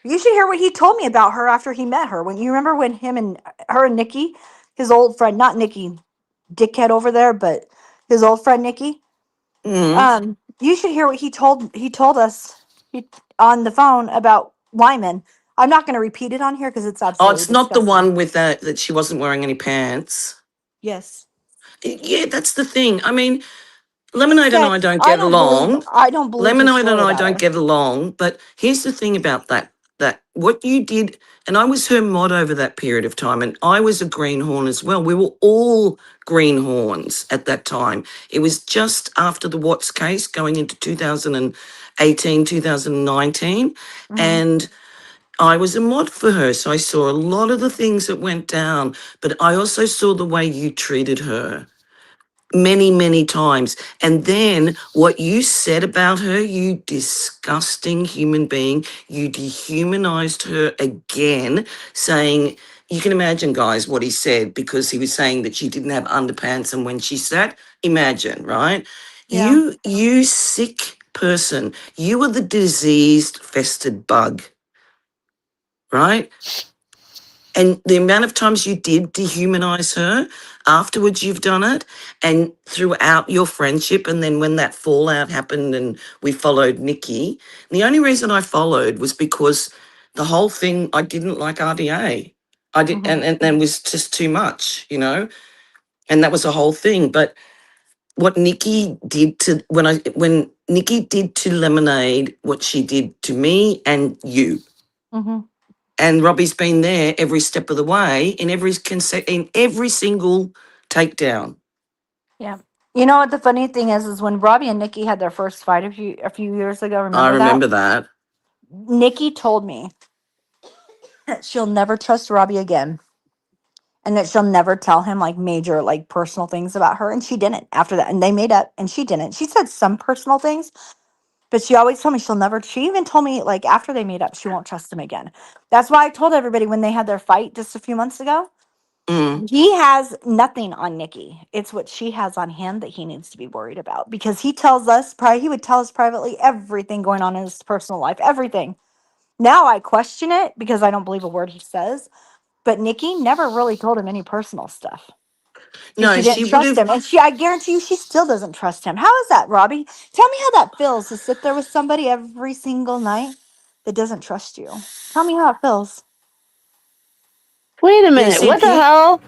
You should hear what he told me about her after he met her. When you remember when him and her and Nikki, his old friend, not Nikki, dickhead over there, but his old friend Nikki. Mm. You should hear what he told us on the phone about Lyman. I'm not going to repeat it on here because it's Oh, absolutely it's not the disgusting. one with that she wasn't wearing any pants. Yes. Yeah, that's the thing. I mean, Lemonade and Okay. I don't I get don't believe along. I don't believe his Lemonade and story I about don't her. get along. But here's the thing about that what you did, and I was her mod over that period of time, and I was a greenhorn as well. We were all greenhorns at that time. It was just after the Watts case going into 2018, 2019. Mhm. And I was a mod for her. So I saw a lot of the things that went down, but I also saw the way you treated her many, many times. And then what you said about her, you disgusting human being, you dehumanized her again, saying, you can imagine, guys, what he said, because he was saying that she didn't have underpants. And when she sat, imagine, right? Yeah. You sick person, you were the diseased, festered bug, right? And the amount of times you did dehumanize her, afterwards you've done it, and throughout your friendship, and then when that fallout happened and we followed Nikki, the only reason I followed was because the whole thing, I didn't like RDA. I did, Mhm. and was just too much, and that was the whole thing. But what Nikki did to when Nikki did to Lemonade, what she did to me and you. Mhm. And Robbie's been there every step of the way in in every single takedown. Yeah. You know what the funny thing is when Robbie and Nikki had their first fight a few years ago, I remember that? remember that. Nikki told me that she'll never trust Robbie again and that she'll never tell him like major like personal things about her, and she didn't after that, and they made up and she didn't. She said some personal things, but she always told me she even told me like after they made up she won't trust him again. That's why I told everybody when they had their fight just a few months ago, Mm. he has nothing on Nikki. It's what she has on him that he needs to be worried about, because he tells us he would tell us privately everything going on in his personal life, everything. Now I question it because I don't believe a word he says. But Nikki never really told him any personal stuff because No, she didn't she would trust have. him. And I guarantee you, she still doesn't trust him. How is that, Robbie? Tell me how that feels to sit there with somebody every single night that doesn't trust you. Tell me how it feels. Wait a Yeah, minute. see, What the hell?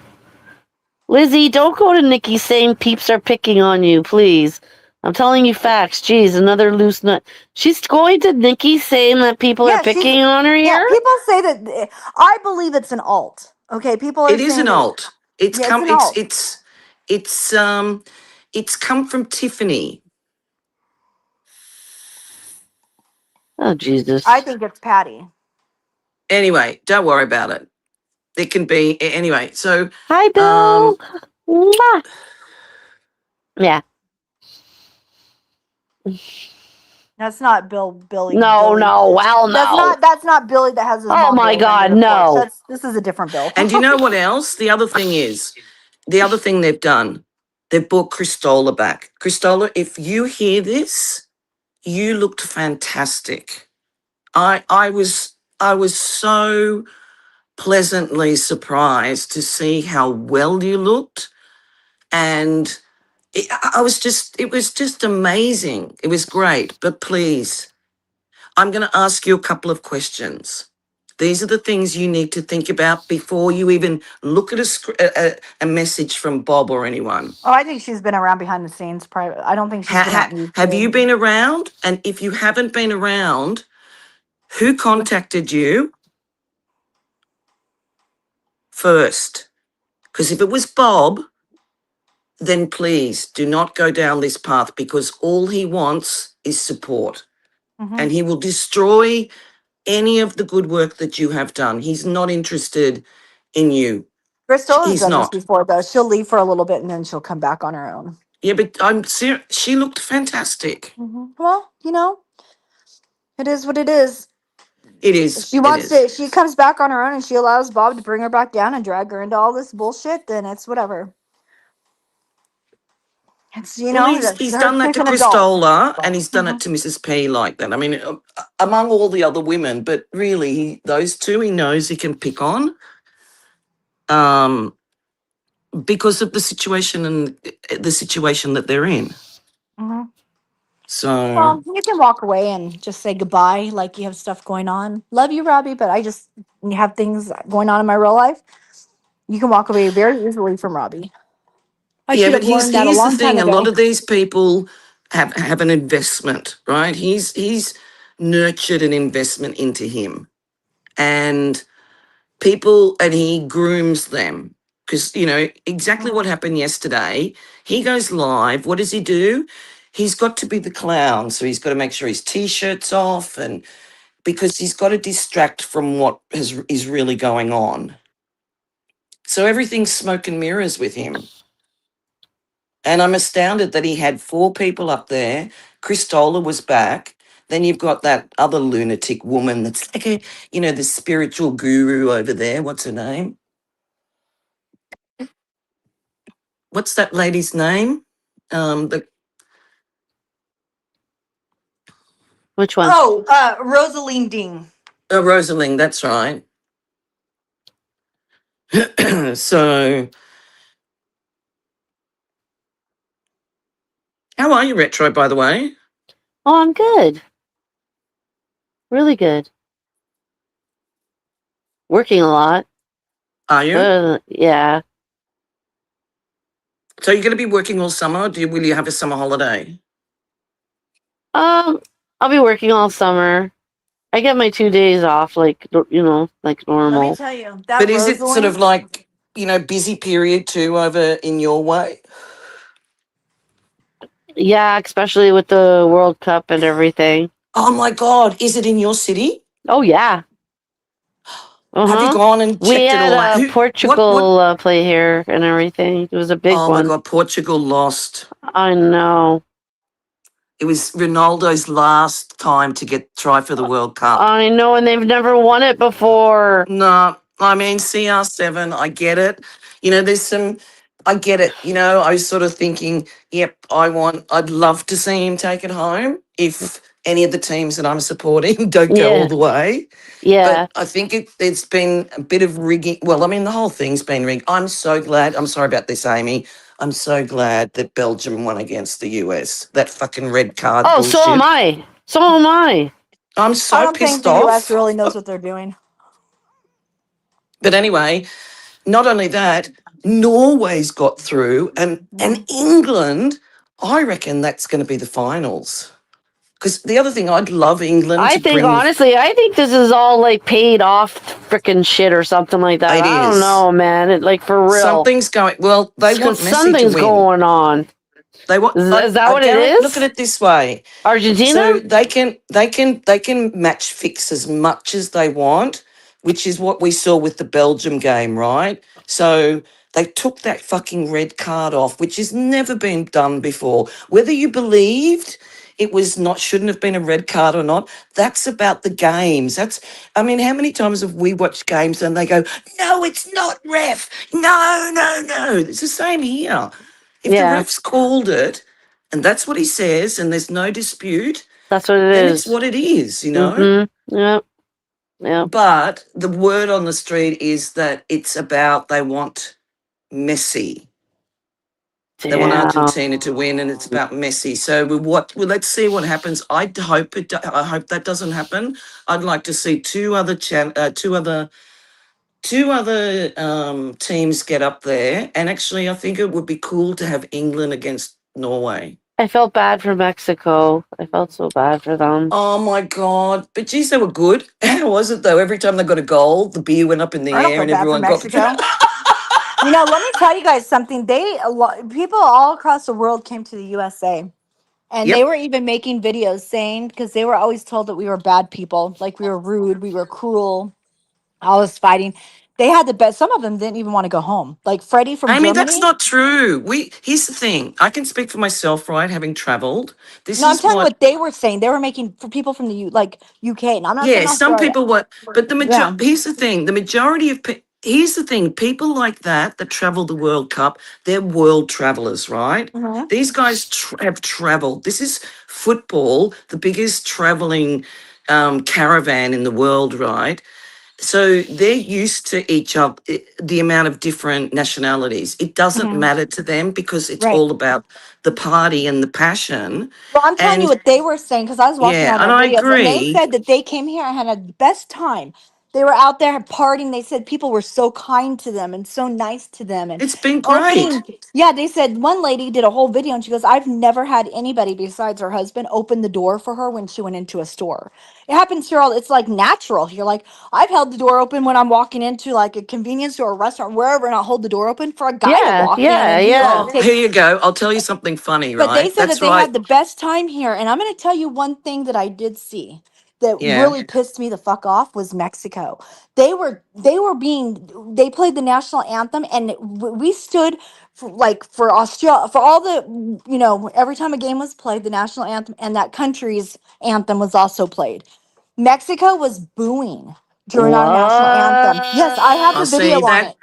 Lizzie, don't go to Nikki saying peeps are picking on you, please. I'm telling you facts. Jeez, another loose nut. She's going to Nikki saying that people are Yeah, picking on her yeah. here? People say that. I believe it's an alt. Okay, people are it is saying an that. alt. It's Yeah, it's come. an alt. It's come from Tiffany. Oh, Jesus. I think it's Patty. Anyway, don't worry about it. It can be anyway. So, Hi, um, Bill. Mwah. Yeah. That's not Billy. No, Billy. no. Well, no. That's not Billy that has his Oh mom my rolled under God, the porch. no. This is a different Bill. And you know what else? The other thing they've done, they've brought Christola back. Christola, if you hear this, you looked fantastic. I was so pleasantly surprised to see how well you looked, and it was just amazing. It was great. But please, I'm going to ask you a couple of questions. These are the things you need to think about before you even look at a message from Bob or anyone. Oh, I think she's been around behind the scenes. Private. I don't think she's been out in Have you YouTube. been around? And if you haven't been around, who contacted you first? Because if it was Bob, then please do not go down this path, because all he wants is support, Mhm. and he will destroy any of the good work that you have done. He's not interested in you. Crystala's He's done this not. before, though. She'll leave for a little bit and then she'll come back on her own. Yeah, but I'm serious. She looked fantastic. Well, it is what it is. It is. She wants to. If she comes back on her own and she allows Bob to bring her back down and drag her into all this bullshit, then it's whatever. It's Well, he's done that to Christola, and he's done Mhm. it to Mrs. P like that. I mean, among all the other women, but really, those two he knows he can pick on, because of the situation and the situation that they're in. Mhm. So, Well, you can walk away and just say goodbye, like you have stuff going on. Love you, Robbie, but I just have things going on in my real life. You can walk away very easily from Robbie. I yeah, should but have learned that a here's the long time thing: a lot ago. of these people have an investment, right? He's nurtured an investment into him, and he grooms them, because exactly what happened yesterday. He goes live. What does he do? He's got to be the clown, so he's got to make sure his t-shirt's off, and because he's got to distract from what is really going on. So everything's smoke and mirrors with him. And I'm astounded that he had 4 people up there. Christola was back. Then you've got that other lunatic woman that's like the spiritual guru over there. What's her name? What's that lady's name? The Which one? Oh, Rosaline Ding. Rosalie, that's right. So, how are you, Retro, by the way? Oh, I'm good. Really good. Working a lot. Are you? Yeah. So you're going to be working all summer? Will you have a summer holiday? I'll be working all summer. I get my 2 days off, like like Let me normal. tell you, that But is it sort of Rosaline- like, busy period too over in your way? Yeah, especially with the World Cup and everything. Oh my God, is it in your city? Oh yeah. Have you gone and checked We it all had out? Portugal play here and everything. It was a big Oh one. my God, Portugal lost. I know. It was Ronaldo's last time to try for the World Cup. I know, and they've never won it before. No, I mean, CR7, I get it. I get it. I was sort of thinking, yep, I'd love to see him take it home if any of the teams that I'm supporting don't go all Yeah. the way. Yeah. But I think it's been a bit of rigging. Well, I mean, the whole thing's been rigged. I'm so glad. I'm sorry about this, Amy. I'm so glad that Belgium won against the US. That fucking red card Oh, bullshit. so am I. So am I. I'm I so don't think pissed the US off. really knows what they're doing. But anyway, not only that, Norway's got through, and England, I reckon that's going to be the finals. Because the other thing, I'd love England I to think, bring. honestly, I think this is all like paid off freaking shit or something like that. It I don't is. know, man. Like for real. Something's going. Well, they want Messi Something's to win. going on. They want. Is that what it is? Look at it this way. Argentina? So they can match fix as much as they want, which is what we saw with the Belgium game, right? So They took that fucking red card off, which has never been done before. Whether you believed it was not, shouldn't have been a red card or not, that's about the games. I mean, how many times have we watched games and they go, no, it's not ref. No, no, no. It's the same here. If the Yeah, ref's called it, and that's what he says, and there's no dispute, that's what it then it's is. what it is, you know? Mm-hmm. Yep. Yep. But the word on the street is that it's about they want Messi. They want Argentina to win, and it's about Messi. So let's see what happens. I hope that doesn't happen. I'd like to see two other teams get up there, and actually, I think it would be cool to have England against Norway. I felt bad for Mexico. I felt so bad for them. Oh my God! But geez, they were good. How was it though? Every time they got a goal, the beer went up in the I don't air, feel and bad for everyone Mexico. got. You know, let me tell you guys something. People all across the world came to the USA, and they Yep. were even making videos saying, because they were always told that we were bad people, like we were rude, we were cruel, always fighting. They had the best. Some of them didn't even want to go home. Like Freddie from Amy, that's Germany. not true. Here's the thing. I can speak for myself, right? Having travelled, this No, I'm is telling you what. what they were saying. They were making for people from the UK, and I'm not saying Yeah, some Australia. people what, but Yeah. here's the thing. The majority of here's the thing. People like that travel the World Cup, they're world travelers, right? Hmm. These guys have travelled. This is football, the biggest travelling caravan in the world, right? So they're used to each other, the amount of different nationalities. It doesn't Hmm. matter to them because it's Right. all about the party and the passion. Well, I'm telling you And what they were saying because I was watching yeah, all and their I videos, and they agree. said that they came here and had a best time. They were out there partying. They said people were so kind to them and so nice to them and It's been opening. great. Yeah, they said one lady did a whole video and she goes, I've never had anybody besides her husband open the door for her when she went into a store. It happens here all it's like natural here. Like I've held the door open when I'm walking into like a convenience store or restaurant, wherever, and I'll hold the door open for a guy to Yeah, walk in yeah, and yeah. Oh, here you go. I'll tell you something funny, but they right? said that That's they right. had the best time here. And I'm going to tell you one thing that I did see that Yeah. really pissed me the fuck off was Mexico. They played the national anthem and we stood for Australia, for all the, every time a game was played, the national anthem and that country's anthem was also played. Mexico was booing during our national anthem. Yes, I have I'll the video see on that. it.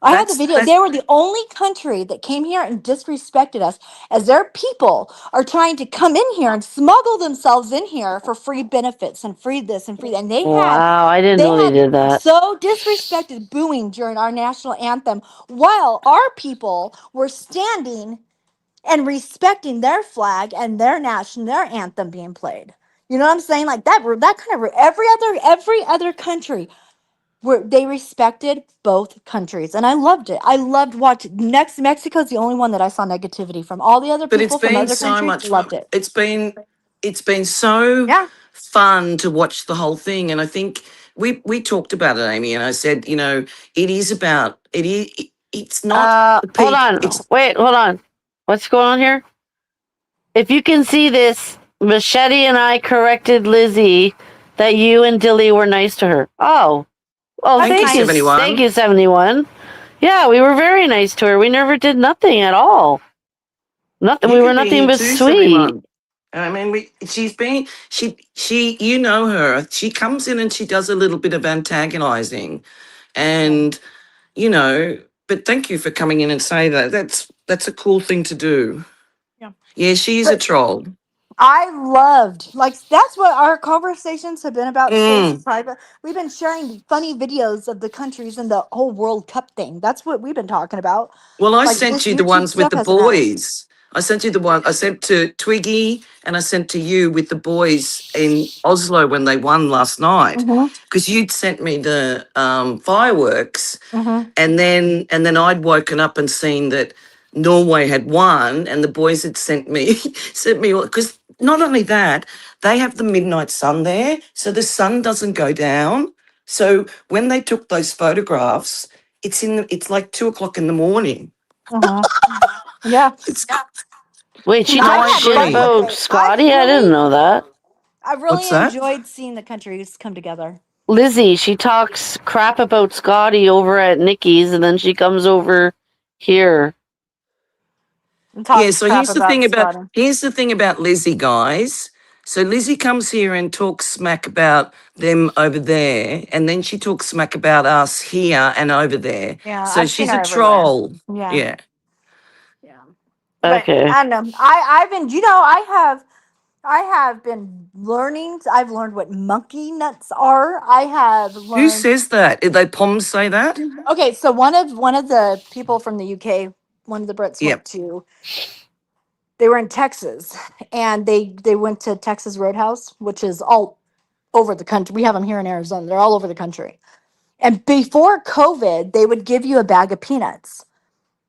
I have the That's video. that. They were the only country that came here and disrespected us as their people are trying to come in here and smuggle themselves in here for free benefits and free this and free that. And Wow, I didn't they know they had did that. so disrespected booing during our national anthem while our people were standing and respecting their flag and their anthem being played. You know what I'm saying? Like that kind of every other country where they respected both countries and I loved it. I loved watching. Next, Mexico's the only one that I saw negativity from. All the other But it's people from been other so countries much fun. loved it. It's been so Yeah. fun to watch the whole thing, and I think we talked about it, Amy, and I said, it is about it is. It's not the Hold people. on. It's Wait, hold on. What's going on here? If you can see this, Machete and I corrected Lizzie that you and Dilly were nice to her. Oh, That's thank you, nice. 71. thank you, 71. Yeah, we were very nice to her. We never did nothing at all. Nothing. You We can were be nothing here but too, sweet. 71. I mean, she's been, she, you know her. She comes in and she does a little bit of antagonizing, and But thank you for coming in and saying that. That's a cool thing to do. Yeah. Yeah, she's a But troll. I loved, that's what our conversations have been about. Safe Mm. and private. We've been sharing funny videos of the countries and the whole World Cup thing. That's what we've been talking about. Well, I Like sent this you the YouTube ones with stuff the hasn't mattered. boys. I sent you the one. I sent to Twiggy and I sent to you with the boys in Oslo when they won last night. Mm-hmm. Because you'd sent me the fireworks, Mm-hmm. and then I'd woken up and seen that Norway had won, and the boys had sent me because not only that, they have the midnight sun there, so the sun doesn't go down. So when they took those photographs, it's like 2 o'clock in the morning. Mm-hmm. Yeah. It's Wait, she no, I I talks had shit fun agree. with about it. Scotty? I didn't know that. I What's really that? enjoyed seeing the countries come together. Lizzie, she talks crap about Scotty over at Nikki's, and then she comes over here. And talk Yeah, so crap about Scotty. here's the thing about Lizzie, guys. So Lizzie comes here and talks smack about them over there, and then she talks smack about us here and over there. Yeah, So I've seen she's her a everywhere. troll. Yeah. Yeah. Yeah. But Okay. I don't know. I've been, I have been learning. I've learned what monkey nuts are. I have Who learned. says that? Did they Poms say that? Okay, so one of the people from the UK, one of the Brits Yep. went to. They were in Texas, and they went to Texas Roadhouse, which is all over the country. We have them here in Arizona. They're all over the country. And before COVID, they would give you a bag of peanuts,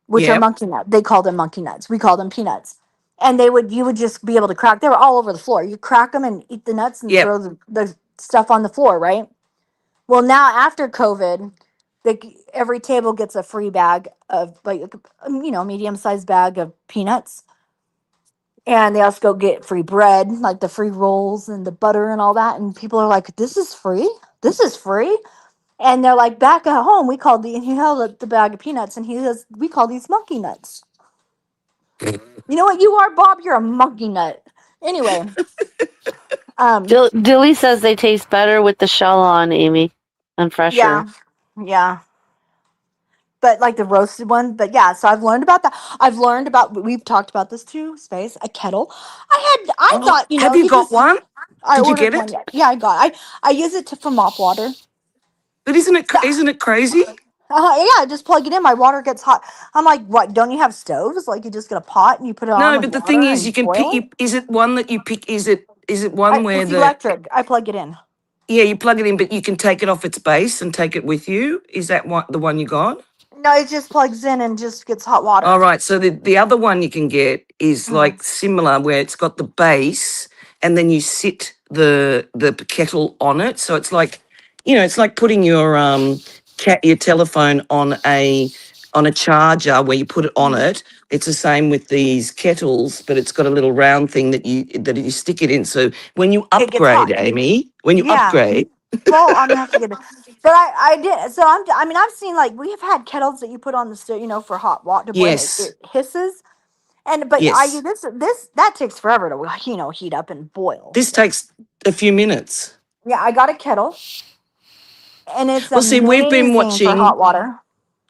which are Yep. monkey nuts. They call them monkey nuts. We call them peanuts. And you would just be able to crack. They were all over the floor. You crack them and eat the nuts and Yep. throw the stuff on the floor, right? Well, now after COVID, every table gets a free bag of medium sized bag of peanuts, and they also go get free bread, like the free rolls and the butter and all that. And people are like, "This is free. This is free." And they're like, "Back at home, we called and he held up the bag of peanuts, and he says, we call these monkey nuts." You know what you are, Bob? You're a monkey nut. Anyway, Dilly says they taste better with the shell on, Amy, and fresher. yeah. But like the roasted one, but yeah. So I've learned about that. I've learned about. We've talked about this too. Space a kettle. I thought Have you got just. one? I Did you ordered get one. it? Yeah, I got. I use it for mop water. But isn't it crazy? Yeah, just plug it in. My water gets hot. I'm like, what? Don't you have stoves? Like you just get a pot and you put it on No, with but the water thing is, you and can boil pick. it. Is it one that you pick? Is it one where It's electric. I plug it in. you plug it in, but you can take it off its base and take it with you? Is that the one you got? No, it just plugs in and just gets hot water. All right. So the other one you can get is Mhm. like similar, where it's got the base, and then you sit the kettle on it. So it's like, it's like putting your telephone on a charger where you put it on Mhm. it. It's the same with these kettles, but it's got a little round thing that you stick it in. So when you It gets upgrade, hot. Amy, when you Yeah. upgrade, Well, I'm gonna have to get it. But I did. So I mean, I've seen like we have had kettles that you put on the stove, for hot water to boil. yes, It hisses. But I yes, this that takes forever to heat up and boil. this takes a few minutes. Yeah, I got a kettle, and it's Well, see, we've been amazing for watching. hot water.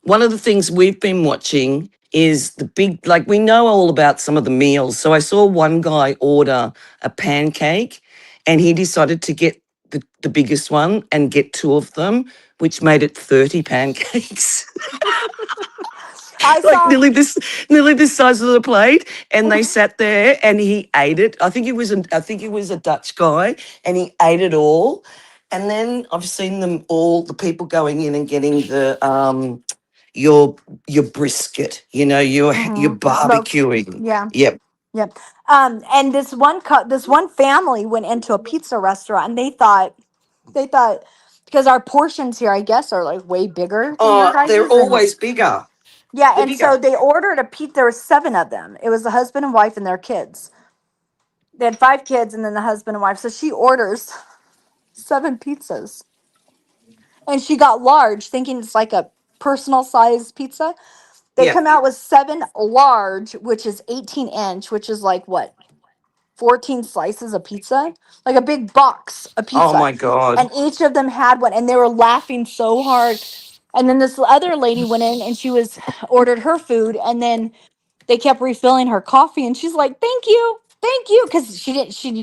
One of the things we've been watching is the big, like, we know all about some of the meals. So I saw one guy order a pancake, and he decided to get the biggest one and get two of them, which made it 30 pancakes. I Like saw. nearly this size of the plate, and they sat there and he ate it. I think it was a Dutch guy, and he ate it all. And then I've seen the people going in and getting your brisket, your Smoked. barbecuing. Yeah. Yep. Yep. And this one family went into a pizza restaurant, and they thought because our portions here, I guess, are like way bigger than your Oh, they're guys's, and always bigger. yeah, They're and so bigger. they ordered a pizza. There were 7 of them. It was the husband and wife and their kids. They had 5 kids, and then the husband and wife. So she orders 7 pizzas, and she got large, thinking it's like a personal size pizza. They Yeah. come out with 7 large, which is 18-inch, which is like what, 14 slices of pizza, like a big box of Oh pizza. my God. And each of them had one, and they were laughing so hard. And then this other lady went in and she was ordered her food, and then they kept refilling her coffee, and she's like, thank you, because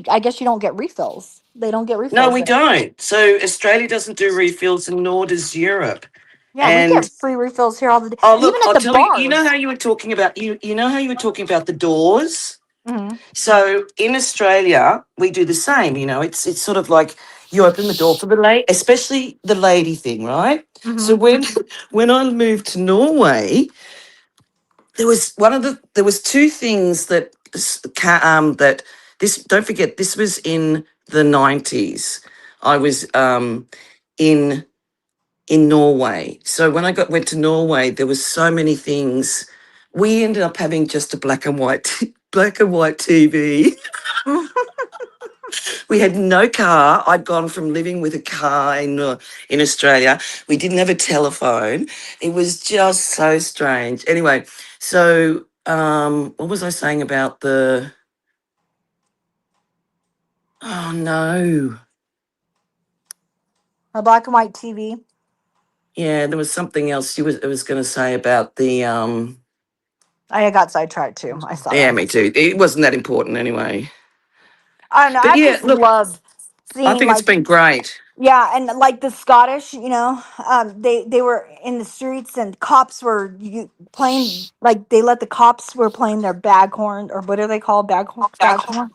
I guess you don't get refills. They don't get No, refills we there. don't. So Australia doesn't do refills, and nor does Europe. Yeah, we And get free refills here all the day, oh, even look, at I'll the tell you. You know bars. how you were talking about you know how you were talking about the doors. Hmm. So in Australia, we do the same. It's sort of like you open the door for the lady, especially the lady thing, right? So Hmm. when I moved to Norway, there was two things that this. Don't forget, this was in the 90s. I was in Norway. So when went to Norway, there was so many things. We ended up having just a black and white TV. We had no car. I'd gone from living with a car in Australia. We didn't have a telephone. It was just so strange. Anyway, so what was I saying about the? Oh no. A black and white TV. Yeah, there was something else it was going to say about the. I got sidetracked too. I saw Yeah, that. me too. It wasn't that important anyway. I don't know. But I yeah, just look, love I seeing think it's like been great. yeah, and like the Scottish, they were in the streets and cops were playing like they let the cops were playing their baghorn or what are they called baghorn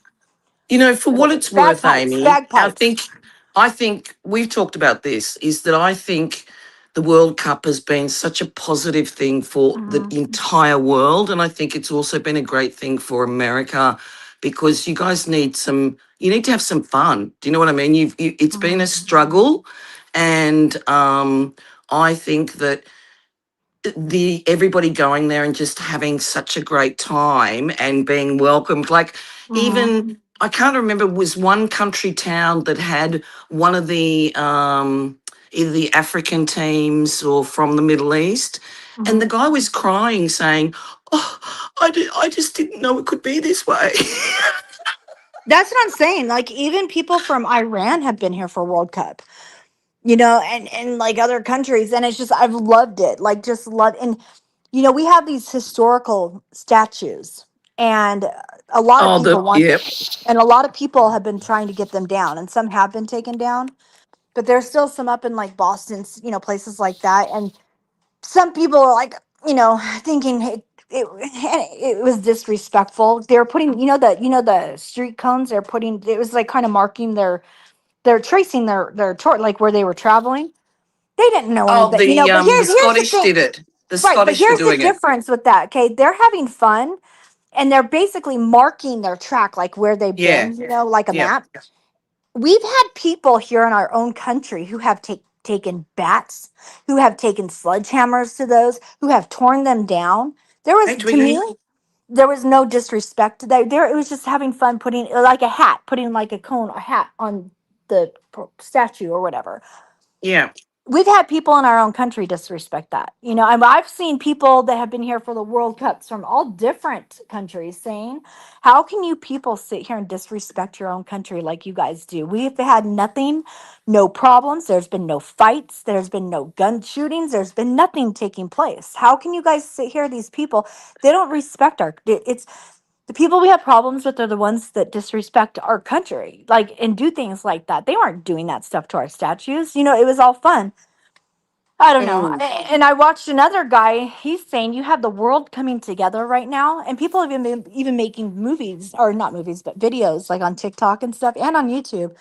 You know, for what it's worth, Amy, bagpipes. I think we've talked about this, is that I think the World Cup has been such a positive thing for the Mhm. entire world. And I think it's also been a great thing for America because you guys you need to have some fun. Do you know what I mean? It's been a Mhm. struggle. And I think that the everybody going there and just having such a great time and being welcomed, like Mhm. even I can't remember, was one country town that had one of the either the African teams or from the Middle East, and the Mhm. guy was crying saying, oh, I just didn't know it could be this way. That's what I'm saying. Like even people from Iran have been here for World Cup. And like other countries, and it's just I've loved it. Like just love and we have these historical statues, and a lot of Oh, people want them, yep. and a lot of people have been trying to get them down, and some have been taken down, but there's still some up in like Boston's, places like that, and some people are like, thinking it was disrespectful. They're putting, the street cones. They're putting. It was like kind of marking they're tracing their tour, like where they were traveling. They didn't know Oh, anything, but the here's the Scottish thing. did it. The Right, but Scottish were here's the doing it. difference with that. Okay, they're having fun and they're basically marking their track like where they've Yeah, been, like a yeah. map. We've had people here in our own country who have taken bats, who have taken sledgehammers to those, who have torn them down. There Hey, was, to me, Twiggy. there was no disrespect to that. There, it was just having fun putting like a hat, putting like a cone, a hat on the statue or whatever. Yeah. We've had people in our own country disrespect that. I've seen people that have been here for the World Cups from all different countries saying, how can you people sit here and disrespect your own country like you guys do? We've had nothing, no problems. There's been no fights. There's been no gun shootings. There's been nothing taking place. How can you guys sit here? These people, they don't respect it's the people we have problems with are the ones that disrespect our country, like, and do things like that. They weren't doing that stuff to our statues. It was all fun. I don't know. Mm. And I watched another guy. He's saying you have the world coming together right now, and people have even making movies, or not movies, but videos like on TikTok and stuff, and on YouTube.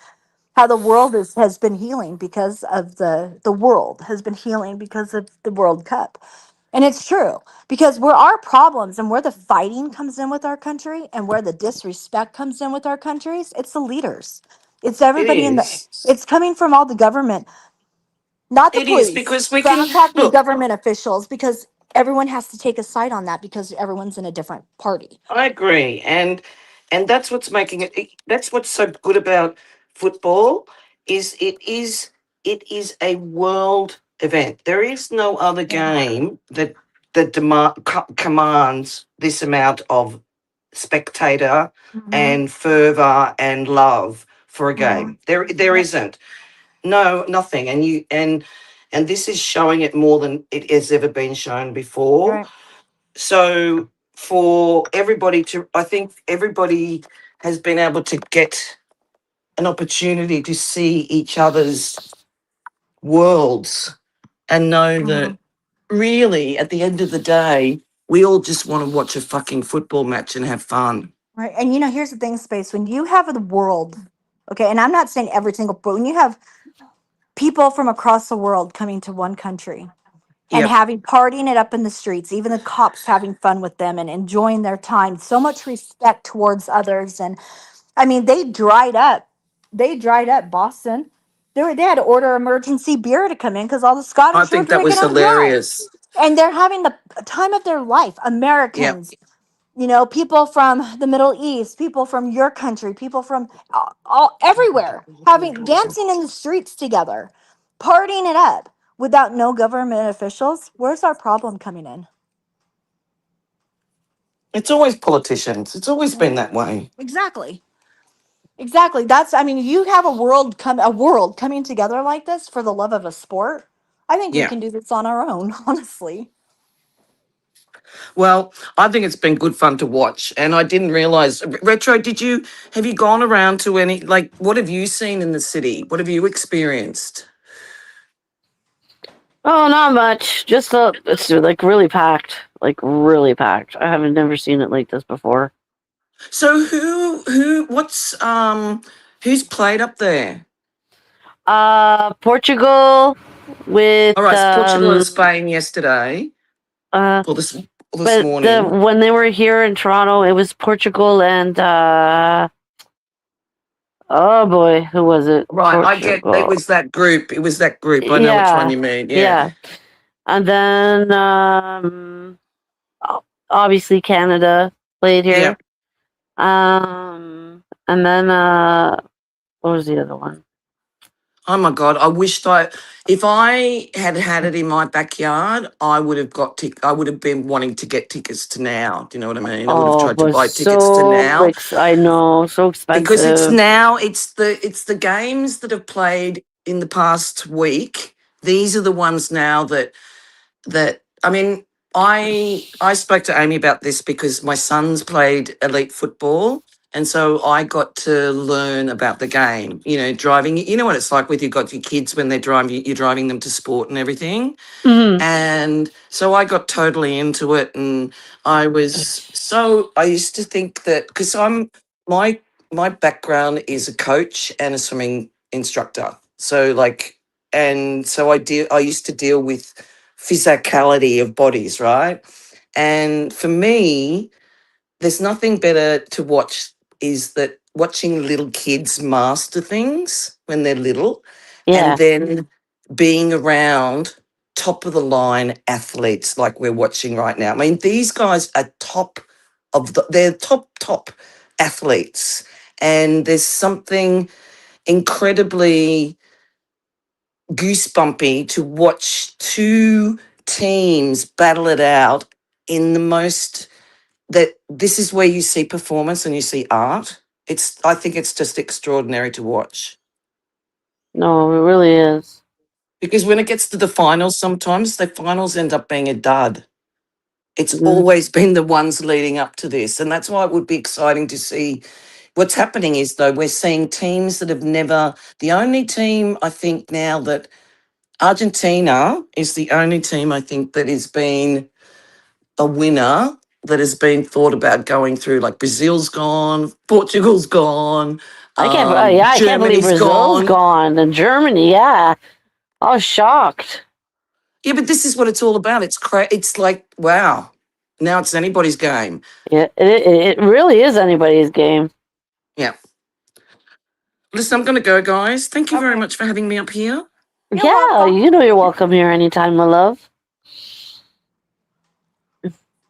How the world has been healing because of the world has been healing because of the World Cup. And it's true because where our problems and where the fighting comes in with our country and where the disrespect comes in with our countries, it's the leaders. It's It everybody is. it's coming from all the government, not the It is police, because we but can I'm talking look. government officials because everyone has to take a side on that because everyone's in a different party. I agree, and that's what's making That's what's so good about football is it is a world event. There is no other Yeah. game that commands this amount of spectator Mhm. and fervor and love for a Mhm. game. There Yep. isn't. No, nothing. And this is showing it more than it has ever been shown You're before. right. So for everybody to, I think everybody has been able to get an opportunity to see each other's worlds and know that Mhm. really at the end of the day, we all just want to watch a fucking football match and have fun. Right. And here's the thing, Space. When you have the world, okay, and I'm not saying every single, but when you have people from across the world coming to one country and Yep. having partying it up in the streets, even the cops having fun with them and enjoying their time, so much respect towards others. And I mean, they dried up Boston. They had to order emergency beer to come in because all the I Scottish were think that drinking was on dry. hilarious. And they're having the time of their life. Yep. Americans, you know, people from the Middle East, people from your country, people from all everywhere having dancing in the streets together, partying it up without no government officials. Where's our problem coming in? It's always politicians. It's always been that way. Exactly. Exactly. That's, I mean, you have a world coming together like this for the love of a sport. I think we Yeah. can do this on our own, honestly. Well, I think it's been good fun to watch, and I didn't realize. Retro, have you gone around to any, like, what have you seen in the city? What have you experienced? Oh, not much. Just it's like really packed. Like really packed. I haven't never seen it like this before. So who's played up there? Portugal with All right, it's Portugal and Spain yesterday, uh or this but morning. when they were here in Toronto, it was Portugal and oh boy, who was it? Right, I get Portugal. it was that group. It was that group. I know which one you mean. Yeah. And then obviously Canada played here. And then what was the other one? Oh my God! I wished if I had had it in my backyard, I would have I would have been wanting to get tickets to now. Do you know what I mean? I would have tried to buy tickets to now I know, so expensive. because it's now it's the games that have played in the past week. These are the ones now that I mean. I spoke to Amy about this because my sons played elite football. And so I got to learn about the game, you know, driving. You know what it's like with you've got your kids when they're driving, you're driving them to sport and everything. Mhm. And so I got totally into it. And I used to think that because my background is a coach and a swimming instructor. So I used to deal with physicality of bodies, right? And for me, there's nothing better to watch is that watching little kids master things when they're little Yeah. and then being around top of the line athletes like we're watching right now. I mean, these guys are they're top athletes. And there's something incredibly goosebumpy to watch two teams battle it out in the most that this is where you see performance and you see art. I think it's just extraordinary to watch. No, it really is. Because when it gets to the finals, sometimes the finals end up being a dud. It's Mhm. always been the ones leading up to this. And that's why it would be exciting to see what's happening is though we're seeing teams that have never the only team I think now that Argentina is the only team I think that has been a winner that has been thought about going through. Like Brazil's gone, Portugal's gone, I can't believe Germany's Brazil's gone and Germany. Yeah, I was shocked. Yeah, but this is what it's all about. It's like wow. Now it's anybody's game. Yeah, it really is anybody's game. Yeah. Listen, I'm going to go, guys. Thank you very Okay. much for having me up here. You're Yeah, welcome. you know you're welcome here anytime, my love.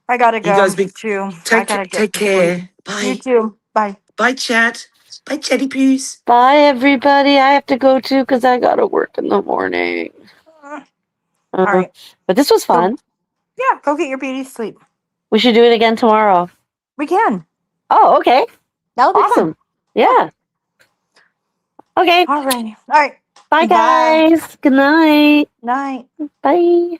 I gotta You go guys too. I take gotta get take some sleep. care. You Bye. too. Bye. Bye, chat. Bye, chatty poos. Bye, everybody. I have to go too because I gotta work in the morning. All right. But this was fun. Yeah, go get your beauty sleep. We should do it again tomorrow. We can. Oh, okay. That'll be Awesome. Yeah. Okay. fun. All right. All right. Bye, Bye. guys. Good night. Night. Bye.